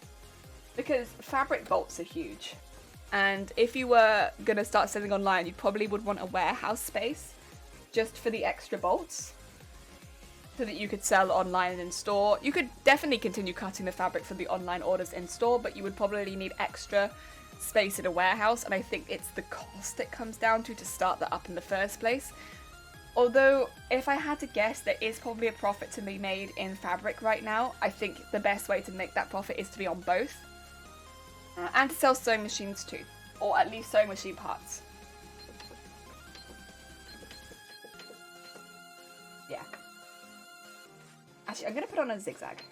Because fabric bolts are huge. And if you were going to start selling online, you probably would want a warehouse space just for the extra bolts so that you could sell online and in store. You could definitely continue cutting the fabric for the online orders in store, but you would probably need extra space in a warehouse, and I think it's the cost it comes down to start that up in the first place. Although, if I had to guess, there is probably a profit to be made in fabric right now. I think the best way to make that profit is to be on both. And to sell sewing machines too, or at least sewing machine parts. Yeah. Actually, I'm gonna put on a zigzag.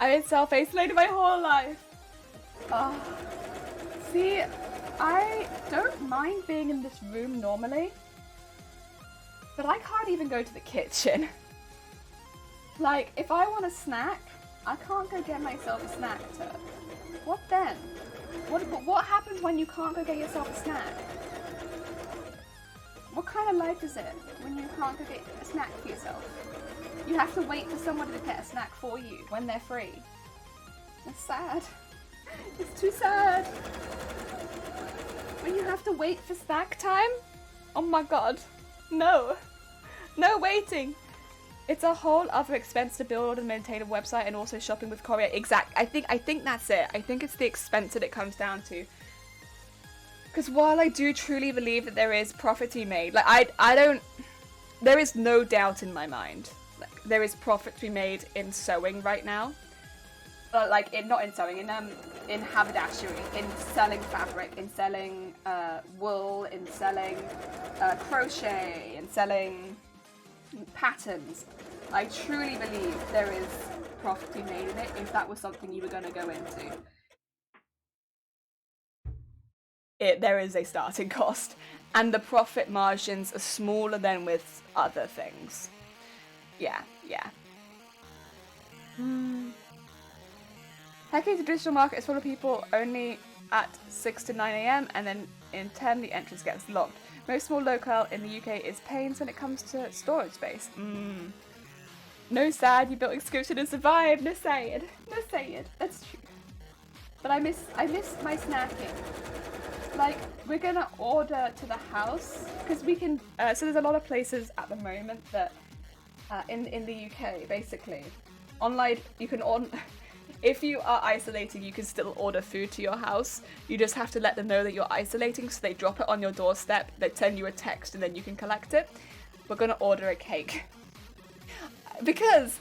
been self-isolated my whole life. See, I don't mind being in this room normally, but I can't even go to the kitchen. Like, if I want a snack, I can't go get myself a snack. What then? What happens when you can't go get yourself a snack? What kind of life is it when you can't go get a snack for yourself? You have to wait for somebody to get a snack for you when they're free. That's sad. It's too sad. When you have to wait for snack time? Oh my god. No. No waiting. It's a whole other expense to build and maintain a website and also shopping with courier. I think that's it. I think it's the expense that it comes down to. Because while I do truly believe that there is profit to be made, like there is no doubt in my mind. Like, there is profit to be made in sewing right now. Not in sewing, in haberdashery, in selling fabric, in selling wool, in selling crochet, in selling patterns. I truly believe there is profit to be made in it if that was something you were going to go into. There is a starting cost, and the profit margins are smaller than with other things. Yeah. Hacking the digital market is full of people only at 6 to 9 AM, and then in 10 the entrance gets locked. Most small locale in the UK is pains when it comes to storage space. No sad, you built Inscription and survived. No say it. That's true. But I miss my snacking. Like, we're gonna order to the house because we can. So there's a lot of places at the moment that in the UK, basically, online you can if you are isolating, you can still order food to your house. You just have to let them know that you're isolating, so they drop it on your doorstep, they send you a text, and then you can collect it. We're gonna order a cake. Because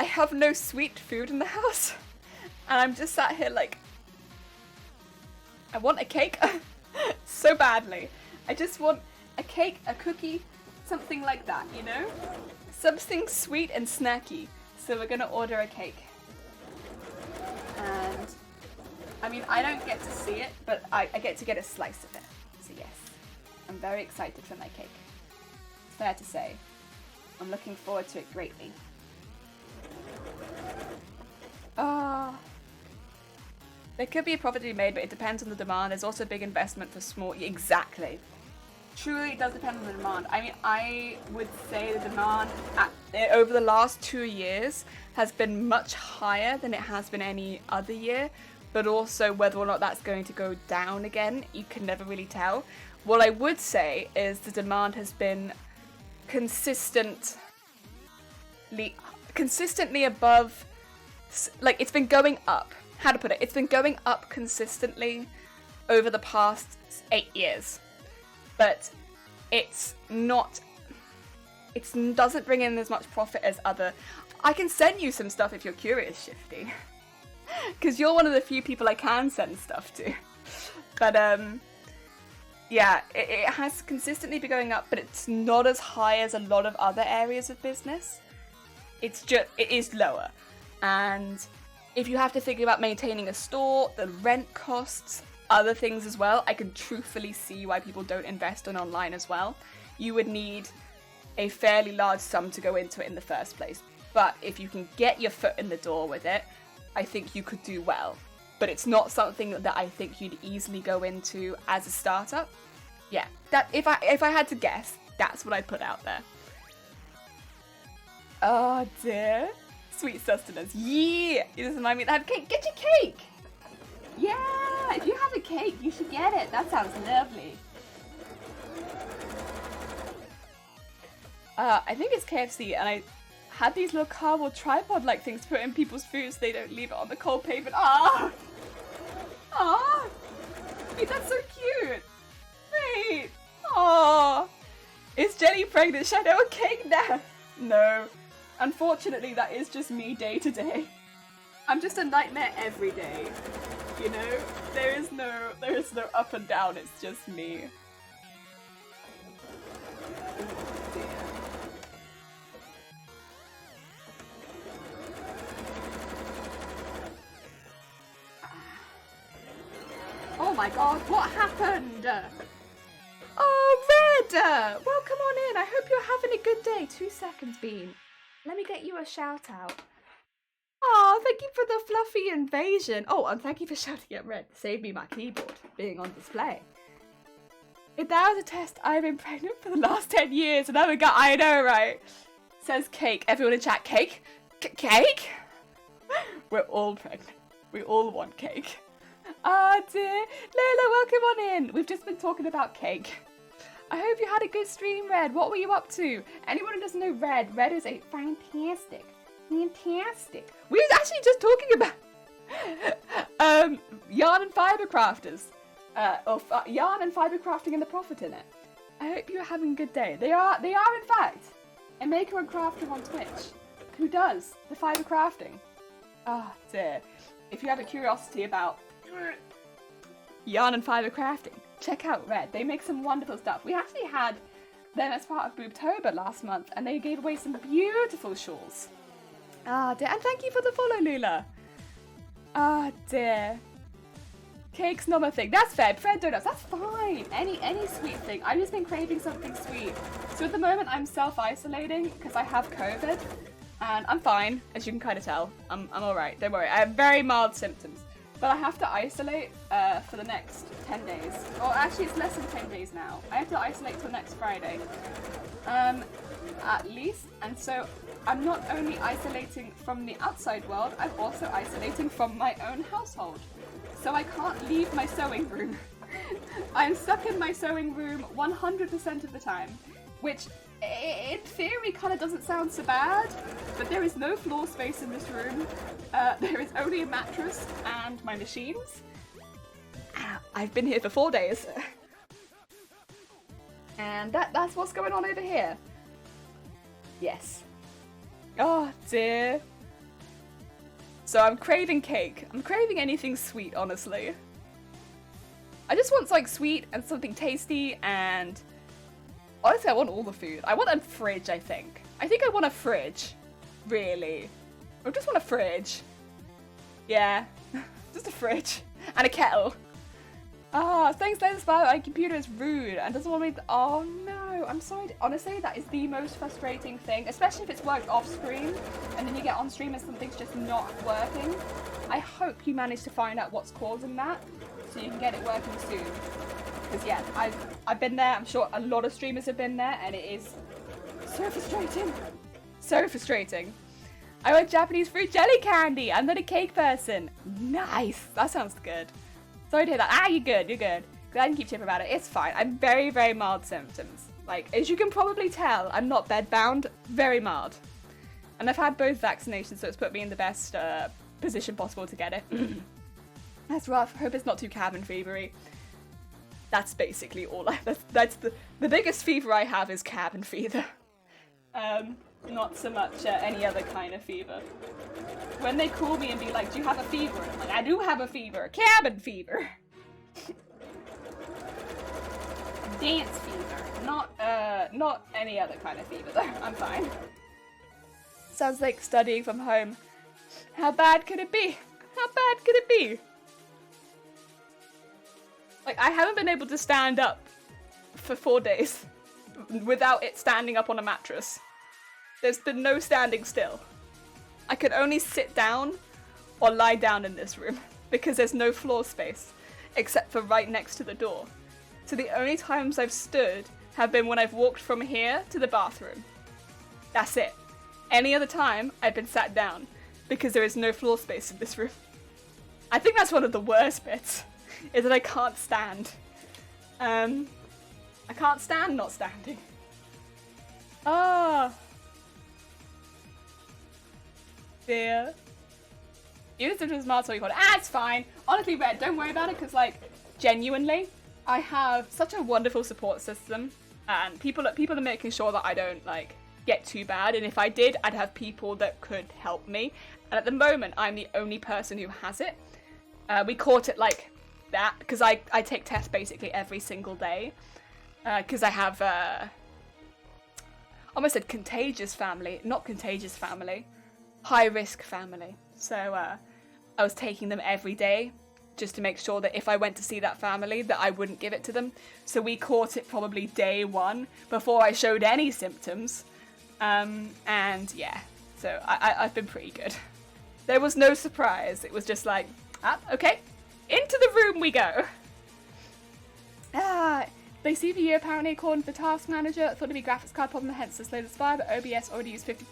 I have no sweet food in the house, and I'm just sat here like, I want a cake so badly. I just want a cake, a cookie, something like that, you know? Something sweet and snacky. So we're gonna order a cake. And I mean, I don't get to see it, but I get to get a slice of it. So yes, I'm very excited for my cake. It's fair to say. I'm looking forward to it greatly. There could be a profit to be made, but it depends on the demand. There's also a big investment for small... Exactly. Truly, it does depend on the demand. I mean, I would say the demand over the last 2 years has been much higher than it has been any other year, but also whether or not that's going to go down again, you can never really tell. What I would say is the demand has been consistently above, like, it's been going up. How to put it? It's been going up consistently over the past 8 years. But it's not, it doesn't bring in as much profit as other. I can send you some stuff if you're curious, Shifty. Because you're one of the few people I can send stuff to. But yeah, it has consistently been going up, but it's not as high as a lot of other areas of business. It is lower. And if you have to think about maintaining a store, the rent costs, other things as well, I can truthfully see why people don't invest in online as well. You would need a fairly large sum to go into it in the first place. But if you can get your foot in the door with it, I think you could do well. But it's not something that I think you'd easily go into as a startup. Yeah, that if I had to guess, that's what I'd put out there. Oh dear. Sweet sustenance. Yeah! You just remind me to have cake. Get your cake! Yeah! If you have a cake, you should get it. That sounds lovely. I think it's KFC, and I had these little cardboard tripod-like things to put in people's food so they don't leave it on the cold pavement. Ah! Ah! Wait, that's so cute! Wait! Aw! Is Jenny pregnant? Should I know a cake now? No. Unfortunately, that is just me day to day. I'm just a nightmare every day. You know? There is no up and down, it's just me. God, what happened? Oh, Red! Well, come on in. I hope you're having a good day. 2 seconds, Bean. Let me get you a shout out. Oh, thank you for the fluffy invasion. Oh, and thank you for shouting at Red. Save me my keyboard being on display. If that was a test, I've been pregnant for the last 10 years. Another guy, I know, right? Says Cake. Everyone in chat, Cake? Cake? We're all pregnant. We all want cake. Ah, dear. Lola, welcome on in. We've just been talking about cake. I hope you had a good stream, Red. What were you up to? Anyone who doesn't know Red is a fantastic. We were actually just talking about yarn and fibre crafters. Yarn and fibre crafting and the profit in it. I hope you're having a good day. They are in fact a maker and crafter on Twitch who does the fibre crafting. Ah, dear. If you have a curiosity about yarn and fibre crafting, check out Red. They make some wonderful stuff. We actually had them as part of Boobtober last month, and they gave away some beautiful shawls. Ah, dear. And thank you for the follow, Lula. Ah, dear. Cake's not my thing. That's fair. Bread donuts. That's fine. Any sweet thing. I've just been craving something sweet. So at the moment, I'm self-isolating because I have COVID. And I'm fine, as you can kind of tell. I'm alright, don't worry. I have very mild symptoms. But I have to isolate for the next 10 days. Well, actually, it's less than 10 days now. I have to isolate till next Friday. At least. And so I'm not only isolating from the outside world, I'm also isolating from my own household. So I can't leave my sewing room. I'm stuck in my sewing room 100% of the time, which in theory kind of doesn't sound so bad, but there is no floor space in this room. There is only a mattress and my machines. I've been here for 4 days. And that's what's going on over here. Yes. Oh dear. So I'm craving cake. I'm craving anything sweet, honestly. I just want like sweet and something tasty, and honestly I want all the food. I want a fridge, I think. I think I want a fridge. Really. I just want a fridge. Yeah. Just a fridge. And a kettle. Ah, thanks Lens Bio. My computer is rude and doesn't want me to... Oh no, I'm sorry. Honestly, that is the most frustrating thing, especially if it's worked off screen and then you get on stream and something's just not working. I hope you manage to find out what's causing that so you can get it working soon. Because yeah, I've been there. I'm sure a lot of streamers have been there, and it is so frustrating. So frustrating. I want Japanese fruit jelly candy. I'm not a cake person. Nice. That sounds good. Sorry to hear that. Ah, you're good. You're good. Glad you keep chirping about it. It's fine. I'm very, very mild symptoms. Like, as you can probably tell, I'm not bedbound. Very mild. And I've had both vaccinations, so it's put me in the best position possible to get it. That's rough. Hope it's not too cabin fevery. That's basically all that's the biggest fever I have is cabin fever. Not so much any other kind of fever. When they call me and be like, do you have a fever? I'm like, I do have a fever. Cabin fever. Dance fever. Not any other kind of fever though. I'm fine. Sounds like studying from home. How bad could it be? How bad could it be? Like, I haven't been able to stand up for 4 days without it standing up on a mattress. There's been no standing still. I can only sit down or lie down in this room because there's no floor space except for right next to the door. So the only times I've stood have been when I've walked from here to the bathroom. That's it. Any other time, I've been sat down because there is no floor space in this room. I think that's one of the worst bits, is that I can't stand. I can't stand not standing. Ah. Dear. Even if it's mild, so you call it. Ah, it's fine. Honestly, Red, don't worry about it, because, like, genuinely, I have such a wonderful support system, and people are making sure that I don't, like, get too bad, and if I did, I'd have people that could help me, and at the moment, I'm the only person who has it. We caught it like that, because I take tests basically every single day, because I have, almost said contagious family, not contagious family, high risk family, so I was taking them every day, just to make sure that if I went to see that family that I wouldn't give it to them. So we caught it probably day 1 before I showed any symptoms. And yeah, so I've been pretty good. There was no surprise. It was just like, okay, into the room we go. They CPU apparently according to the task manager. Thought it'd be graphics card problem, hence the slowest fire, but OBS already used 50.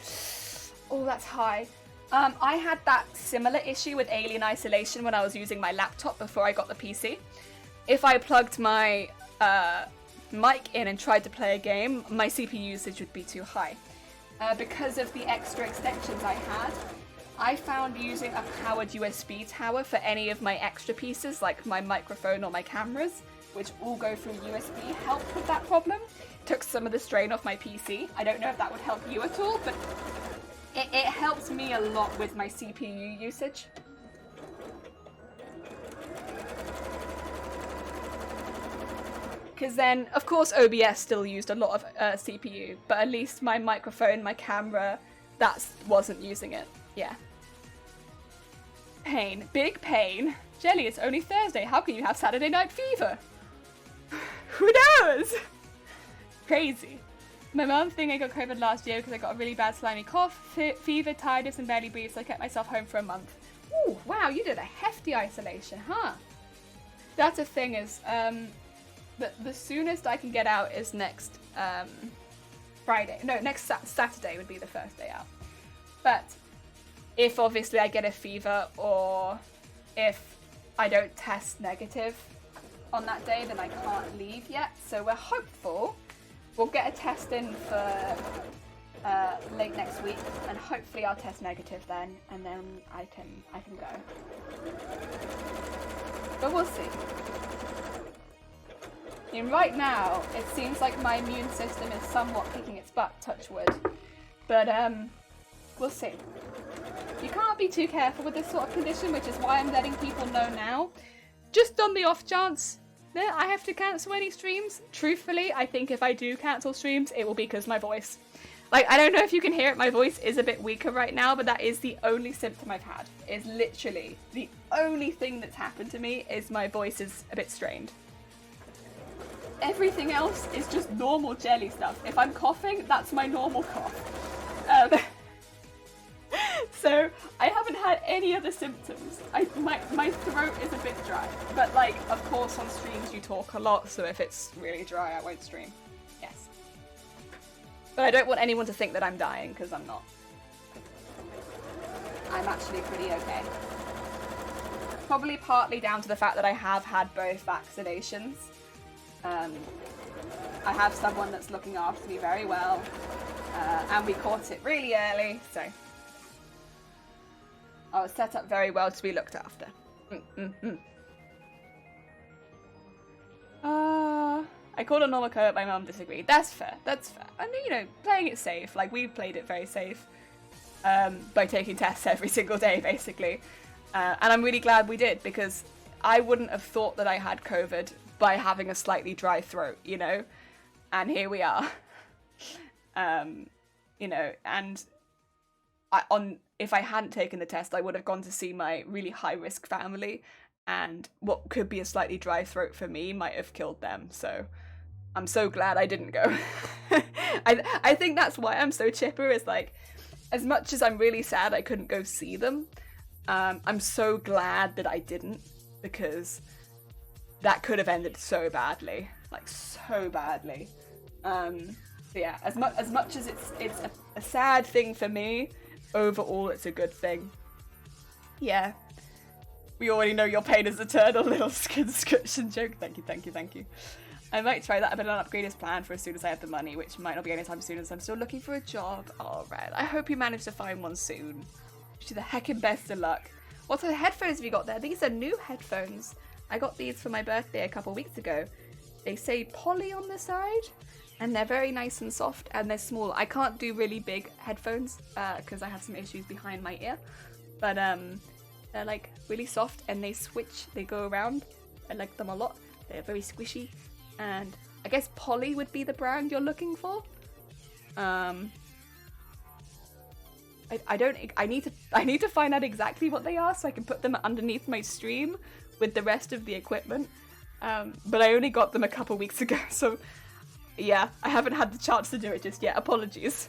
Oh, that's high. I had that similar issue with Alien Isolation when I was using my laptop before I got the PC. If I plugged my mic in and tried to play a game, my CPU usage would be too high. Because of the extra extensions I had, I found using a powered USB tower for any of my extra pieces, like my microphone or my cameras, which all go through USB, helped with that problem. Took some of the strain off my PC. I don't know if that would help you at all, but it helps me a lot with my CPU usage. Because then, of course, OBS still used a lot of CPU, but at least my microphone, my camera, that wasn't using it. Yeah. Pain. Big pain. Jelly, it's only Thursday. How can you have Saturday night fever? Who knows? Crazy. My mum think I got COVID last year because I got a really bad slimy cough, fever, tiredness, and barely breathe, so I kept myself home for a month. Ooh, wow, you did a hefty isolation, huh? That's the thing is, the soonest I can get out is next Friday. No, next Saturday would be the first day out. But if obviously I get a fever or if I don't test negative on that day, then I can't leave yet. So we're hopeful we'll get a test in for late next week, and hopefully I'll test negative then, and then I can go. But we'll see. And right now, it seems like my immune system is somewhat kicking its butt, touch wood. But we'll see. You can't be too careful with this sort of condition, which is why I'm letting people know now. Just on the off chance that I have to cancel any streams. Truthfully, I think if I do cancel streams, it will be because my voice. Like, I don't know if you can hear it, my voice is a bit weaker right now, but that is the only symptom I've had. Is literally the only thing that's happened to me is my voice is a bit strained. Everything else is just normal jelly stuff. If I'm coughing, that's my normal cough. So I haven't had any other symptoms. My throat is a bit dry, but like, of course on streams you talk a lot, so if it's really dry I won't stream. Yes. But I don't want anyone to think that I'm dying, because I'm not. I'm actually pretty okay. Probably partly down to the fact that I have had both vaccinations. I have someone that's looking after me very well, and we caught it really early, so I was set up very well to be looked after. I called a normal co-op, my mum disagreed. That's fair, that's fair. And you know, playing it safe, like we played it very safe, by taking tests every single day, basically. And I'm really glad we did, because I wouldn't have thought that I had COVID by having a slightly dry throat, you know? And here we are. You know, and if I hadn't taken the test, I would have gone to see my really high-risk family, and what could be a slightly dry throat for me might have killed them, so I'm so glad I didn't go. I think that's why I'm so chipper, is like, as much as I'm really sad I couldn't go see them, I'm so glad that I didn't, because that could have ended so badly, like so badly. So yeah, as much as it's a sad thing for me, overall it's a good thing. Yeah. We already know your pain is eternal, little conscription joke. Thank you. I might try that, but an upgrade is planned for as soon as I have the money, which might not be anytime soon as I'm still looking for a job. Alright, I hope you manage to find one soon. Wish you the heckin' best of luck. What sort of headphones have you got there? These are new headphones. I got these for my birthday a couple weeks ago. They say poly on the side, and they're very nice and soft, and they're small. I can't do really big headphones, because I have some issues behind my ear, but they're like really soft, and they switch, they go around. I like them a lot. They're very squishy, and I guess poly would be the brand you're looking for. I need to find out exactly what they are so I can put them underneath my stream with the rest of the equipment. But I only got them a couple weeks ago, so yeah, I haven't had the chance to do it just yet. Apologies.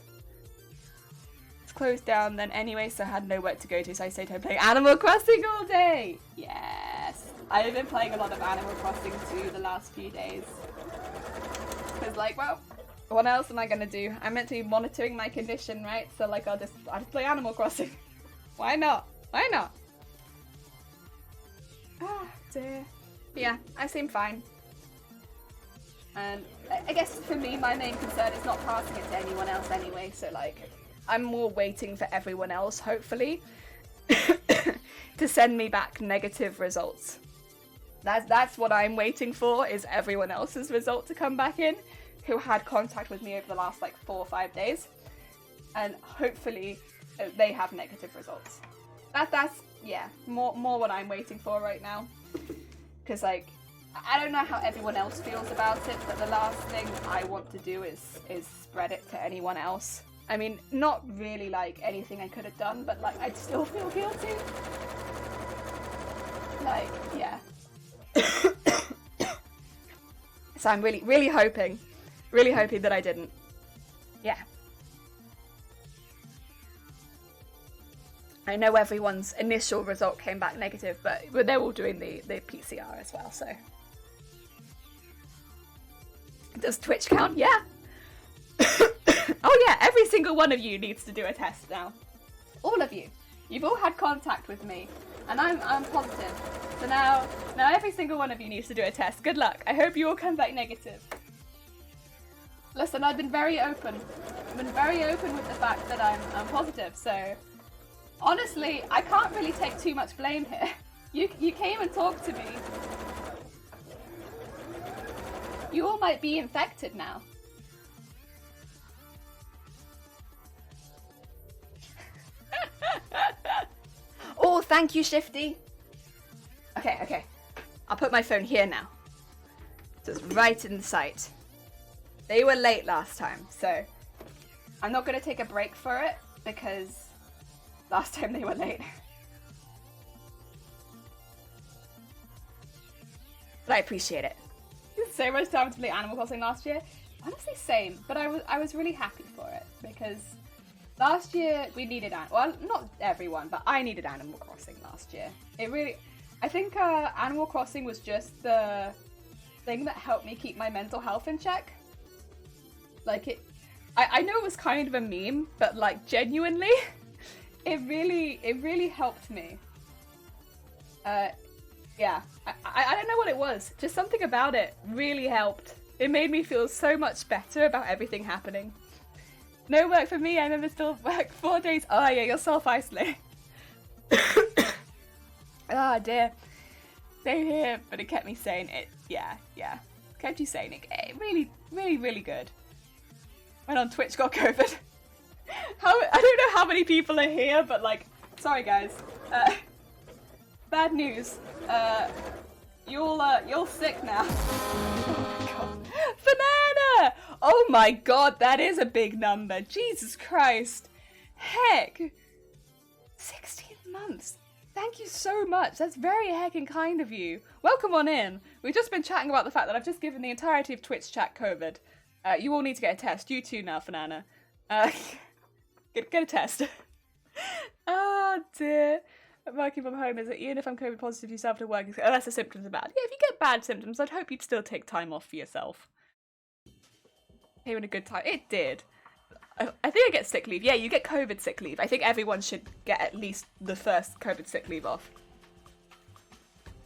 It's closed down then anyway, so I had no work to go to, so I stayed home playing Animal Crossing all day. Yes. I've been playing a lot of Animal Crossing too the last few days. Because like, well, what else am I gonna do? I'm meant to be monitoring my condition, right? So like, I'll just play Animal Crossing. Why not? Why not? Ah, dear. But yeah, I seem fine. And I guess for me, my main concern is not passing it to anyone else anyway, so like, I'm more waiting for everyone else, hopefully, to send me back negative results. That's what I'm waiting for, is everyone else's result to come back in, who had contact with me over the last like 4 or 5 days. And hopefully they have negative results. That's yeah, more what I'm waiting for right now. Because like, I don't know how everyone else feels about it, but the last thing I want to do is spread it to anyone else. I mean, not really like anything I could have done, but like, I'd still feel guilty. Like, yeah. So I'm really hoping that I didn't. Yeah. I know everyone's initial result came back negative, but they're all doing the PCR as well, so. Does Twitch count? Yeah. Oh yeah, every single one of you needs to do a test now. All of you. You've all had contact with me, and I'm positive. So now every single one of you needs to do a test. Good luck. I hope you all come back negative. Listen, I've been very open. I've been very open with the fact that I'm positive, so honestly, I can't really take too much blame here. You came and talked to me. You all might be infected now. Oh, thank you, Shifty. Okay. I'll put my phone here now. So it's right in sight. They were late last time, so I'm not going to take a break for it because last time they were late. But I appreciate it. So much time to play Animal Crossing last year. Honestly, same. But I was really happy for it because last year we needed well, not everyone, but I needed Animal Crossing last year. I think Animal Crossing was just the thing that helped me keep my mental health in check. Like I know it was kind of a meme, but like genuinely, it really helped me. Yeah, I don't know what it was. Just something about it really helped. It made me feel so much better about everything happening. No work for me, I remember still work 4 days. Oh yeah, you're self-isolating. Oh dear. Same here, but it kept me sane. Yeah. Kept you sane. It really good. Went on Twitch, got COVID. I don't know how many people are here, but like, sorry guys. Bad news. You're sick now. Oh my god. Banana! Oh my god, that is a big number. Jesus Christ. Heck. 16 months. Thank you so much. That's very heckin' kind of you. Welcome on in. We've just been chatting about the fact that I've just given the entirety of Twitch chat COVID. You all need to get a test. You too now, Fanana. Get a test. Oh dear. Working from home, is it even if I'm COVID positive, you still have to work? Unless the symptoms are bad. Yeah, if you get bad symptoms, I'd hope you'd still take time off for yourself. Having a good time. It did. I think I get sick leave. Yeah, you get COVID sick leave. I think everyone should get at least the first COVID sick leave off.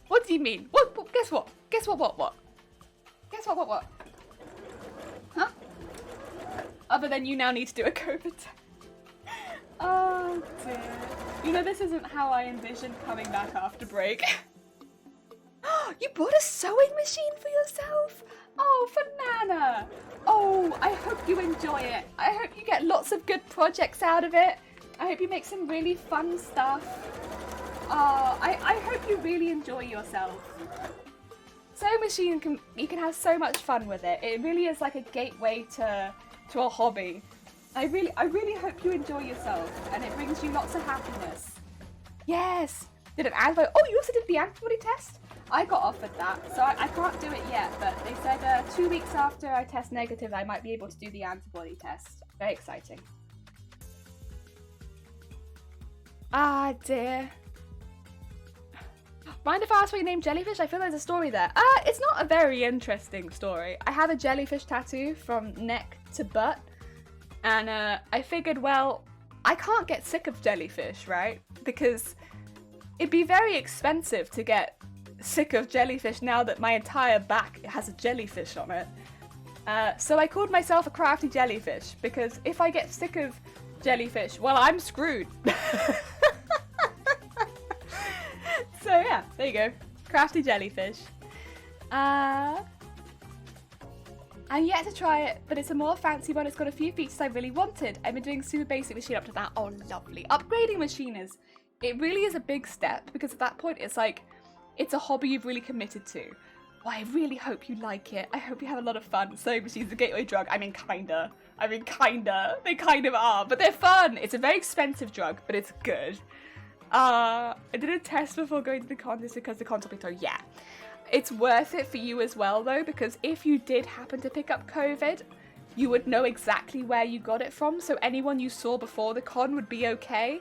What do you mean? What? Guess what? Guess what? Guess what? Huh? Other than you now need to do a COVID test. Oh dear. You know, this isn't how I envisioned coming back after break. You bought a sewing machine for yourself? Oh, Fanana. Oh, I hope you enjoy it. I hope you get lots of good projects out of it. I hope you make some really fun stuff. I hope you really enjoy yourself. Sewing machine, you can have so much fun with it. It really is like a gateway to a hobby. I really hope you enjoy yourself and it brings you lots of happiness. Yes! Did an antibody? Oh, you also did the antibody test? I got offered that, so I can't do it yet, but they said 2 weeks after I test negative, I might be able to do the antibody test. Very exciting. Ah, dear. Mind if I ask what you named jellyfish? I feel there's a story there. It's not a very interesting story. I have a jellyfish tattoo from neck to butt, and I figured, well, I can't get sick of jellyfish, right? Because it'd be very expensive to get sick of jellyfish now that my entire back has a jellyfish on it. So I called myself a crafty jellyfish, because if I get sick of jellyfish, well, I'm screwed. So yeah, there you go. Crafty jellyfish. I'm yet to try it, but it's a more fancy one. It's got a few features I really wanted. I've been doing super basic machine up to that. Oh, lovely. Upgrading machiners. It really is a big step, because at that point it's like, it's a hobby you've really committed to. Well, I really hope you like it. I hope you have a lot of fun. Sewing machines, a gateway drug. I mean, kinda. They kind of are, but they're fun. It's a very expensive drug, but it's good. I did a test before going to the con just because the con told me to. Yeah. It's worth it for you as well, though, because if you did happen to pick up COVID, you would know exactly where you got it from. So anyone you saw before the con would be okay,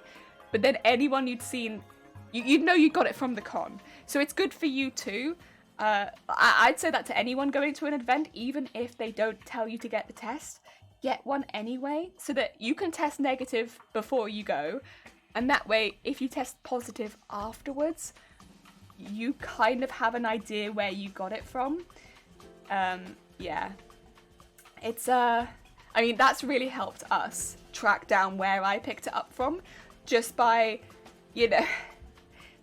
but then anyone you'd seen, you'd know you got it from the con. So it's good for you too. I'd say that to anyone going to an event, even if they don't tell you to get the test, get one anyway, so that you can test negative before you go. And that way, if you test positive afterwards, you kind of have an idea where you got it from. Yeah. It's, I mean, that's really helped us track down where I picked it up from, just by, you know,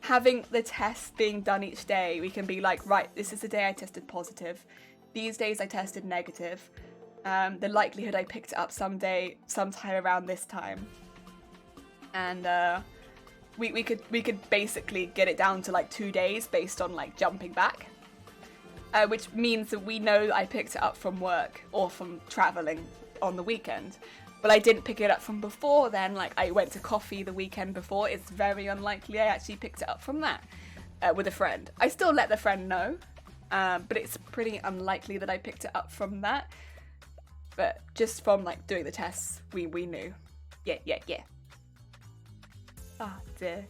having the tests being done each day. We can be like, right, this is the day I tested positive. These days I tested negative. The likelihood I picked it up sometime around this time. And we could basically get it down to like 2 days based on like jumping back, which means that we know I picked it up from work or from traveling on the weekend, but I didn't pick it up from before then. Like I went to coffee the weekend before. It's very unlikely I actually picked it up from that with a friend. I still let the friend know, but it's pretty unlikely that I picked it up from that. But just from like doing the tests, we knew. Yeah. Ah, dear.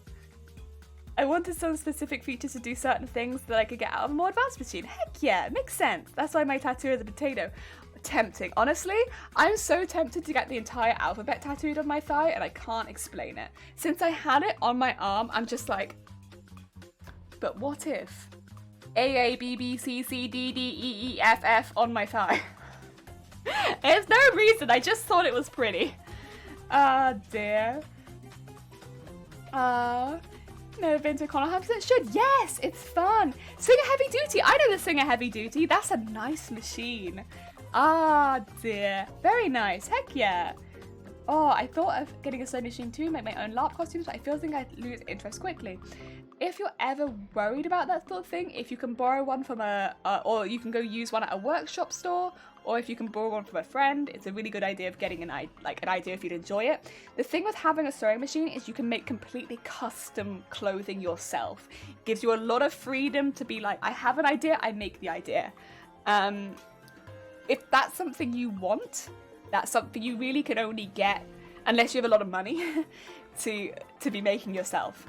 I wanted some specific features to do certain things that I could get out of a more advanced machine. Heck yeah, makes sense. That's why my tattoo is a potato. Tempting. Honestly, I'm so tempted to get the entire alphabet tattooed on my thigh, and I can't explain it. Since I had it on my arm, I'm just like, but what if A, B, B, C, C, D, D, E, E, F, F on my thigh? There's no reason, I just thought it was pretty. Ah, dear. Never been to a con, 100% should. Yes, it's fun. Singer Heavy Duty. I know the Singer Heavy Duty. That's a nice machine. Ah, dear. Very nice. Heck yeah. Oh, I thought of getting a sewing machine too, make my own LARP costumes, but I feel like I'd lose interest quickly. If you're ever worried about that sort of thing, if you can borrow one from or you can go use one at a workshop store, or if you can borrow one from a friend, it's a really good idea of getting an idea if you'd enjoy it. The thing with having a sewing machine is you can make completely custom clothing yourself. It gives you a lot of freedom to be like, I have an idea, I make the idea. If that's something you want, that's something you really can only get, unless you have a lot of money, to be making yourself.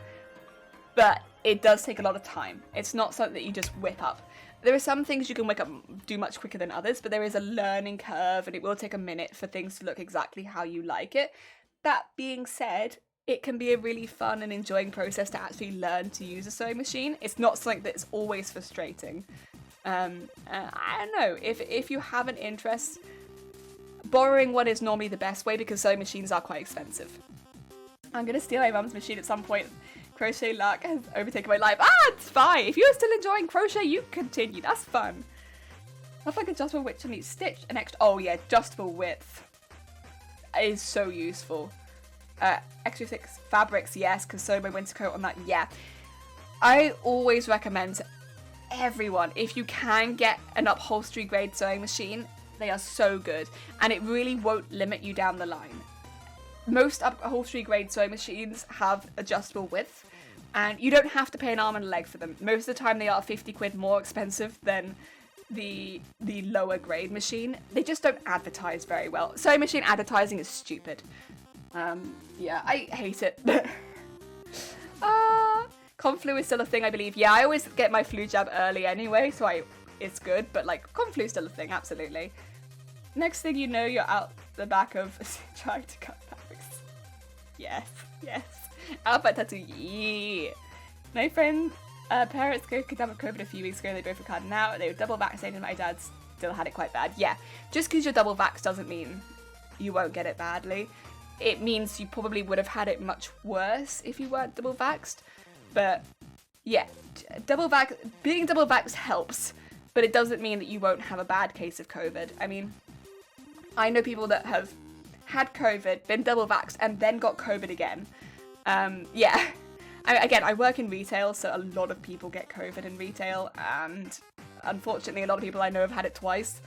But it does take a lot of time. It's not something that you just whip up. There are some things you can do much quicker than others, but there is a learning curve, and it will take a minute for things to look exactly how you like it. That being said, it can be a really fun and enjoying process to actually learn to use a sewing machine. It's not something that's always frustrating. I don't know, if you have an interest, borrowing one is normally the best way because sewing machines are quite expensive. I'm gonna steal my mum's machine at some point. Crochet luck has overtaken my life. It's fine. If you're still enjoying crochet, you continue. That's fun. I have like adjustable width on each stitch and extra. Oh yeah, adjustable width is so useful. Extra thick fabrics, yes. Can sew my winter coat on that. Yeah. I always recommend to everyone, if you can get an upholstery grade sewing machine, they are so good, and it really won't limit you down the line. Most upholstery grade sewing machines have adjustable width, And you don't have to pay an arm and a leg for them. Most of the time they are 50 quid more expensive than the lower grade machine. They just don't advertise very well. Sewing machine advertising is stupid. Yeah, I hate it. Conflu is still a thing, I believe. Yeah, I always get my flu jab early anyway, so it's good, but like Conflu is still a thing, absolutely. Next thing you know, you're out the back of trying to cut bags. Yes, yes. Alphabet tattoo, yeah. My friend, parents got down with COVID a few weeks ago, and they both recovered now. They were double vaccinated, and my dad still had it quite bad. Yeah, just because you're double vaxxed doesn't mean you won't get it badly. It means you probably would have had it much worse if you weren't double vaxxed. But yeah, being double vaxxed helps, but it doesn't mean that you won't have a bad case of COVID. I mean, I know people that have had COVID, been double vaxxed, and then got COVID again. Yeah. Again, I work in retail, so a lot of people get COVID in retail, and unfortunately a lot of people I know have had it twice.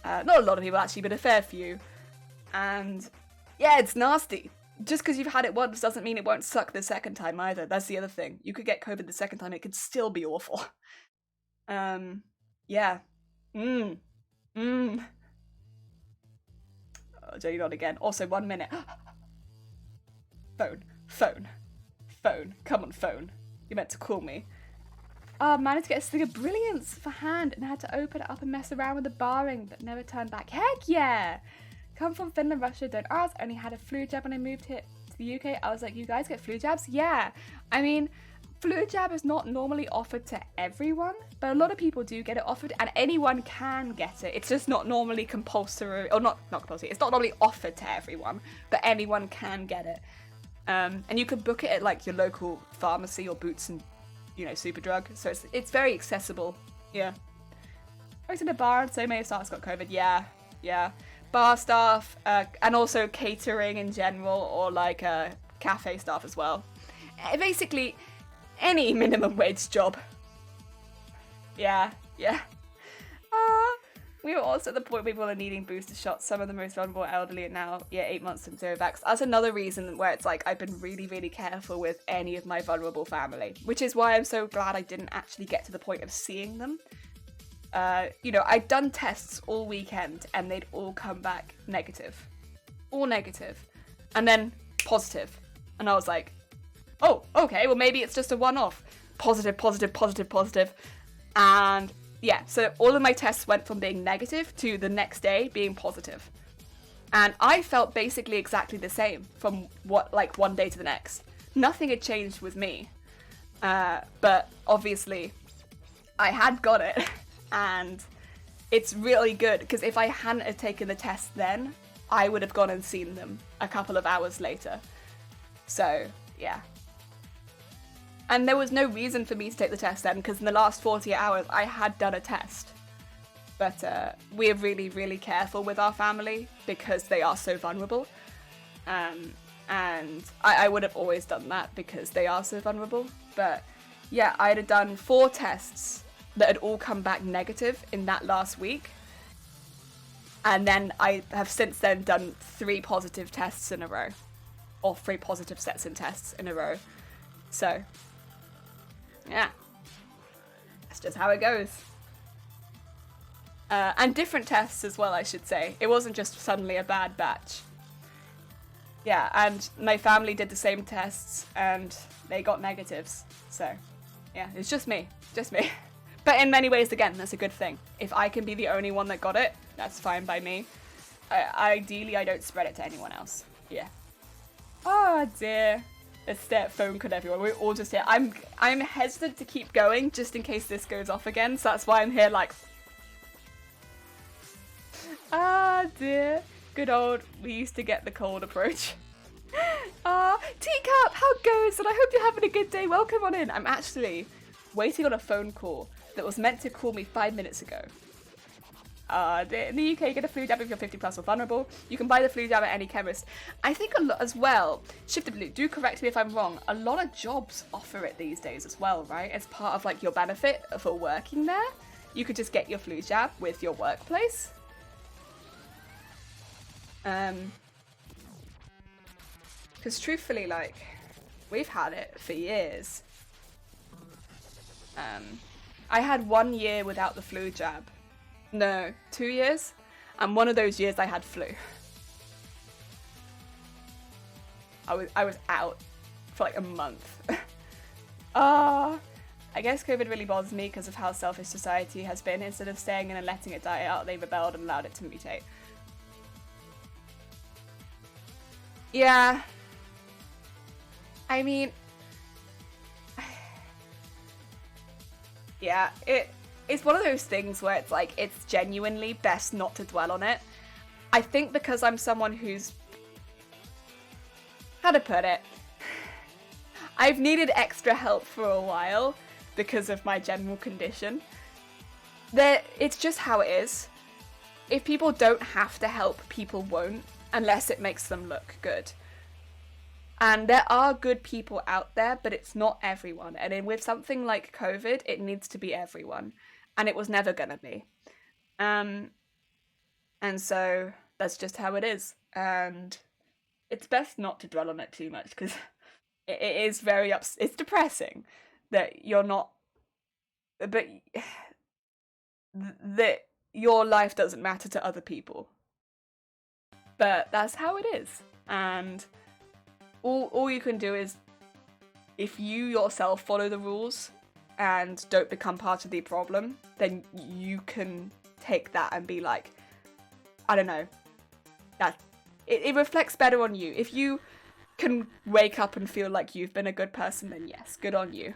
Not a lot of people actually, but a fair few. And yeah, it's nasty. Just because you've had it once doesn't mean it won't suck the second time either. That's the other thing. You could get COVID the second time, it could still be awful. Yeah. Oh, Joey not again. Also, 1 minute. Phone. Come on, phone. You meant to call me. Managed to get a stick of brilliance for hand and had to open it up and mess around with the barring, but never turned back. Heck yeah! Come from Finland, Russia, don't ask. Only had a flu jab when I moved here to the UK. I was like, you guys get flu jabs? Yeah. I mean, flu jab is not normally offered to everyone, but a lot of people do get it offered, and anyone can get it. It's just not normally compulsory, or not compulsory. It's not normally offered to everyone, but anyone can get it. And you can book it at like your local pharmacy or Boots and, Superdrug. So it's very accessible. Yeah. I was in a bar and so many staffs got COVID. Yeah. Bar staff, and also catering in general, or like cafe staff as well. Basically, any minimum wage job. Yeah. We were also at the point where people are needing booster shots. Some of the most vulnerable elderly are now, 8 months since they were vaxxed. That's another reason where it's like I've been really, really careful with any of my vulnerable family, which is why I'm so glad I didn't actually get to the point of seeing them. I'd done tests all weekend and they'd all come back negative. All negative. And then positive. And I was like, oh, okay, well maybe it's just a one-off. Positive. And yeah, so all of my tests went from being negative to the next day being positive. And I felt basically exactly the same from one day to the next. Nothing had changed with me. But obviously I had got it. And it's really good because if I hadn't have taken the test then, I would have gone and seen them a couple of hours later. So, yeah. And there was no reason for me to take the test then because in the last 48 hours I had done a test. But we're really, really careful with our family because they are so vulnerable. And I would have always done that because they are so vulnerable. But yeah, I'd have done 4 tests that had all come back negative in that last week. And then I have since then done 3 positive tests in a row. Or 3 positive sets in tests in a row. So, yeah. That's just how it goes. And different tests as well, I should say. It wasn't just suddenly a bad batch. Yeah, and my family did the same tests and they got negatives. So, yeah, it's just me. But in many ways, again, that's a good thing. If I can be the only one that got it, that's fine by me. Ideally, I don't spread it to anyone else. Yeah. Oh dear. Let's stay at phone call everyone. We're all just here. I'm hesitant to keep going just in case this goes off again. So that's why I'm here like... Ah dear. Good old, we used to get the cold approach. Teacup, how goes? And I hope you're having a good day. Welcome on in. I'm actually waiting on a phone call that was meant to call me 5 minutes ago. In the UK, you get a flu jab if you're 50 plus or vulnerable. You can buy the flu jab at any chemist. I think a lot as well, Shifted Blue, do correct me if I'm wrong, a lot of jobs offer it these days as well, right? As part of like your benefit for working there. You could just get your flu jab with your workplace. Because truthfully, like, we've had it for years. I had 1 year without the flu jab. No, 2 years. And one of those years I had flu. I was out for like a month. I guess COVID really bothers me because of how selfish society has been. Instead of staying in and letting it die out, they rebelled and allowed it to mutate. Yeah. I mean... yeah, it's one of those things where it's like, it's genuinely best not to dwell on it. I think because I'm someone who's... how to put it? I've needed extra help for a while because of my general condition. It's just how it is. If people don't have to help, people won't, unless it makes them look good. And there are good people out there, but it's not everyone. And with something like COVID, it needs to be everyone. And it was never gonna be. And so that's just how it is. And it's best not to dwell on it too much, because it is very it's depressing that you're not, but that your life doesn't matter to other people. But that's how it is. And all you can do is, if you yourself follow the rules and don't become part of the problem, then you can take that and be like, I don't know, that it reflects better on you. If you can wake up and feel like you've been a good person, then yes, good on you.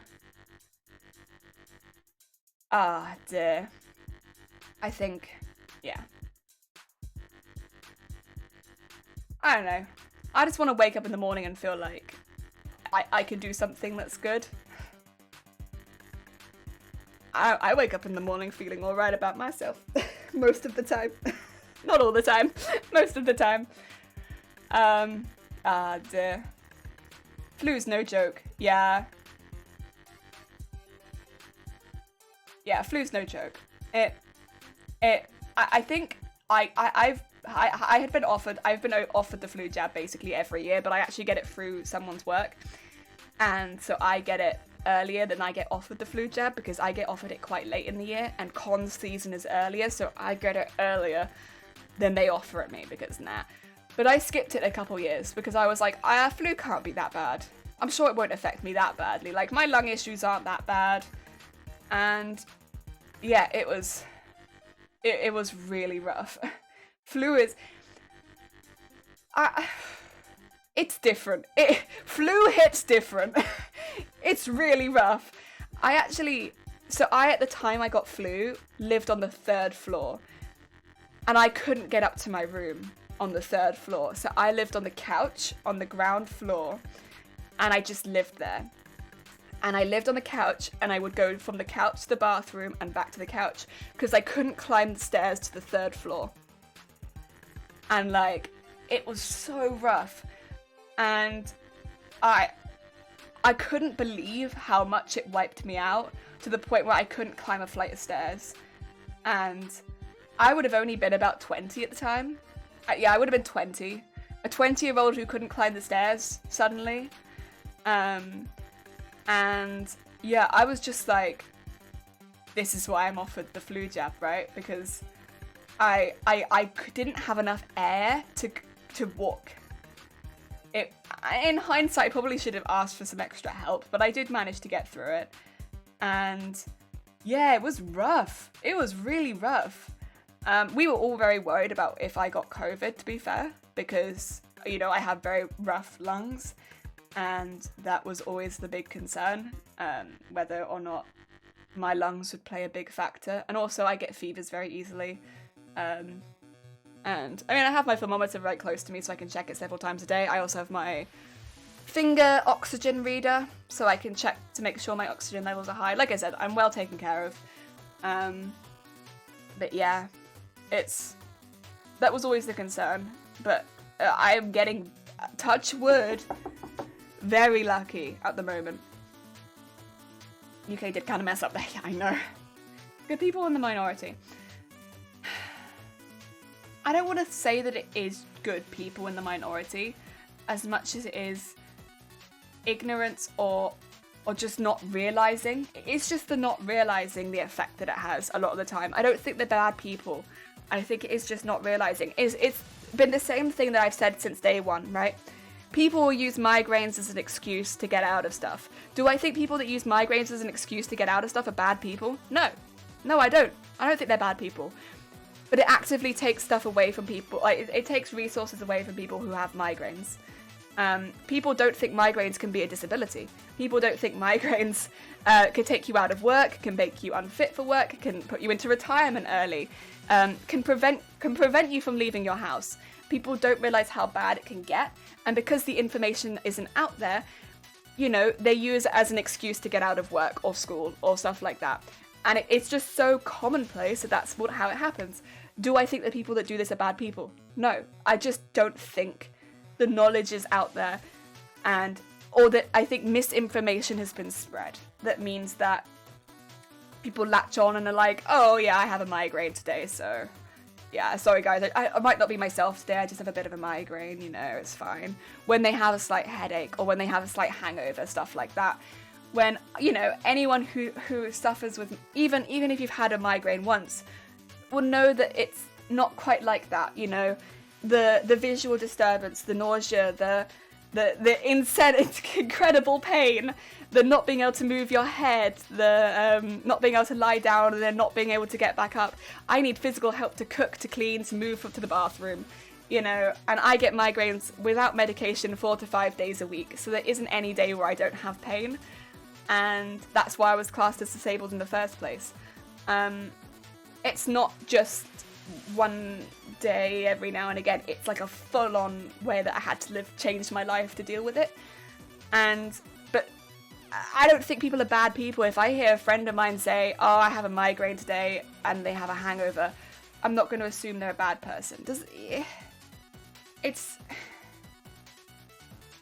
Ah, dear. I think, yeah. I don't know. I just want to wake up in the morning and feel like I can do something that's good. I wake up in the morning feeling alright about myself. Most of the time. Not all the time. Most of the time. Ah, dear. Flu's no joke. Yeah. Yeah, flu's no joke. I think I've been offered the flu jab basically every year, but I actually get it through someone's work. And so I get it earlier than I get offered the flu jab, because I get offered it quite late in the year and con season is earlier, so I get it earlier than they offer it me, because nah. But I skipped it a couple years because I was like, flu can't be that bad. I'm sure it won't affect me that badly. Like, my lung issues aren't that bad. And yeah, it was really rough. Flu is... it's different. Flu hits different. It's really rough. at the time I got flu, lived on the 3rd floor. And I couldn't get up to my room on the 3rd floor. So I lived on the couch on the ground floor. And I just lived there. And I lived on the couch, and I would go from the couch to the bathroom and back to the couch, because I couldn't climb the stairs to the 3rd floor. And like, it was so rough. And I couldn't believe how much it wiped me out, to the point where I couldn't climb a flight of stairs. And I would have only been about 20 at the time. Yeah, I would have been 20. A 20-year-old who couldn't climb the stairs suddenly. And yeah, I was just like, this is why I'm offered the flu jab, right? Because I didn't have enough air to walk. In hindsight, I probably should have asked for some extra help, but I did manage to get through it. And yeah, it was rough. It was really rough. We were all very worried about if I got COVID, to be fair, because, you know, I have very rough lungs. And that was always the big concern, whether or not my lungs would play a big factor. And also, I get fevers very easily. And I mean, I have my thermometer right close to me, so I can check it several times a day. I also have my finger oxygen reader, so I can check to make sure my oxygen levels are high. Like I said, I'm well taken care of. But yeah, that was always the concern. But I am getting, touch wood, very lucky at the moment. UK did kind of mess up there, yeah, I know. Good people in the minority. I don't want to say that it is good people in the minority as much as it is ignorance or or just not realizing. It's just the not realizing the effect that it has a lot of the time. I don't think they're bad people. I think it is just not realizing. It's been the same thing that I've said since day one, right? People will use migraines as an excuse to get out of stuff. Do I think people that use migraines as an excuse to get out of stuff are bad people? No. No, I don't. I don't think they're bad people. But it actively takes stuff away from people. Like, it takes resources away from people who have migraines. People don't think migraines can be a disability. People don't think migraines can take you out of work, can make you unfit for work, can put you into retirement early, can prevent you from leaving your house. People don't realize how bad it can get, and because the information isn't out there, you know, they use it as an excuse to get out of work or school or stuff like that. And it's just so commonplace that that's how it happens. Do I think the people that do this are bad people? No, I just don't think the knowledge is out there, or that I think misinformation has been spread. That means that people latch on and are like, oh yeah, I have a migraine today, so yeah, sorry guys, I might not be myself today, I just have a bit of a migraine, you know, it's fine. When they have a slight headache or when they have a slight hangover, stuff like that. When, you know, anyone who suffers with, even if you've had a migraine once, will know that it's not quite like that, you know. The visual disturbance, the nausea, the incredible pain, the not being able to move your head, the not being able to lie down and then not being able to get back up. I need physical help to cook, to clean, to move up to the bathroom, you know, and I get migraines without medication 4 to 5 days a week, so there isn't any day where I don't have pain, and that's why I was classed as disabled in the first place. It's not just one day every now and again, it's like a full-on way that I had to live, changed my life to deal with it. But I don't think people are bad people. If I hear a friend of mine say, oh, I have a migraine today, and they have a hangover, I'm not going to assume they're a bad person. It's,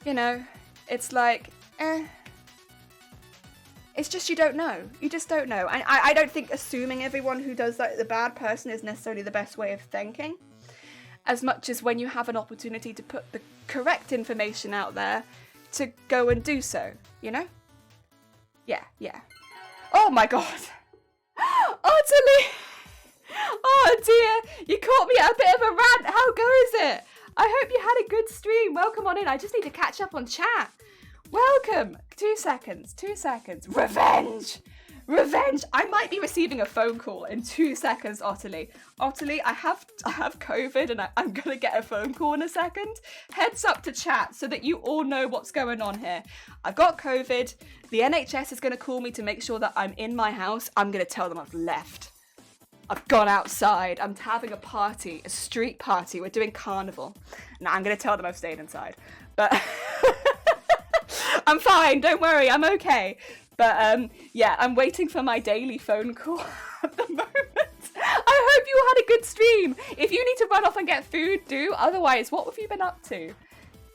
you know, it's like, it's just you don't know. You just don't know. And I don't think assuming everyone who does that the bad person is necessarily the best way of thinking. As much as when you have an opportunity to put the correct information out there, to go and do so, you know? Yeah. Oh my god. Utterly. Oh dear. You caught me at a bit of a rant. How goes it? I hope you had a good stream. Welcome on in. I just need to catch up on chat. Welcome. 2 seconds. Revenge. I might be receiving a phone call in 2 seconds, Otterly. Otterly, I have COVID and I'm going to get a phone call in a second. Heads up to chat so that you all know what's going on here. I've got COVID. The NHS is going to call me to make sure that I'm in my house. I'm going to tell them I've left. I've gone outside. I'm having a party, a street party. We're doing carnival. Now I'm going to tell them I've stayed inside. But I'm fine. Don't worry. I'm okay. But yeah, I'm waiting for my daily phone call at the moment. I hope you had a good stream. If you need to run off and get food, do. Otherwise, what have you been up to?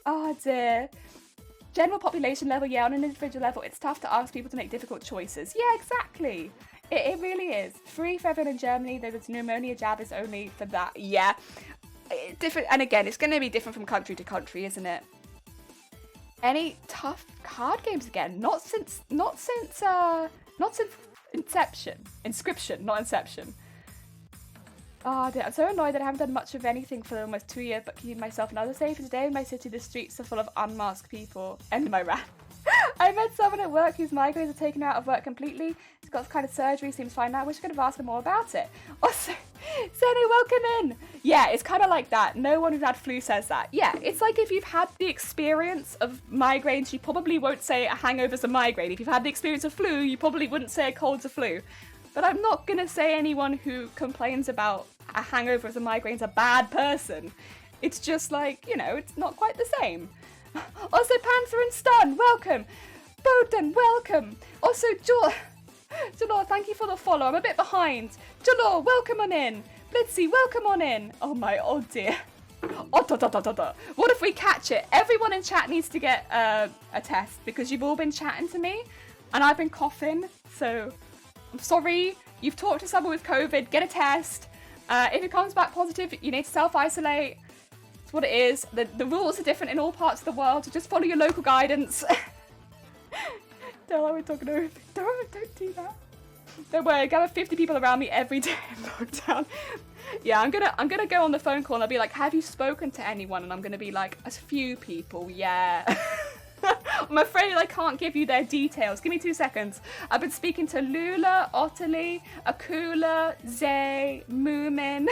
Oh dear. General population level, yeah, on an individual level, it's tough to ask people to make difficult choices. Yeah, exactly. It really is. Free for everyone in Germany, though the pneumonia jab is only for that. Yeah. Different, and again, it's going to be different from country to country, isn't it? Any tough card games again? Not since Inception. Inscription, not Inception. Oh dear, I'm so annoyed that I haven't done much of anything for almost 2 years but keeping myself and others safe. Today in my city, the streets are full of unmasked people. End of my rant. I met someone at work whose migraines are taken out of work completely. He's got kind of surgery, seems fine now. I wish I could have asked him more about it. Also, Sene, welcome in. Yeah, it's kind of like that. No one who's had flu says that. Yeah, it's like if you've had the experience of migraines, you probably won't say a hangover's a migraine. If you've had the experience of flu, you probably wouldn't say a cold's a flu. But I'm not going to say anyone who complains about a hangover as a migraine's a bad person. It's just like, you know, it's not quite the same. Also, Panther and Stun, welcome. Bowden, welcome. Also, Jalor, thank you for the follow. I'm a bit behind. Jalor, welcome on in. Blitzy, welcome on in. Oh dear. What if we catch it? Everyone in chat needs to get a test because you've all been chatting to me and I've been coughing. So I'm sorry. You've talked to someone with COVID. Get a test. If it comes back positive, you need to self-isolate. It's what it is. The rules are different in all parts of the world, so just follow your local guidance. Tell her we're talking over. Don't do that. Don't worry, I gather 50 people around me every day in lockdown. Yeah, I'm gonna go on the phone call and I'll be like, have you spoken to anyone? And I'm gonna be like, a few people, yeah. I'm afraid I can't give you their details. Give me 2 seconds. I've been speaking to Lula, Ottilie, Akula, Zay, Moomin,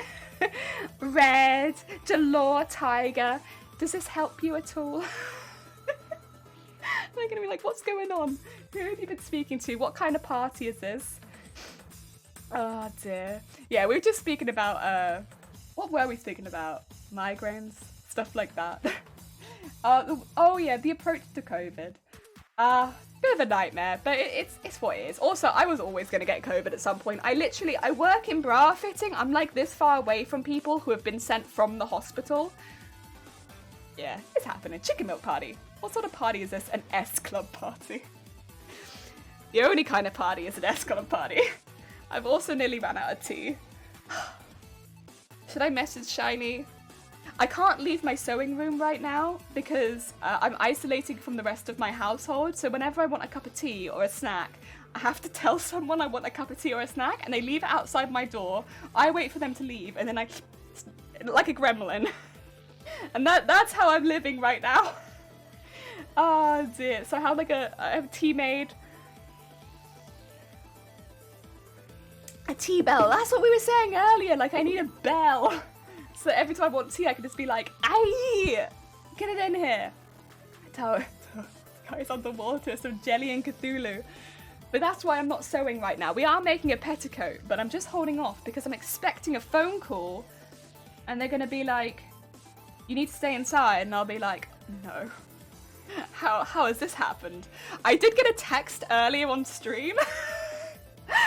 Red, Jalore, Tiger. Does this help you at all? They're gonna be like, what's going on? Who have you been speaking to? What kind of party is this? Oh dear. Yeah, we were just speaking about, what were we speaking about? Migraines? Stuff like that. Oh yeah, the approach to COVID. Bit of a nightmare, but it's what it is. Also, I was always going to get COVID at some point. I work in bra fitting. I'm like this far away from people who have been sent from the hospital. Yeah, it's happening. Chicken milk party. What sort of party is this? An S Club party. The only kind of party is an S Club party. I've also nearly ran out of tea. Should I message Shiny? I can't leave my sewing room right now because I'm isolating from the rest of my household. So whenever I want a cup of tea or a snack, I have to tell someone I want a cup of tea or a snack, and they leave it outside my door. I wait for them to leave, and then I, like a gremlin. And that's how I'm living right now. Oh dear. So I have I have a tea maid. A tea bell. That's what we were saying earlier. Like, I need a bell. So every time I want tea, I can just be like, "Aye, get it in here." Tell guys underwater, some jelly and Cthulhu. But that's why I'm not sewing right now. We are making a petticoat, but I'm just holding off because I'm expecting a phone call, and they're gonna be like, "You need to stay inside," and I'll be like, "No." How has this happened? I did get a text earlier on stream.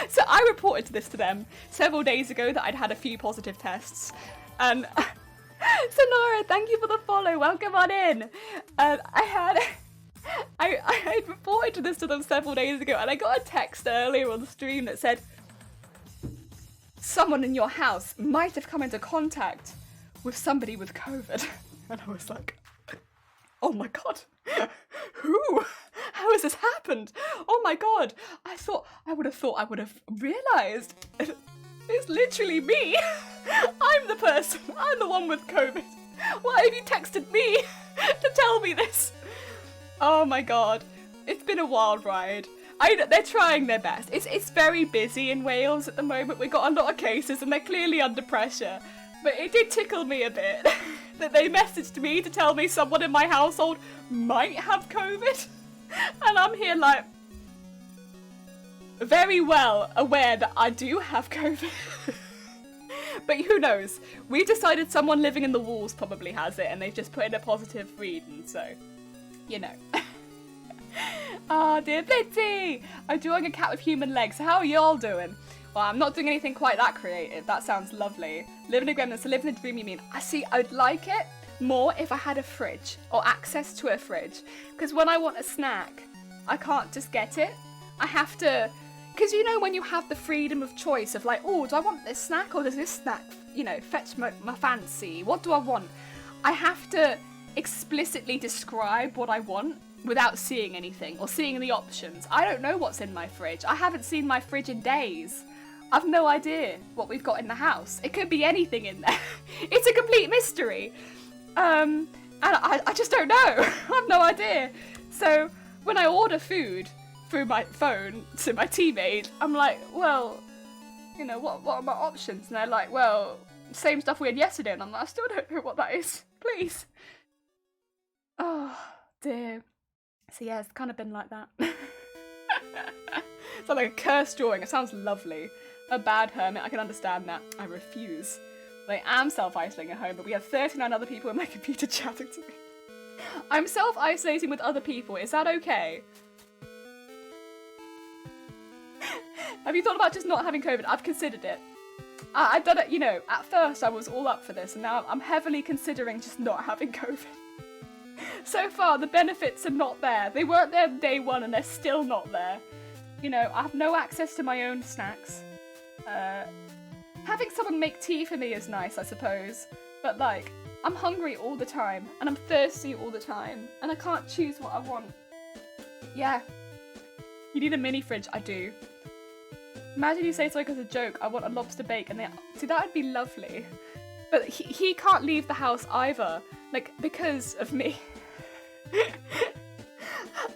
So I reported this to them several days ago that I'd had a few positive tests. And Sonora, thank you for the follow. Welcome on in. I had reported this to them several days ago, and I got a text earlier on the stream that said, someone in your house might have come into contact with somebody with COVID. And I was like, oh my god, who? How has this happened? Oh my god, I would have realised. It's literally me. I'm the person. I'm the one with COVID. Why have you texted me to tell me this? Oh my god, it's been a wild ride. They're trying their best. It's very busy in Wales at the moment. We've got a lot of cases and they're clearly under pressure. But it did tickle me a bit that they messaged me to tell me someone in my household might have COVID. And I'm here like, very well aware that I do have COVID. But who knows? We decided someone living in the walls probably has it and they've just put in a positive reading, so, you know. Ah, dear Blitzy! I'm drawing a cat with human legs. How are y'all doing? Well, I'm not doing anything quite that creative. That sounds lovely. Living a gremlin, so living a dream, you mean? I'd like it more if I had a fridge or access to a fridge. Because when I want a snack, I can't just get it. I have to, because you know when you have the freedom of choice of like, oh, do I want this snack or does this snack, you know, fetch my fancy? What do I want? I have to explicitly describe what I want without seeing anything or seeing the options. I don't know what's in my fridge. I haven't seen my fridge in days. I've no idea what we've got in the house. It could be anything in there. It's a complete mystery. And I just don't know. I have no idea. So when I order food through my phone to my teammate, I'm like, well, you know, what are my options? And they're like, well, same stuff we had yesterday. And I'm like, I still don't know what that is. Please. Oh, dear. So yeah, it's kind of been like that. It's like a cursed drawing. It sounds lovely. A bad hermit, I can understand that. I refuse. But I am self-isolating at home, but we have 39 other people in my computer chatting to me. I'm self-isolating with other people. Is that okay? Have you thought about just not having COVID? I've considered it. I've done it, you know, at first I was all up for this, and now I'm heavily considering just not having COVID. So far, the benefits are not there. They weren't there day one, and they're still not there. You know, I have no access to my own snacks. Having someone make tea for me is nice, I suppose. But, like, I'm hungry all the time, and I'm thirsty all the time, and I can't choose what I want. Yeah. You need a mini fridge. I do. Imagine you say something as a joke, I want a lobster bake, and they... See, that would be lovely. But he can't leave the house either. Like, because of me.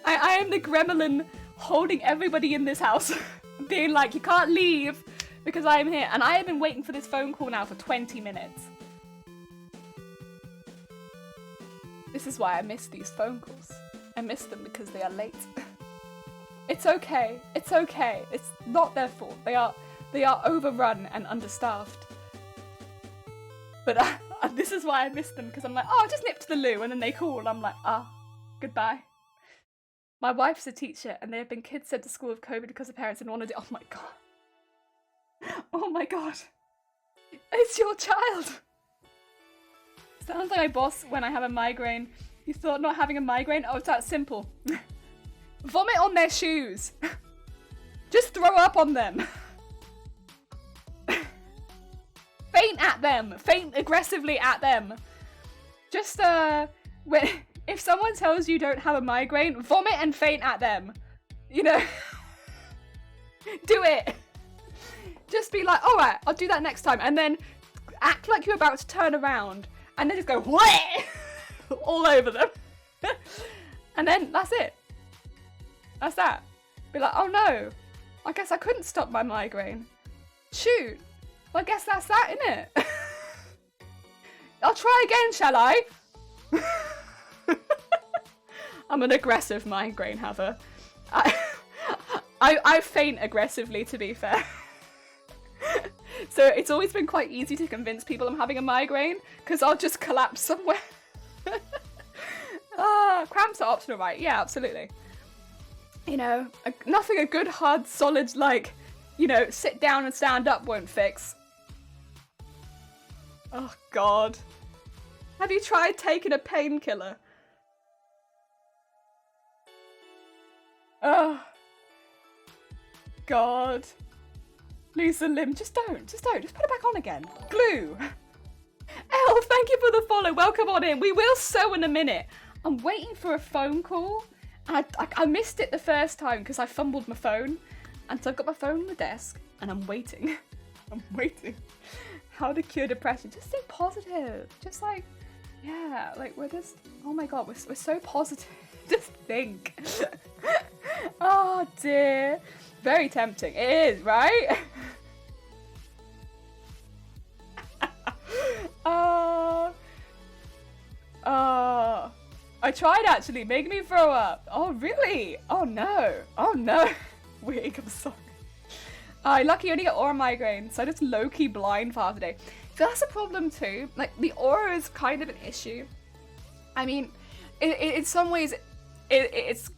I am the gremlin holding everybody in this house. Being like, you can't leave because I am here. And I have been waiting for this phone call now for 20 minutes. This is why I miss these phone calls. I miss them because they are late. It's okay. It's okay. It's not their fault. They are overrun and understaffed. But this is why I miss them, because I'm like, oh, I'll just nip to the loo, and then they call, and I'm like, goodbye. My wife's a teacher, and there have been kids sent to school with COVID because the parents didn't want to do. Oh my god. Oh my god. It's your child. Sounds like my boss when I have a migraine. You thought not having a migraine? Oh, it's that simple. Vomit on their shoes. Just throw up on them. Faint at them. Faint aggressively at them. Just, if someone tells you don't have a migraine, vomit and faint at them. You know? Do it. Just be like, alright, I'll do that next time. And then act like you're about to turn around. And then just go, what? All over them. And then that's it. That's that. Be like, oh no. I guess I couldn't stop my migraine. Shoot. Well, I guess that's that, innit? I'll try again, shall I? I'm an aggressive migraine haver. I faint aggressively, to be fair. So it's always been quite easy to convince people I'm having a migraine, because I'll just collapse somewhere. Cramps are optional, right? Yeah, absolutely. You know, nothing a good, hard, solid, like, you know, sit down and stand up won't fix. Oh, God. Have you tried taking a painkiller? Oh. God. Lose the limb. Just don't. Just put it back on again. Glue. Elle, thank you for the follow. Welcome on in. We will sew in a minute. I'm waiting for a phone call. And I missed it the first time because I fumbled my phone. And so I've got my phone on the desk and I'm waiting. I'm waiting. How to cure depression. Just stay positive. Just like, yeah, like we're just, oh my God, we're so positive. Just think. Oh dear. Very tempting. It is, right? I tried actually, make me throw up. Oh really? Oh no. Oh no. Wig, I'm sorry. Lucky you only get aura migraine, so I just low-key blind for half the day. So that's a problem too. Like, the aura is kind of an issue. I mean, in some ways, it's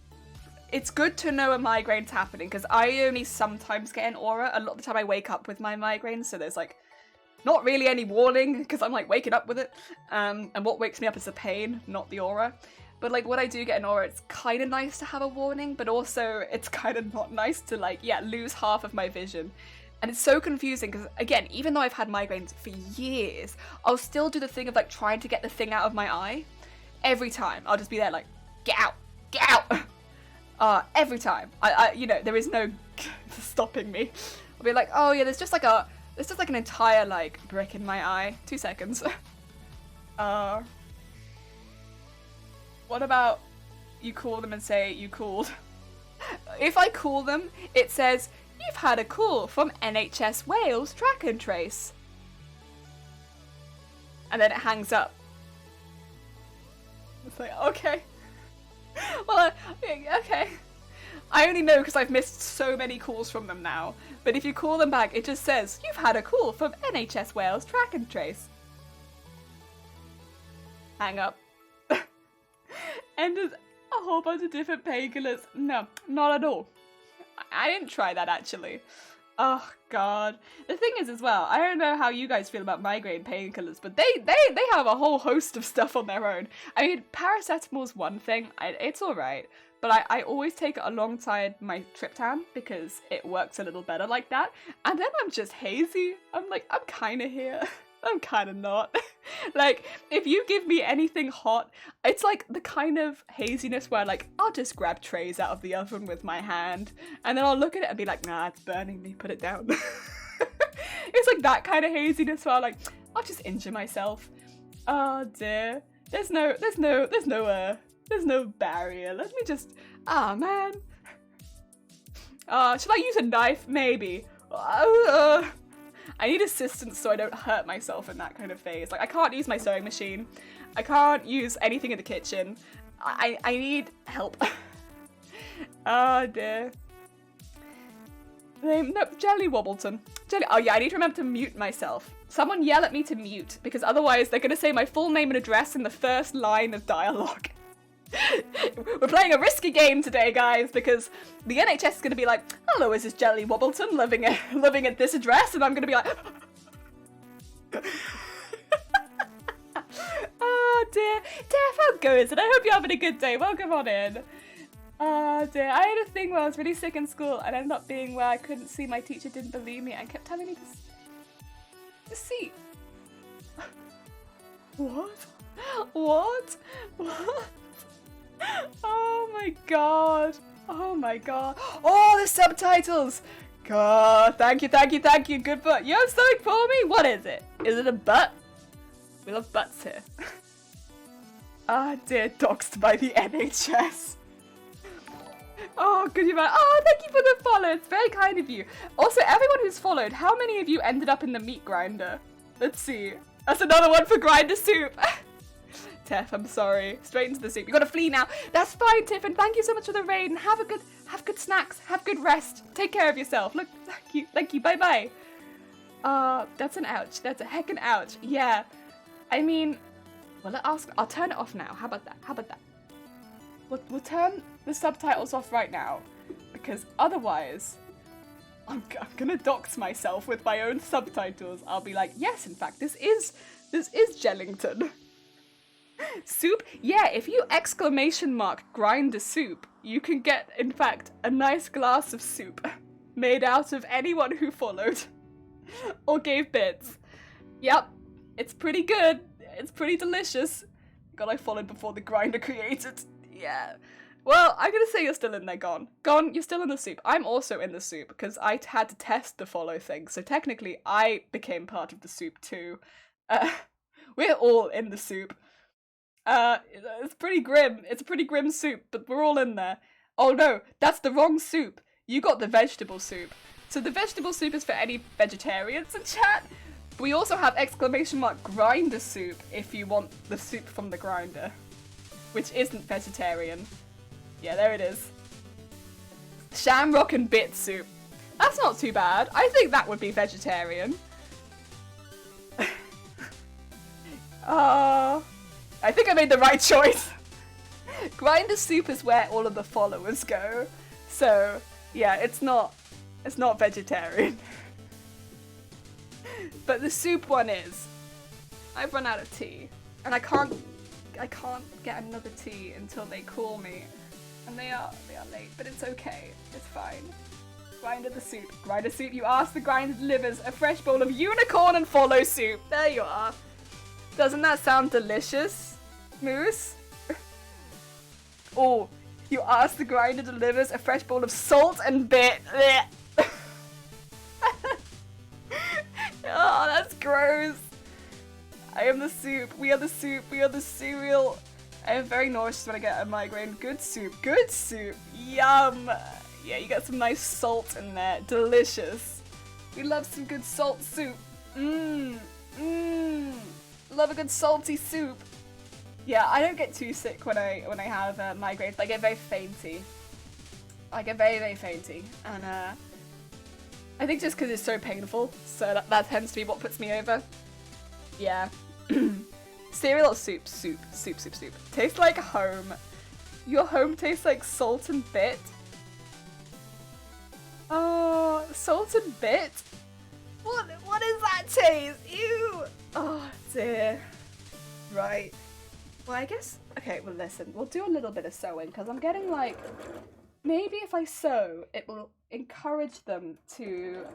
good to know a migraine's happening, because I only sometimes get an aura. A lot of the time I wake up with my migraine, so there's like not really any warning, because I'm like waking up with it. And what wakes me up is the pain, not the aura. But like when I do get an aura, it's kind of nice to have a warning, but also it's kind of not nice to like, yeah, lose half of my vision. And it's so confusing because, again, even though I've had migraines for years, I'll still do the thing of like trying to get the thing out of my eye. Every time. I'll just be there like, get out, get out. Every time. You know, there is no stopping me. I'll be like, oh yeah, there's just like an entire like brick in my eye. 2 seconds. What about you call them and say you called? If I call them, it says, you've had a call from NHS Wales Track and Trace. And then it hangs up. It's like, okay. Well, okay. I only know because I've missed so many calls from them now. But if you call them back, it just says, you've had a call from NHS Wales Track and Trace. Hang up. And there's a whole bunch of different painkillers. No, not at all. I didn't try that actually. Oh God. The thing is as well, I don't know how you guys feel about migraine painkillers, but they have a whole host of stuff on their own. I mean, paracetamol's one thing, it's alright, but I always take it alongside my triptan because it works a little better like that. And then I'm just hazy. I'm like, I'm kinda here. I'm kind of not. Like, if you give me anything hot, it's like the kind of haziness where like, I'll just grab trays out of the oven with my hand, and then I'll look at it and be like, nah, it's burning me, put it down. It's like that kind of haziness where like, I'll just injure myself. Oh dear. There's no barrier. Let me just, man. Should I use a knife? Maybe. I need assistance so I don't hurt myself in that kind of phase. Like, I can't use my sewing machine. I can't use anything in the kitchen. I need help. Oh dear. Name, no, Jelly Wobbleton. Jelly, oh yeah, I need to remember to mute myself. Someone yell at me to mute, because otherwise they're gonna say my full name and address in the first line of dialogue. We're playing a risky game today, guys, because the NHS is gonna be like, hello, is this Jelly Wobbleton living at this address? And I'm gonna be like, oh dear. Def, how goes it? I hope you're having a good day. Welcome on in. Oh dear, I had a thing where I was really sick in school and ended up being where I couldn't see. My teacher didn't believe me and kept telling me to see. What? What? What? Oh my god. Oh my god. Oh, the subtitles! God, thank you. Good butt. You have something for me? What is it? Is it a butt? We love butts here. Ah dear, doxed by the NHS. Oh, good you man. Oh, thank you for the follow. It's very kind of you. Also, everyone who's followed, how many of you ended up in the meat grinder? Let's see. That's another one for grinder soup. Tef, I'm sorry. Straight into the soup. You gotta flee now. That's fine, Tiff, and thank you so much for the raid. And have good snacks. Have good rest. Take care of yourself. Look, thank you. Bye-bye. That's an ouch. That's a heckin' ouch. Yeah. I mean, well, I'll turn it off now. How about that? We'll turn the subtitles off right now, because otherwise I'm gonna dox myself with my own subtitles. I'll be like, yes, in fact, this is Jellington. Soup? Yeah, if you !grind a soup, you can get, in fact, a nice glass of soup made out of anyone who followed or gave bits. Yep, it's pretty good. It's pretty delicious. God, I followed before the grinder created. Yeah. Well, I'm gonna say you're still in there, Gone. Gone, you're still in the soup. I'm also in the soup, because I had to test the follow thing, so technically I became part of the soup too. We're all in the soup. It's pretty grim. It's a pretty grim soup, but we're all in there. Oh no, that's the wrong soup. You got the vegetable soup. So the vegetable soup is for any vegetarians in chat. We also have !grinder soup if you want the soup from the grinder, which isn't vegetarian. Yeah, there it is. Shamrock and bit soup. That's not too bad. I think that would be vegetarian. I think I made the right choice. Grinder soup is where all of the followers go. So, yeah, it's not vegetarian. But the soup one is. I've run out of tea, and I can't get another tea until they call me. And they are late, but it's okay. It's fine. Grinder the soup. Grinder soup, you ask, the grinder delivers a fresh bowl of unicorn and follow soup. There you are. Doesn't that sound delicious, Moose? Oh, you ask, the grinder delivers a fresh bowl of salt and bit. Oh, that's gross. I am the soup. We are the soup. We are the cereal. I am very nauseous when I get a migraine. Good soup. Good soup. Yum. Yeah, you got some nice salt in there. Delicious. We love some good salt soup. Mmm. Mmm. Love a good salty soup. Yeah, I don't get too sick when I have migraines. I get very fainty. I get very, very fainty. And I think just because it's so painful. So that tends to be what puts me over. Yeah. Cereal or soup? Soup. Soup, soup, soup. Tastes like home. Your home tastes like salt and bit. Oh, salt and bit? What is that taste? Ew! Oh dear. Right. Well, I guess, okay, well listen, we'll do a little bit of sewing, because I'm getting like, maybe if I sew, it will encourage them to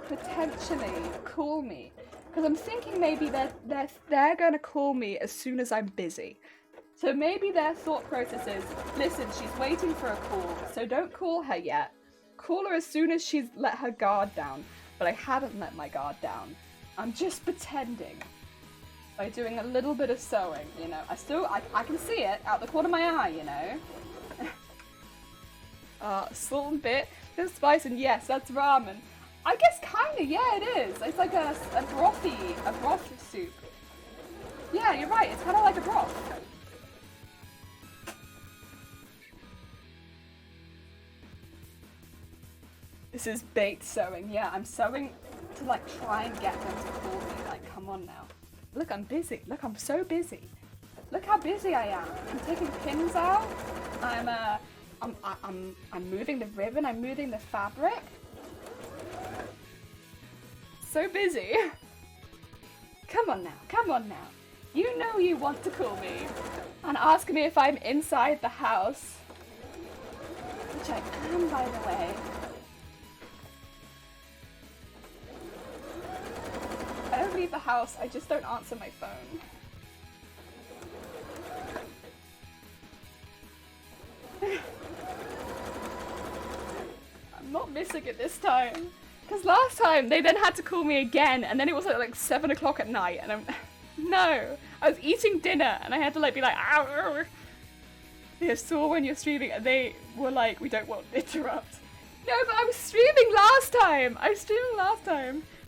potentially call me. Because I'm thinking maybe they're gonna call me as soon as I'm busy. So maybe their thought process is, listen, she's waiting for a call, so don't call her yet. Call her as soon as she's let her guard down. But I haven't let my guard down. I'm just pretending. By doing a little bit of sewing, you know. I can see it out the corner of my eye, you know. Salt and bit, there's spice, and yes, that's ramen. I guess kinda, yeah, it is. It's like a broth soup. Yeah, you're right, it's kinda like a broth. This is baked sewing, yeah, I'm sewing to like try and get them to call me, like, come on now. Look, I'm busy. Look, I'm so busy. Look how busy I am. I'm taking pins out. I'm moving the ribbon. I'm moving the fabric. So busy. Come on now. Come on now. You know you want to call me and ask me if I'm inside the house, which I am, by the way. I don't leave the house, I just don't answer my phone. I'm not missing it this time. Because last time, they then had to call me again, and then it was like 7 o'clock at night, and no! I was eating dinner, and I had to like be like, ow! They saw when you're streaming, and they were like, we don't want to interrupt. No, but I was streaming last time!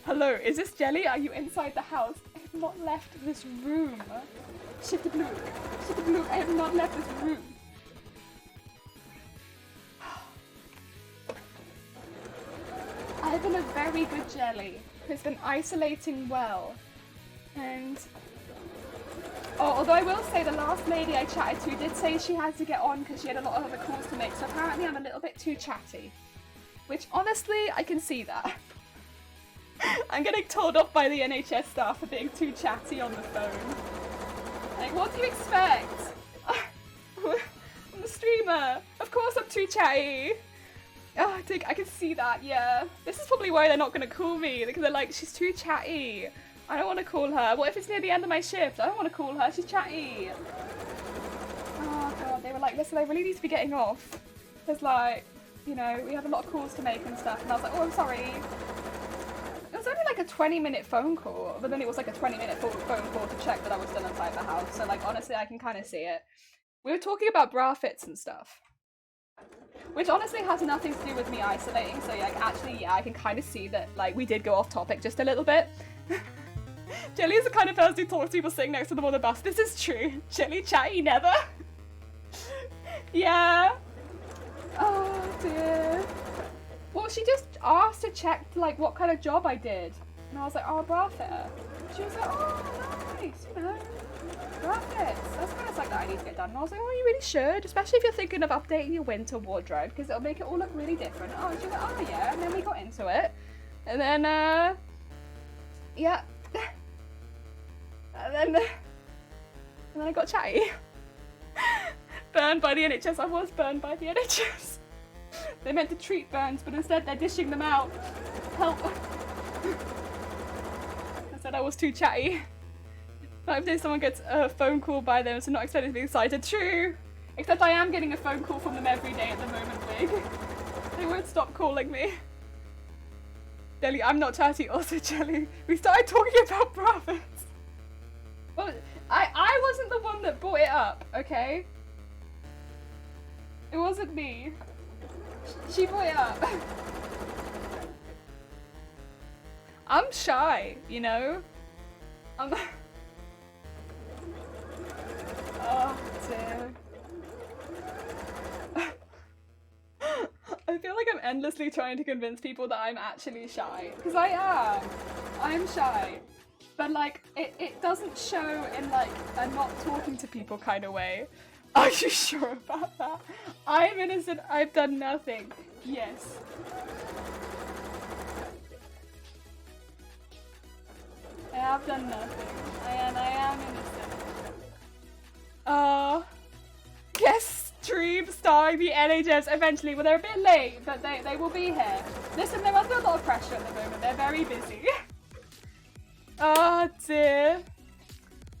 Hello, is this Jelly? Are you inside the house? I have not left this room. Shift the blue. I have not left this room. I've been a very good Jelly who's been isolating well. And although I will say the last lady I chatted to did say she had to get on because she had a lot of other calls to make, so apparently I'm a little bit too chatty. Which honestly, I can see that. I'm getting told off by the NHS staff for being too chatty on the phone. Like, what do you expect? I'm a streamer. Of course I'm too chatty. Oh, I can see that, yeah. This is probably why they're not going to call me, because they're like, she's too chatty. I don't want to call her. What if it's near the end of my shift? I don't want to call her. She's chatty. Oh, God. They were like, listen, I really need to be getting off. Because, like, you know, we have a lot of calls to make and stuff. And I was like, oh, I'm sorry. It was only like a 20-minute phone call, but then it was like a 20-minute phone call to check that I was still inside the house. So, like, honestly, I can kind of see it. We were talking about bra fits and stuff, which honestly has nothing to do with me isolating. So, like, actually, yeah, I can kind of see that, like, we did go off topic just a little bit. Jelly is the kind of person who talks to people sitting next to them on the bus. This is true. Jelly chatty never. Yeah. Oh, dear. Well, she just asked to check, like, what kind of job I did. And I was like, oh, bra fitter. She was like, oh, nice, you know. Bra fits. That's kind of something that I need to get done. And I was like, oh, you really should. Especially if you're thinking of updating your winter wardrobe, because it'll make it all look really different. Oh, she was like, oh, yeah. And then we got into it. And then, yeah. And then I got chatty. Burned by the NHS. I was burned by the NHS. They meant to treat burns, but instead they're dishing them out. Help. I said I was too chatty. 5 days someone gets a phone call by them, so not expected to be excited. True. Except I am getting a phone call from them every day at the moment, Big. They won't stop calling me. Jelly, I'm not chatty. Also, Jelly, we started talking about bra fits. Well, I wasn't the one that brought it up, okay? It wasn't me. She brought it up. I'm shy, you know? Oh, dear. I feel like I'm endlessly trying to convince people that I'm actually shy. Because I am. I'm shy. But, like, it doesn't show in, like, a not talking to people kind of way. Are you sure about that? I'm innocent. I've done nothing. Yes. I have done nothing. I am innocent. Guest stream starring the NHS eventually. Well, they're a bit late, but they will be here. Listen, they're under a lot of pressure at the moment. They're very busy. Oh dear.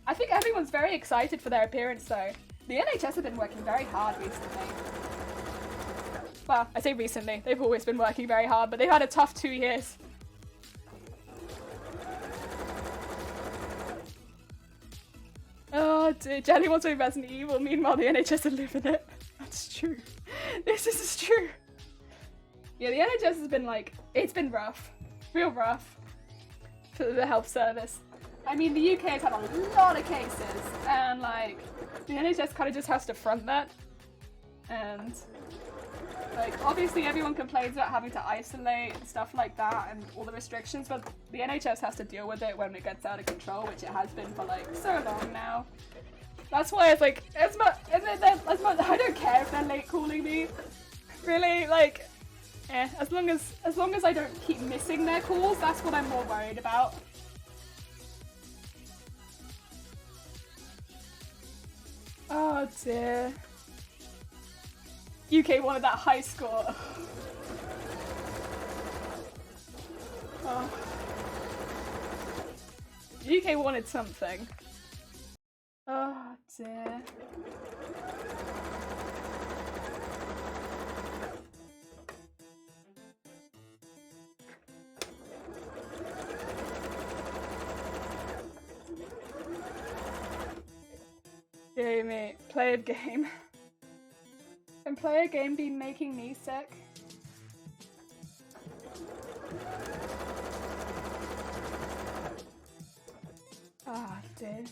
I think everyone's very excited for their appearance though. The NHS have been working very hard recently. Well, I say recently, they've always been working very hard, but they've had a tough 2 years. Oh dear, Jenny wants to be Resident Evil, meanwhile the NHS are living it. That's true. This is true. Yeah, the NHS has been like, it's been rough. Real rough. For the health service. I mean, the UK has had a lot of cases, and like, the NHS kind of just has to front that. And like, obviously everyone complains about having to isolate and stuff like that and all the restrictions, but the NHS has to deal with it when it gets out of control, which it has been for like so long now. That's why it's like, as much, I don't care if they're late calling me. Really, like, as long as I don't keep missing their calls, that's what I'm more worried about. Oh dear. UK wanted that high score. Oh. UK wanted something. Oh dear. Yeah, mate. Play a game. Can play a game be making me sick? Ah, dear.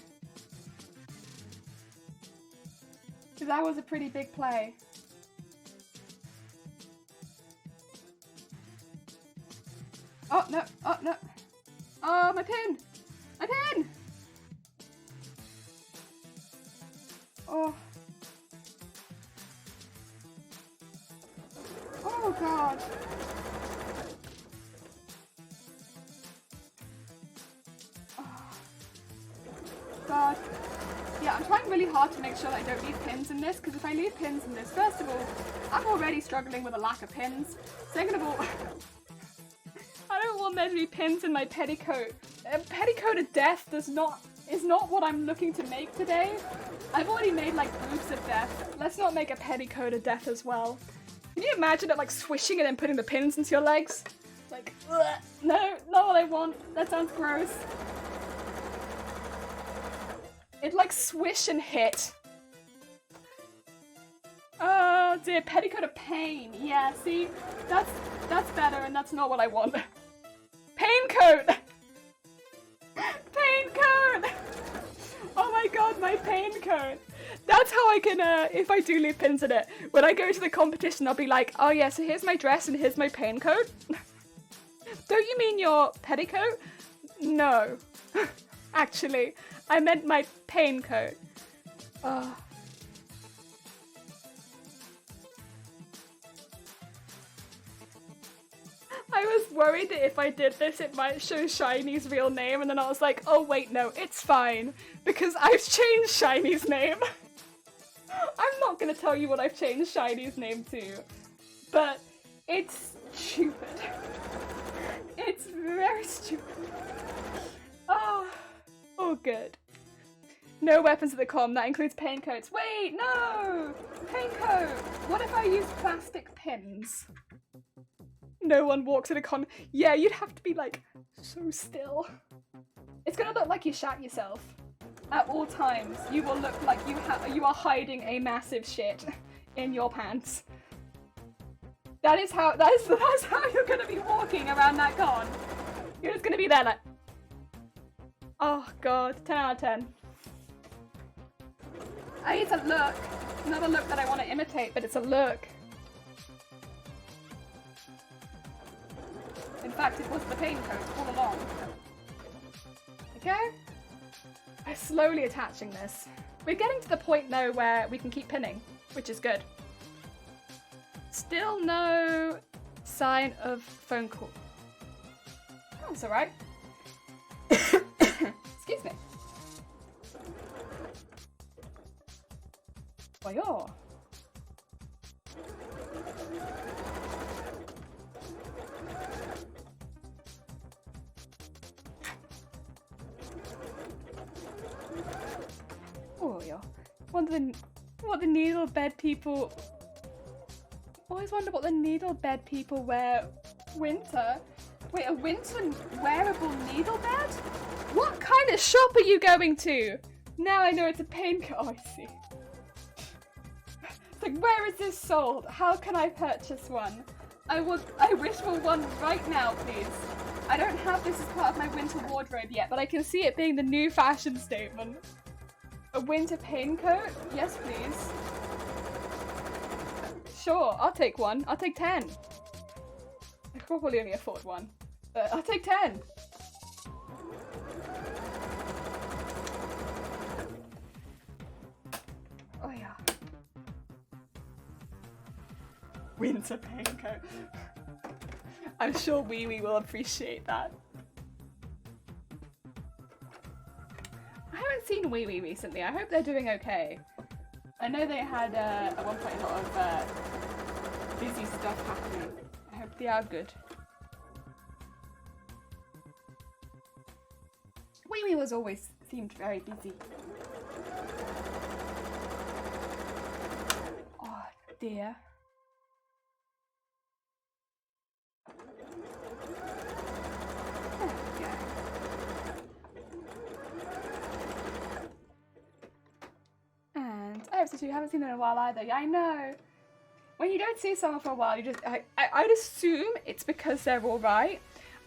That was a pretty big play. Oh, no. Oh, no. Oh, my pin! My pin! Oh. Oh, God. Oh. God. Yeah, I'm trying really hard to make sure that I don't leave pins in this, because if I leave pins in this, first of all, I'm already struggling with a lack of pins. Second of all, I don't want there to be pins in my petticoat. A petticoat of death is not what I'm looking to make today. I've already made like boobs of death. Let's not make a petticoat of death as well. Can you imagine it like swishing and then putting the pins into your legs? Like, ugh. No, not what I want. That sounds gross. It'd like swish and hit. Oh dear, petticoat of pain. Yeah, see, that's better, and that's not what I want. Pain coat. Pain coat. Oh my god, my pain coat. That's how I can, if I do leave pins in it, when I go to the competition, I'll be like, oh yeah, so here's my dress and here's my pain coat. Don't you mean your petticoat? No. Actually, I meant my pain coat. Oh. I was worried that if I did this, it might show Shiny's real name, and then I was like, oh wait, no, it's fine, because I've changed Shiny's name. I'm not gonna tell you what I've changed Shiny's name to, but it's stupid. It's very stupid. Oh, good. No weapons at the com, that includes pain coats. Wait, no! Pain coat! What if I use plastic pins? No one walks in a con. Yeah, you'd have to be like so still. It's gonna look like you shat yourself. At all times, you will look like you are hiding a massive shit in your pants. That's how you're gonna be walking around that con. You're just gonna be there like, oh god, 10 out of 10. It's a look. Not a look that I want to imitate, but it's a look. In fact, it was the pain coat all along. Okay? I'm slowly attaching this. We're getting to the point now where we can keep pinning, which is good. Still no sign of phone call. That's alright. Excuse me. Voyeur. what the needle bed people. Always wonder what the needle bed people wear winter. Wait, a winter wearable needle bed? What kind of shop are you going to? Now I know it's a pain. Oh, I see. It's like, where is this sold? How can I purchase one? I wish for one right now, please. I don't have this as part of my winter wardrobe yet, but I can see it being the new fashion statement. A winter pain coat? Yes, please. Sure, I'll take one. I'll take 10. I could probably only afford one, but I'll take 10. Oh yeah. Winter pain coat. I'm sure Wee Wee will appreciate that. I haven't seen Wee Wee recently. I hope they're doing okay. I know they had at one point a lot of busy stuff happening. I hope they are good. Wee Wee was always seemed very busy. Oh dear. And I haven't seen them in a while either. Yeah, I know. When you don't see someone for a while, you just I'd assume it's because they're all right.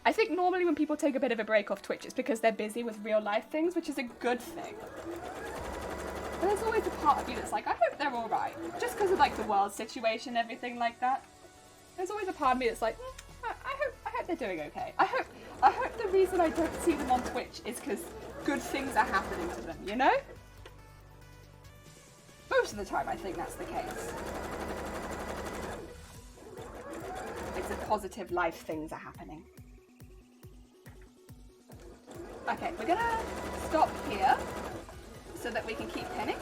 I think normally when people take a bit of a break off Twitch, it's because they're busy with real life things, which is a good thing. But there's always a part of you that's like, I hope they're all right, just because of like the world situation, and everything like that. There's always a part of me that's like, I hope they're doing okay. I hope the reason I don't see them on Twitch is because good things are happening to them, you know? Most of the time I think that's the case. It's a positive life, things are happening. Okay, we're gonna stop here so that we can keep pinning.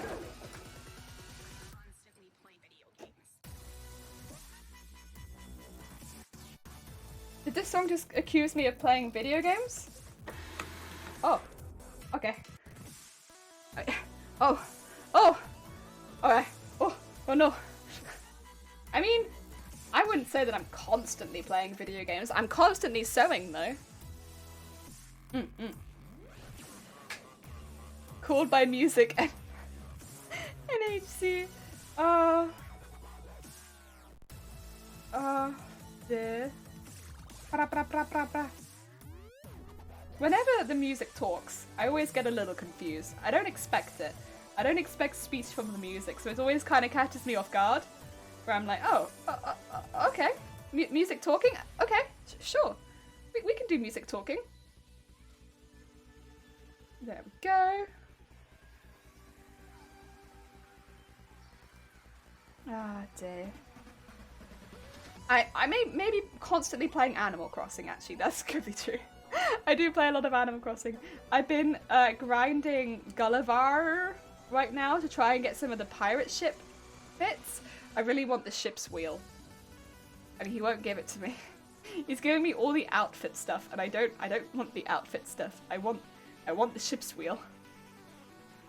Did this song just accuse me of playing video games? Oh, okay. Oh, alright. Oh no. I mean, I wouldn't say that I'm constantly playing video games. I'm constantly sewing though. Called by music and NHC. The. Whenever the music talks, I always get a little confused. I don't expect it. I don't expect speech from the music, so it always kind of catches me off guard. Where I'm like, oh, okay. Music talking? Okay, sure. We can do music talking. There we go. Ah, dear. I may be constantly playing Animal Crossing, actually. That's could be true. I do play a lot of Animal Crossing. I've been grinding Gulliver right now to try and get some of the pirate ship bits. I really want the ship's wheel. I mean, he won't give it to me. He's giving me all the outfit stuff, and I don't want the outfit stuff. I want the ship's wheel.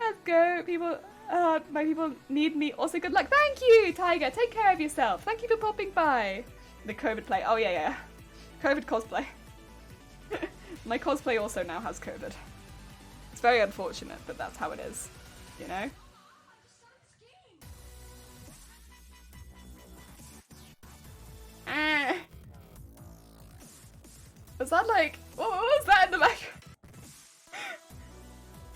Let's go, people. My people need me. Also, good luck. Thank you, Tiger. Take care of yourself. Thank you for popping by. The COVID play. Oh, yeah. COVID cosplay. My cosplay also now has COVID. It's very unfortunate, but that's how it is. You know? Was that like... What was that in the back?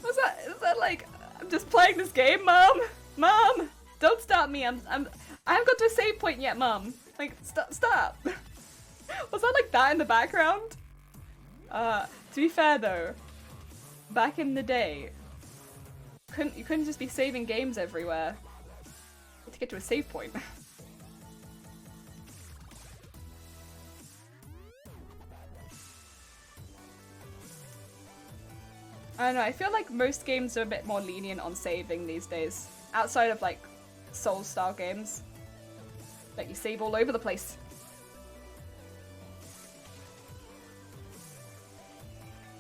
Was that like... I'm just playing this game, Mom? Mom! Don't stop me. I haven't got to a save point yet, Mom. Like, stop. Was that like that in the background? To be fair though, back in the day, you couldn't just be saving games everywhere. You had to get to a save point. I don't know, I feel like most games are a bit more lenient on saving these days. Outside of like Souls-style games. Like you save all over the place.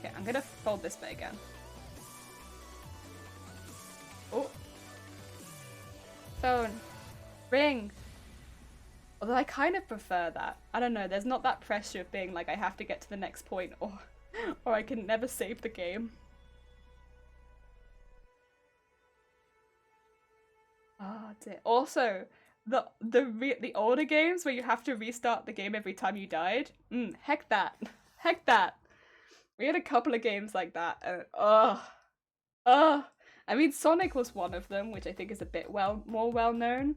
Okay, I'm gonna fold this bit again. Oh. phone. Ring. Although I kind of prefer that. I don't know, there's not that pressure of being like I have to get to the next point or I can never save the game. Oh dear. Also, the older games where you have to restart the game every time you died. Heck that. Heck that. We had a couple of games like that and I mean Sonic was one of them, which I think is a bit more well known.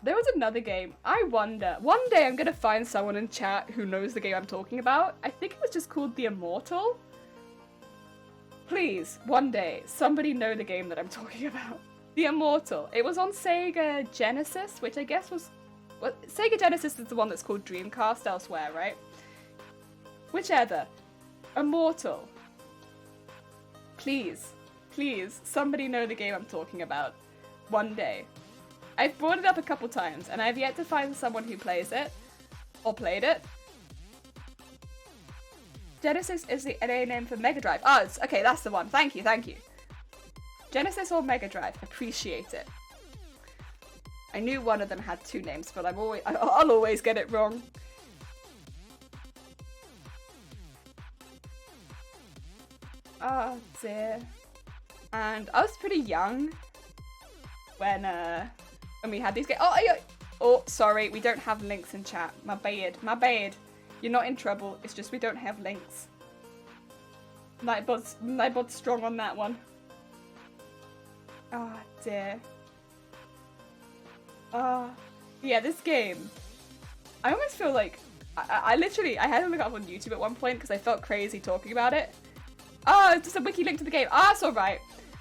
There was another game. I wonder, one day I'm gonna find someone in chat who knows the game I'm talking about. I think it was just called The Immortal. Please, one day, somebody know the game that I'm talking about. The Immortal. It was on Sega Genesis, which I guess was... Well, Sega Genesis is the one that's called Dreamcast elsewhere, right? Whichever. Immortal. Please, please, somebody know the game I'm talking about. One day. I've brought it up a couple times, and I've yet to find someone who plays it, or played it. Genesis is the NA name for Mega Drive. Oh, okay, that's the one. Thank you, thank you. Genesis or Mega Drive, appreciate it. I knew one of them had two names, but I'll always get it wrong. Oh dear. And I was pretty young when we had these games. Oh, sorry, we don't have links in chat. My bad, my bad. You're not in trouble. It's just we don't have links. Nightbot's strong on that one. Oh dear. Yeah, this game. I almost feel like I literally had to look it up on YouTube at one point because I felt crazy talking about it. Oh, it's just a wiki link to the game. It's alright.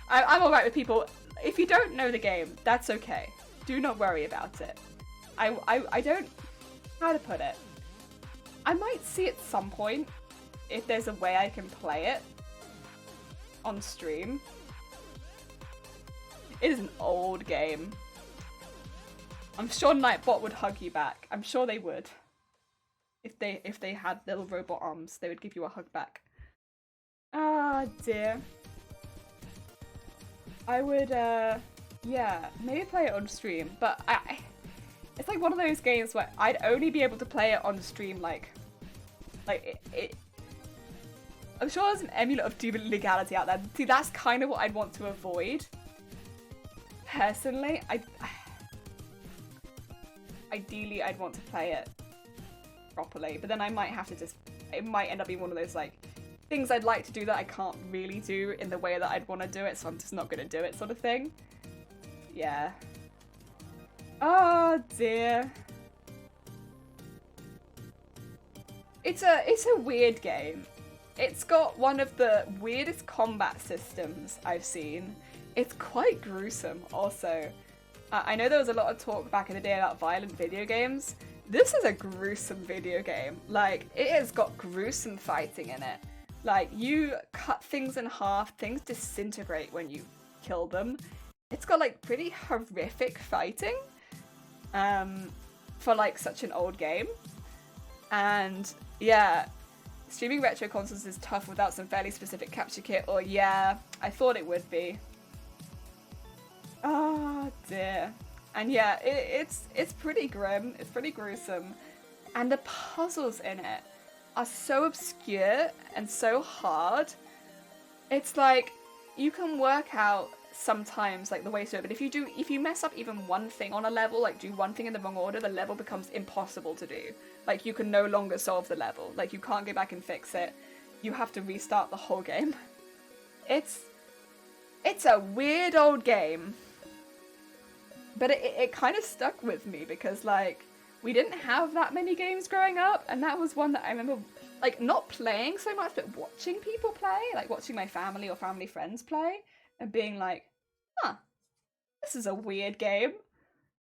I'm alright with people. If you don't know the game, that's okay. Do not worry about it. I don't... How to put it? I might see at some point if there's a way I can play it on stream. It is an old game. I'm sure Nightbot would hug you back. I'm sure they would. If they had little robot arms, they would give you a hug back. Oh dear. I would, yeah, maybe play it on stream, but it's like one of those games where I'd only be able to play it on stream, like I'm sure there's an emulator of legality out there. See, that's kind of what I'd want to avoid. Personally, ideally I'd want to play it properly, but then I might have to it might end up being one of those, like, things I'd like to do that I can't really do in the way that I'd want to do it, so I'm just not going to do it sort of thing. Yeah. Oh dear. It's a weird game. It's got one of the weirdest combat systems I've seen. It's quite gruesome also. I know there was a lot of talk back in the day about violent video games. This is a gruesome video game. Like, it has got gruesome fighting in it. Like, you cut things in half, things disintegrate when you kill them. It's got, like, pretty horrific fighting for, like, such an old game. And, yeah, streaming retro consoles is tough without some fairly specific capture kit, or yeah, I thought it would be. Oh dear. And yeah, it's pretty grim, it's pretty gruesome. And the puzzles in it are so obscure and so hard. It's like, you can work out sometimes like the way to do it, but if you mess up even one thing on a level, like do one thing in the wrong order, the level becomes impossible to do. Like, you can no longer solve the level. Like, you can't go back and fix it. You have to restart the whole game. It's a weird old game. But it kind of stuck with me because, like, we didn't have that many games growing up, and that was one that I remember, like, not playing so much, but watching people play, like watching my family or family friends play, and being like, huh, this is a weird game.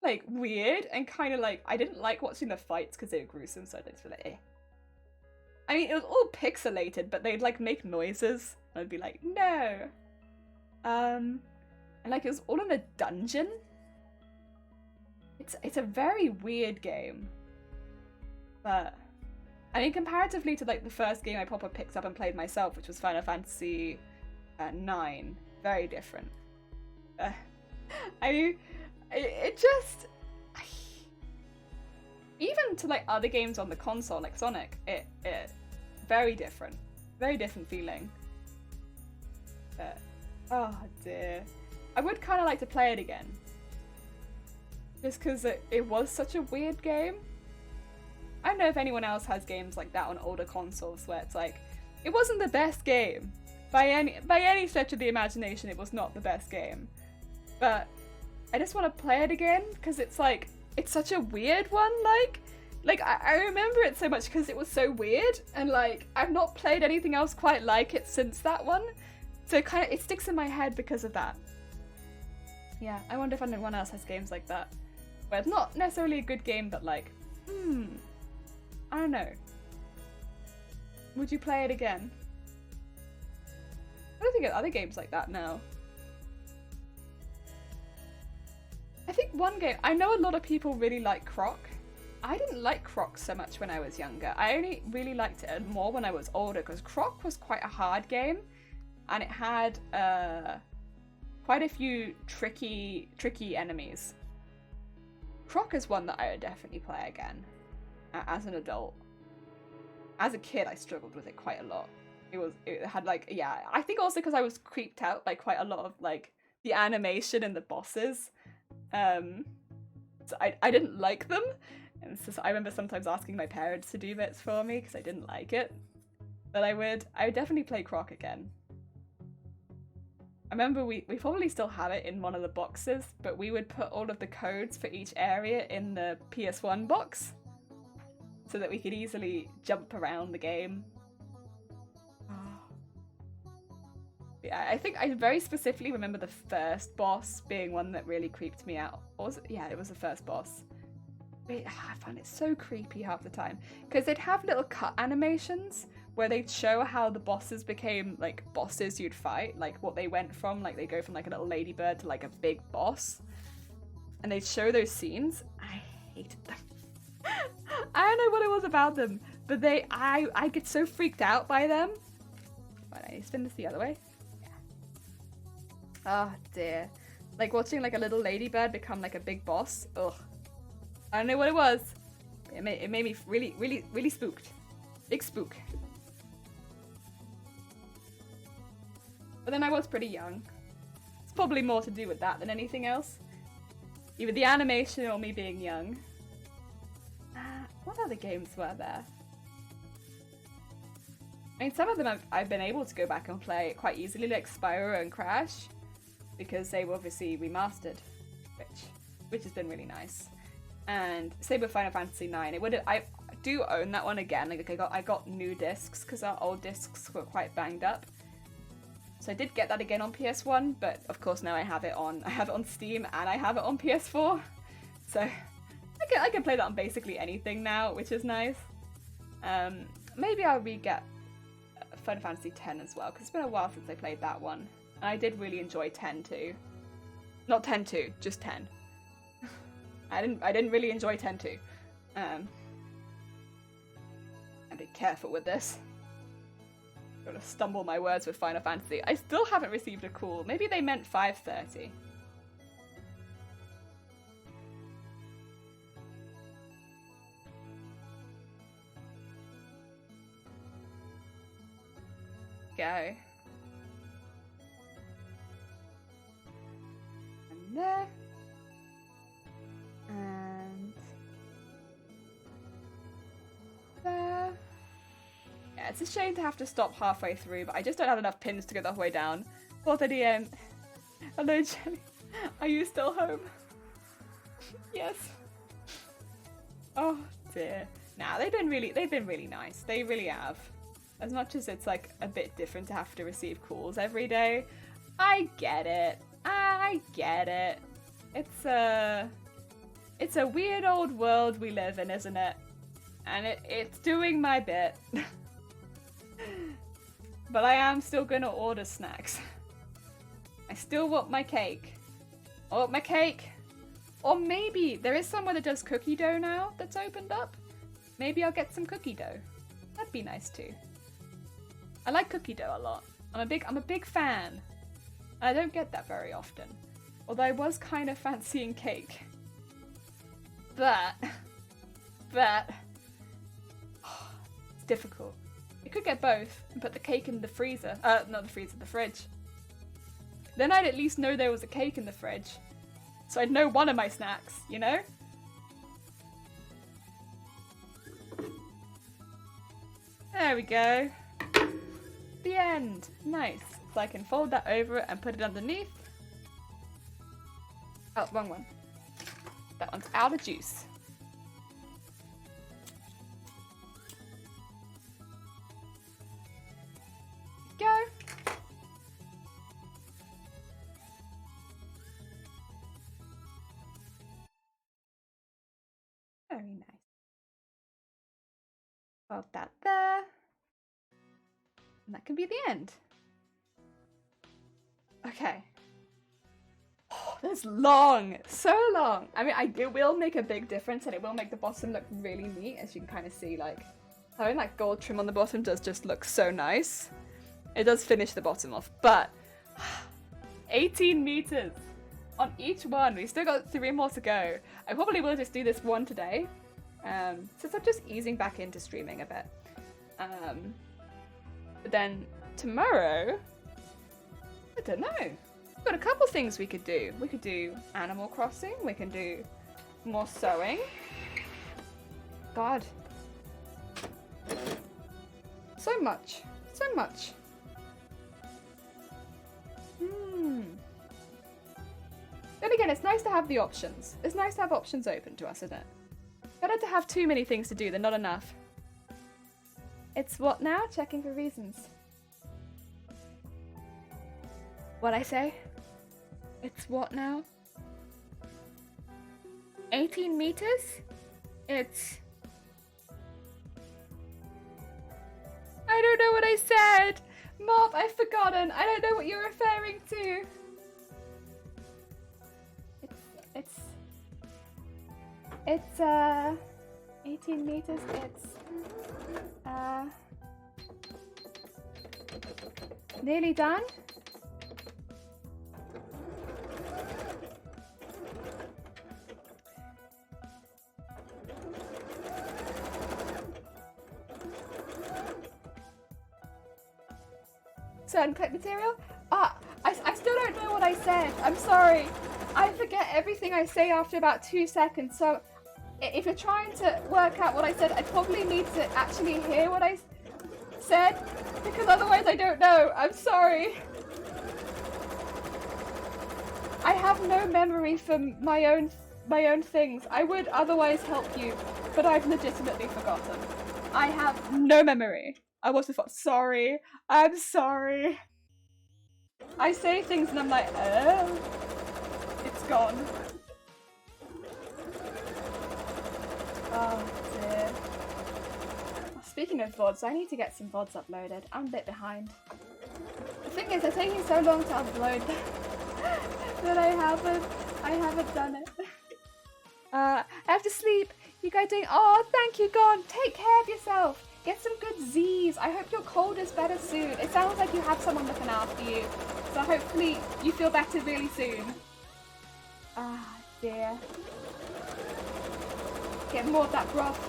Like, weird, and kind of like, I didn't like watching the fights because they were gruesome, so I just feel like, eh. I mean, it was all pixelated, but they'd, like, make noises, and I'd be like, no. And, like, it was all in a dungeon. It's a very weird game, but I mean, comparatively to like the first game I proper picked up and played myself, which was Final Fantasy IX, very different. It just, even to like other games on the console, like Sonic, it very different feeling. But oh dear, I would kind of like to play it again, just because it was such a weird game. I don't know if anyone else has games like that on older consoles where it's like, it wasn't the best game. By any stretch of the imagination, it was not the best game. But I just want to play it again because it's like, it's such a weird one. Like I remember it so much because it was so weird, and like I've not played anything else quite like it since that one. So it sticks in my head because of that. Yeah, I wonder if anyone else has games like that, where it's not necessarily a good game, but like, I don't know. Would you play it again? I don't think of other games like that now. I think one game, I know a lot of people really like Croc. I didn't like Croc so much when I was younger. I only really liked it more when I was older, because Croc was quite a hard game, and it had quite a few tricky enemies. Croc is one that I would definitely play again as an adult. As a kid, I struggled with it quite a lot. It had like, yeah, I think also because I was creeped out by quite a lot of like the animation and the bosses. So I didn't like them, and so I remember sometimes asking my parents to do bits for me because I didn't like it. But I would definitely play Croc again. I remember we probably still have it in one of the boxes, but we would put all of the codes for each area in the PS1 box so that we could easily jump around the game. Yeah, I think I very specifically remember the first boss being one that really creeped me out. Or was it? Yeah, it was the first boss. I found it so creepy half the time, because they'd have little cut animations where they'd show how the bosses became like bosses you'd fight, like what they went from, like they go from like a little ladybird to like a big boss, and they'd show those scenes. I hated them. I don't know what it was about them, but I get so freaked out by them. Why don't I spin this the other way? Oh dear. Like watching like a little ladybird become like a big boss. Ugh. I don't know what it was. It made me really spooked. Big spook. But then I was pretty young. It's probably more to do with that than anything else. Either the animation or me being young. What other games were there? I mean, some of them I've been able to go back and play quite easily, like Spyro and Crash, because they were obviously remastered, which has been really nice. And same with Final Fantasy IX. I do own that one again. Like I got new discs because our old discs were quite banged up. So I did get that again on PS1, but of course now I have it on Steam and I have it on PS4. So I can play that on basically anything now, which is nice. Maybe I'll re-get Final Fantasy X as well, because it's been a while since I played that one. And I did really enjoy 10 too. Not 10 2, just 10. I didn't really enjoy 10 2. I'm a bit careful with this. I'm gonna stumble my words with Final Fantasy. I still haven't received a call. Maybe they meant 5:30. Go. And there. And there. Yeah, it's a shame to have to stop halfway through, but I just don't have enough pins to go the whole way down. 4:30 AM. Hello, Jenny. Are you still home? Yes. Oh dear. Nah, they've been really nice. They really have. As much as it's like a bit different to have to receive calls every day, I get it. I get it. It's a weird old world we live in, isn't it? And it's doing my bit. But I am still gonna order snacks. I still want my cake. I want my cake. Or maybe there is somewhere that does cookie dough now that's opened up. Maybe I'll get some cookie dough. That'd be nice too. I like cookie dough a lot. I'm a big fan. I don't get that very often. Although I was kind of fancying cake. But it's difficult. I could get both and put the cake in the freezer. Not the freezer, the fridge. Then I'd at least know there was a cake in the fridge. So I'd know one of my snacks, you know? There we go. The end. Nice. So I can fold that over and put it underneath. Oh, wrong one. That one's out of juice. Go. Very nice. Pop that there. And that can be the end. Okay. Oh, that's long. So long. I mean, it will make a big difference and it will make the bottom look really neat, as you can kind of see, like, having that gold trim on the bottom does just look so nice. It does finish the bottom off, but 18 meters on each one. We've still got 3 more to go. I probably will just do this one today, since I'm just easing back into streaming a bit. But then tomorrow, I don't know. We've got a couple things we could do. We could do Animal Crossing. We can do more sewing. God. So much. So much. Then again, it's nice to have the options. It's nice to have options open to us, isn't it? Better to have too many things to do than not enough. It's what now? Checking for reasons. What I say? It's what now? 18 meters? It's... I don't know what I said! Mop, I've forgotten. I don't know what you're referring to. It's 18 meters. It's nearly done. Certain clip material? I still don't know what I said. I'm sorry. I forget everything I say after about 2 seconds, so if you're trying to work out what I said, I probably need to actually hear what I said, because otherwise I don't know. I'm sorry. I have no memory for my own things. I would otherwise help you, but I've legitimately forgotten. I have no memory. I was before. Sorry. I'm sorry. I say things and I'm like, oh, it's gone. Oh dear. Speaking of VODs, I need to get some VODs uploaded. I'm a bit behind. The thing is, they're taking so long to upload that I haven't done it. I have to sleep. You guys doing? Oh, thank you, Gon. Take care of yourself. Get some good Z's. I hope your cold is better soon. It sounds like you have someone looking after you. So hopefully you feel better really soon. Ah, dear. Get more of that broth.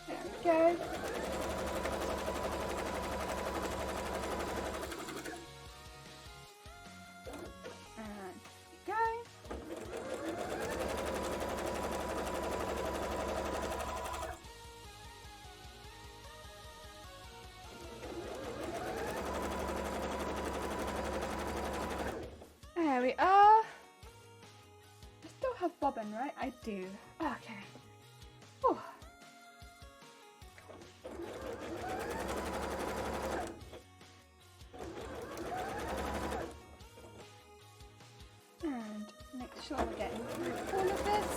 There we go. And go. There we are. I still have bobbin, right? I do. Okay. Whew. And make sure we're getting through all of this.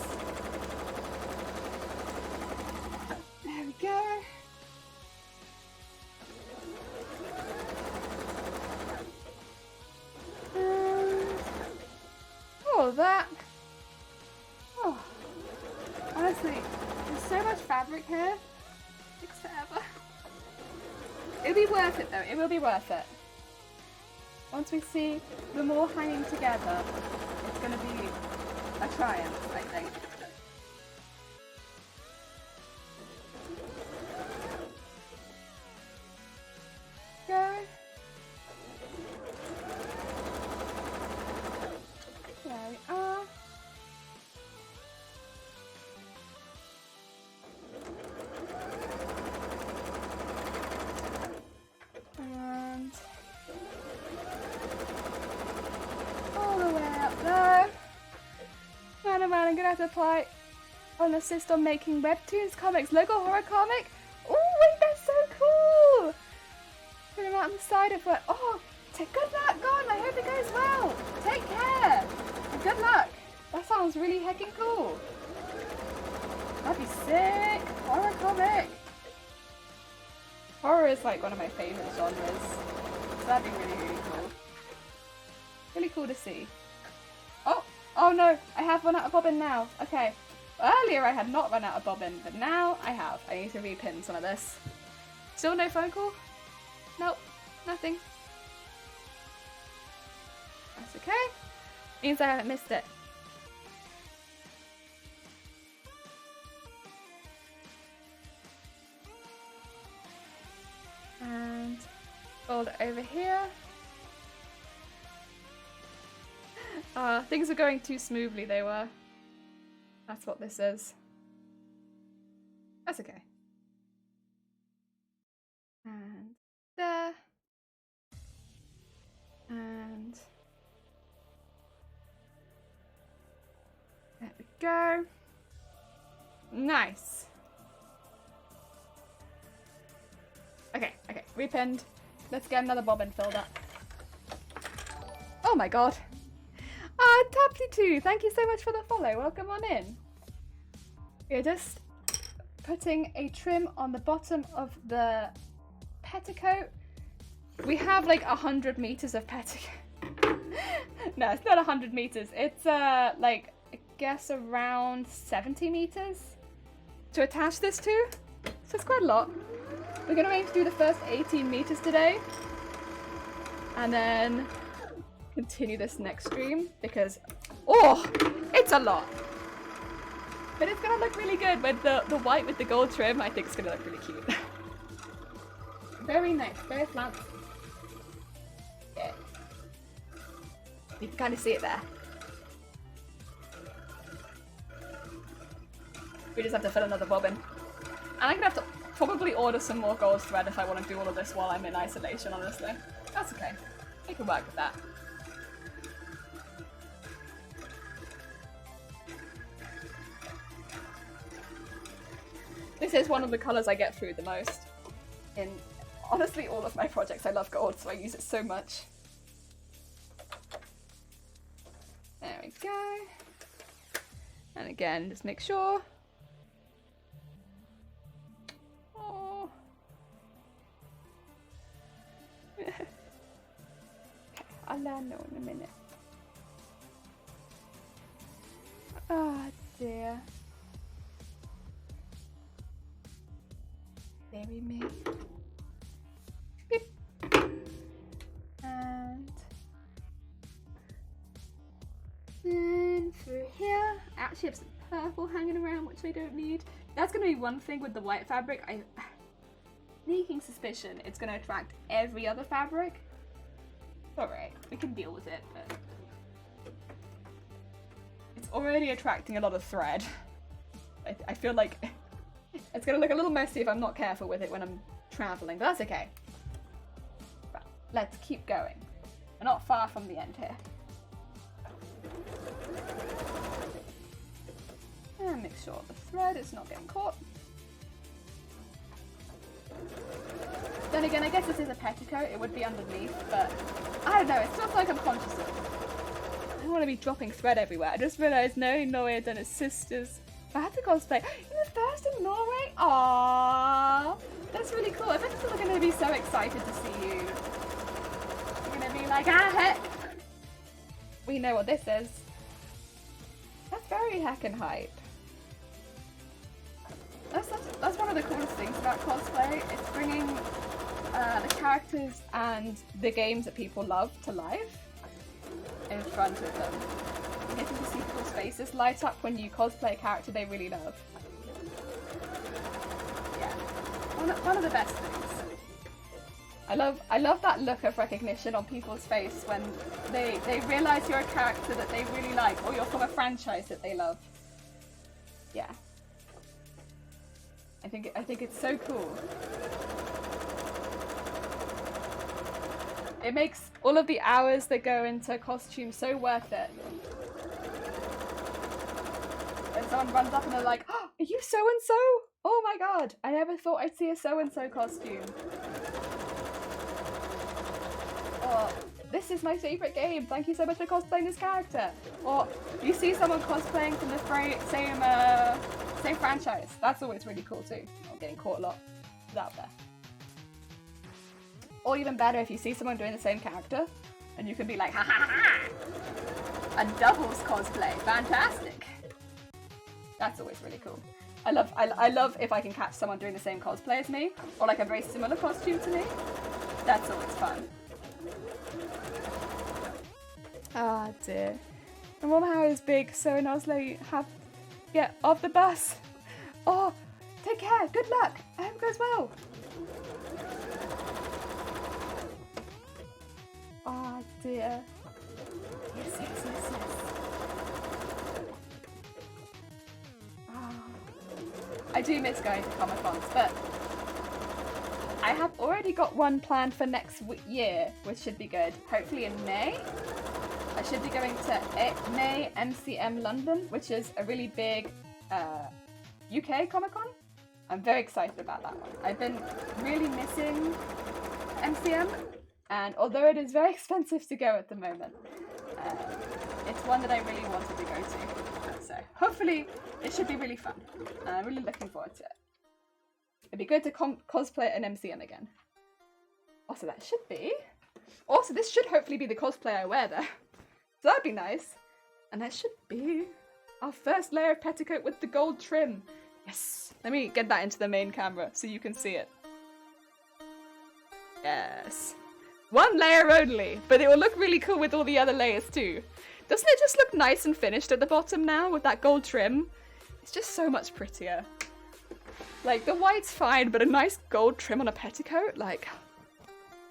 There we go. All of that. Oh, honestly, there's so much fabric here. It takes forever. It'll be worth it though. It will be worth it. Once we see them all hanging together, it's going to be a triumph, I think. Go. There we are. And all the way up there. Man, oh man, I'm gonna have to apply an assist on making webtoons comics. Logo horror comic? Oh wait, that's so cool! Put them out on the side of what? Oh, good luck, Gone. I hope it goes well. Take care. And good luck. That sounds really heckin' cool. That'd be sick. Horror comic. Horror is like one of my favourite genres. So that'd be really, really cool. Really cool to see. Oh no, I have run out of bobbin now. Okay. Earlier I had not run out of bobbin, but now I have. I need to repin some of this. Still no phone call? Nope, nothing. That's okay. Means I haven't missed it. And fold it over here. Things are going too smoothly, they were. That's what this is. That's okay. And there. And there we go. Nice. Okay, repinned. Let's get another bobbin filled up. Oh my god. Tapsy2, thank you so much for the follow. Welcome on in. We're just putting a trim on the bottom of the petticoat. We have like 100 meters of petticoat. No, it's not 100 meters. It's like, I guess around 70 meters to attach this to. So it's quite a lot. We're gonna aim to do the first 18 meters today. And then continue this next stream because, oh, it's a lot. But it's gonna look really good with the white with the gold trim. I think it's gonna look really cute. Very nice, very flat. Yeah. You can kind of see it there. We just have to fill another bobbin. And I'm gonna have to probably order some more gold thread if I want to do all of this while I'm in isolation, honestly. That's okay. I can work with that. This is one of the colours I get through the most. In honestly all of my projects I love gold, so I use it so much. There we go. And again, just make sure. Oh. Okay, I'll know in a minute. Oh dear. Bury me. Beep. And then through here, I actually have some purple hanging around, which I don't need. That's going to be one thing with the white fabric. I sneaking suspicion it's going to attract every other fabric. Alright, we can deal with it, but it's already attracting a lot of thread. I feel like it's going to look a little messy if I'm not careful with it when I'm traveling, but that's okay. But let's keep going. We're not far from the end here. And make sure the thread is not getting caught. Then again, I guess this is a petticoat, it would be underneath, but I don't know, it's not like I'm conscious of. I don't want to be dropping thread everywhere. I just realised no Norway had done his sister's FFTA Cosplay. You're the first in Norway? Aww, that's really cool. I bet people are going to be so excited to see you. They're going to be like, ah heck, we know what this is. That's very heckin' hype. That's one of the coolest things about cosplay. It's bringing the characters and the games that people love to life in front of them. You get to see people's faces light up when you cosplay a character they really love. Yeah, one of the best things. I love that look of recognition on people's face when they realize you're a character that they really like, or you're from a franchise that they love. Yeah. I think it's so cool. It makes all of the hours that go into costume so worth it. When someone runs up and they're like, oh, are you so-and-so? Oh my god, I never thought I'd see a so-and-so costume. Or, this is my favourite game, thank you so much for cosplaying this character. Or, you see someone cosplaying from the same franchise. That's always really cool too. I'm getting caught a lot. It's out there. Or even better, if you see someone doing the same character, and you can be like, ha ha ha! A doubles cosplay, fantastic! That's always really cool. I love if I can catch someone doing the same cosplay as me, or like a very similar costume to me. That's always fun. Ah dear. And Warhammer is big, so in Oslo you have get off the bus. Oh, take care, good luck, I hope it goes well. Oh dear. Yes. Oh. I do miss going to Comic-Cons, but I have already got one planned for next year, which should be good. Hopefully in May. I should be going to May MCM London, which is a really big UK Comic-Con. I'm very excited about that one. I've been really missing MCM, and although it is very expensive to go at the moment, it's one that I really wanted to go to. So hopefully it should be really fun. I'm really looking forward to it. It'd be good to cosplay at an MCM again. Also, that should be. Also, this should hopefully be the cosplay I wear there. So that'd be nice. And that should be our first layer of petticoat with the gold trim. Yes. Let me get that into the main camera so you can see it. Yes. One layer only, but it will look really cool with all the other layers too. Doesn't it just look nice and finished at the bottom now with that gold trim? It's just so much prettier. Like, the white's fine, but a nice gold trim on a petticoat, like...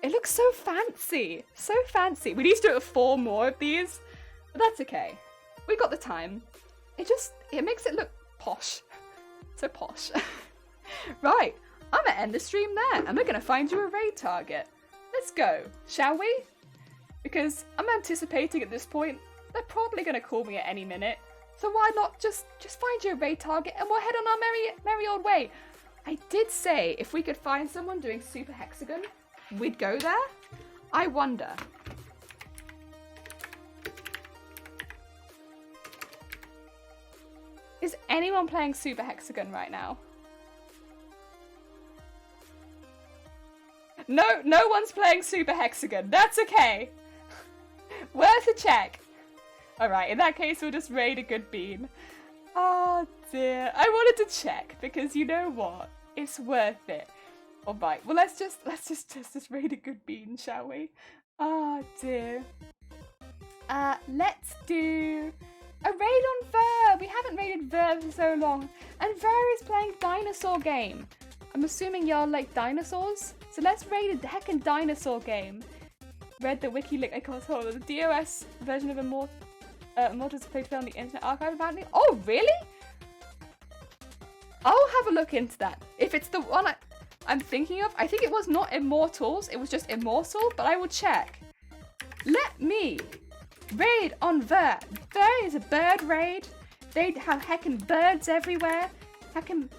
It looks so fancy. So fancy. We need to do 4 more of these, but that's okay. We got the time. It makes it look posh. So posh. Right, I'm gonna end the stream there, and we're gonna find you a raid target. Let's go, shall we? Because I'm anticipating at this point, they're probably gonna call me at any minute. So why not just find you a raid target and we'll head on our merry old way. I did say if we could find someone doing Super Hexagon, we'd go there. I wonder. Is anyone playing Super Hexagon right now? No one's playing Super Hexagon. That's okay. Worth a check. Alright, in that case we'll just raid a good bean. Oh dear. I wanted to check because you know what? It's worth it. Alright, well let's just raid a good bean, shall we? Oh dear. Let's do a raid on Ver. We haven't raided Ver for so long. And Ver is playing dinosaur game. I'm assuming y'all like dinosaurs. So let's raid a heckin' dinosaur game. Read the wiki link I caused hold of the DOS version of Immortals played on the Internet Archive apparently. Oh really? I'll have a look into that. If it's the one I'm thinking of, I think it was not Immortals, it was just Immortal, but I will check. Let me raid on Ver. Ver is a bird raid. They have heckin' birds everywhere. Heckin'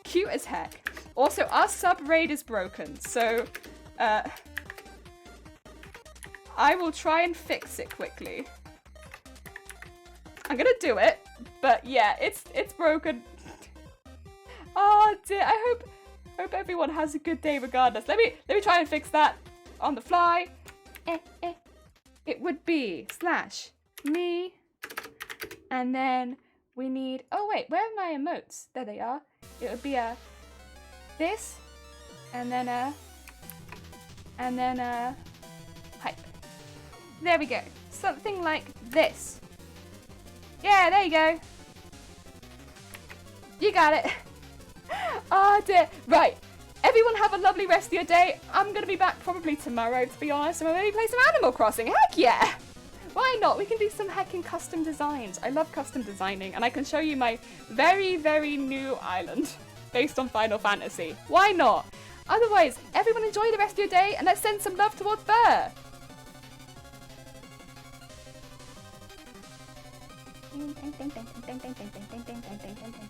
cute as heck. Also, our sub raid is broken, so I will try and fix it quickly. I'm gonna do it, but yeah, it's broken. Oh dear, I hope everyone has a good day regardless. Let me try and fix that on the fly. It would be /me, and then we need, oh wait, where are my emotes? There they are. It would be this, and then And then, hype. There we go. Something like this. Yeah, there you go. You got it. Oh dear. Right. Everyone have a lovely rest of your day. I'm going to be back probably tomorrow, to be honest, and we'll maybe play some Animal Crossing. Heck yeah! Why not? We can do some heckin' custom designs. I love custom designing, and I can show you my very, very new island based on Final Fantasy. Why not? Otherwise, everyone enjoy the rest of your day, and let's send some love towards Burr. Ding, ding, ding, ding, ding, ding, ding, ding, ding, ding, ding, ding, ding, ding.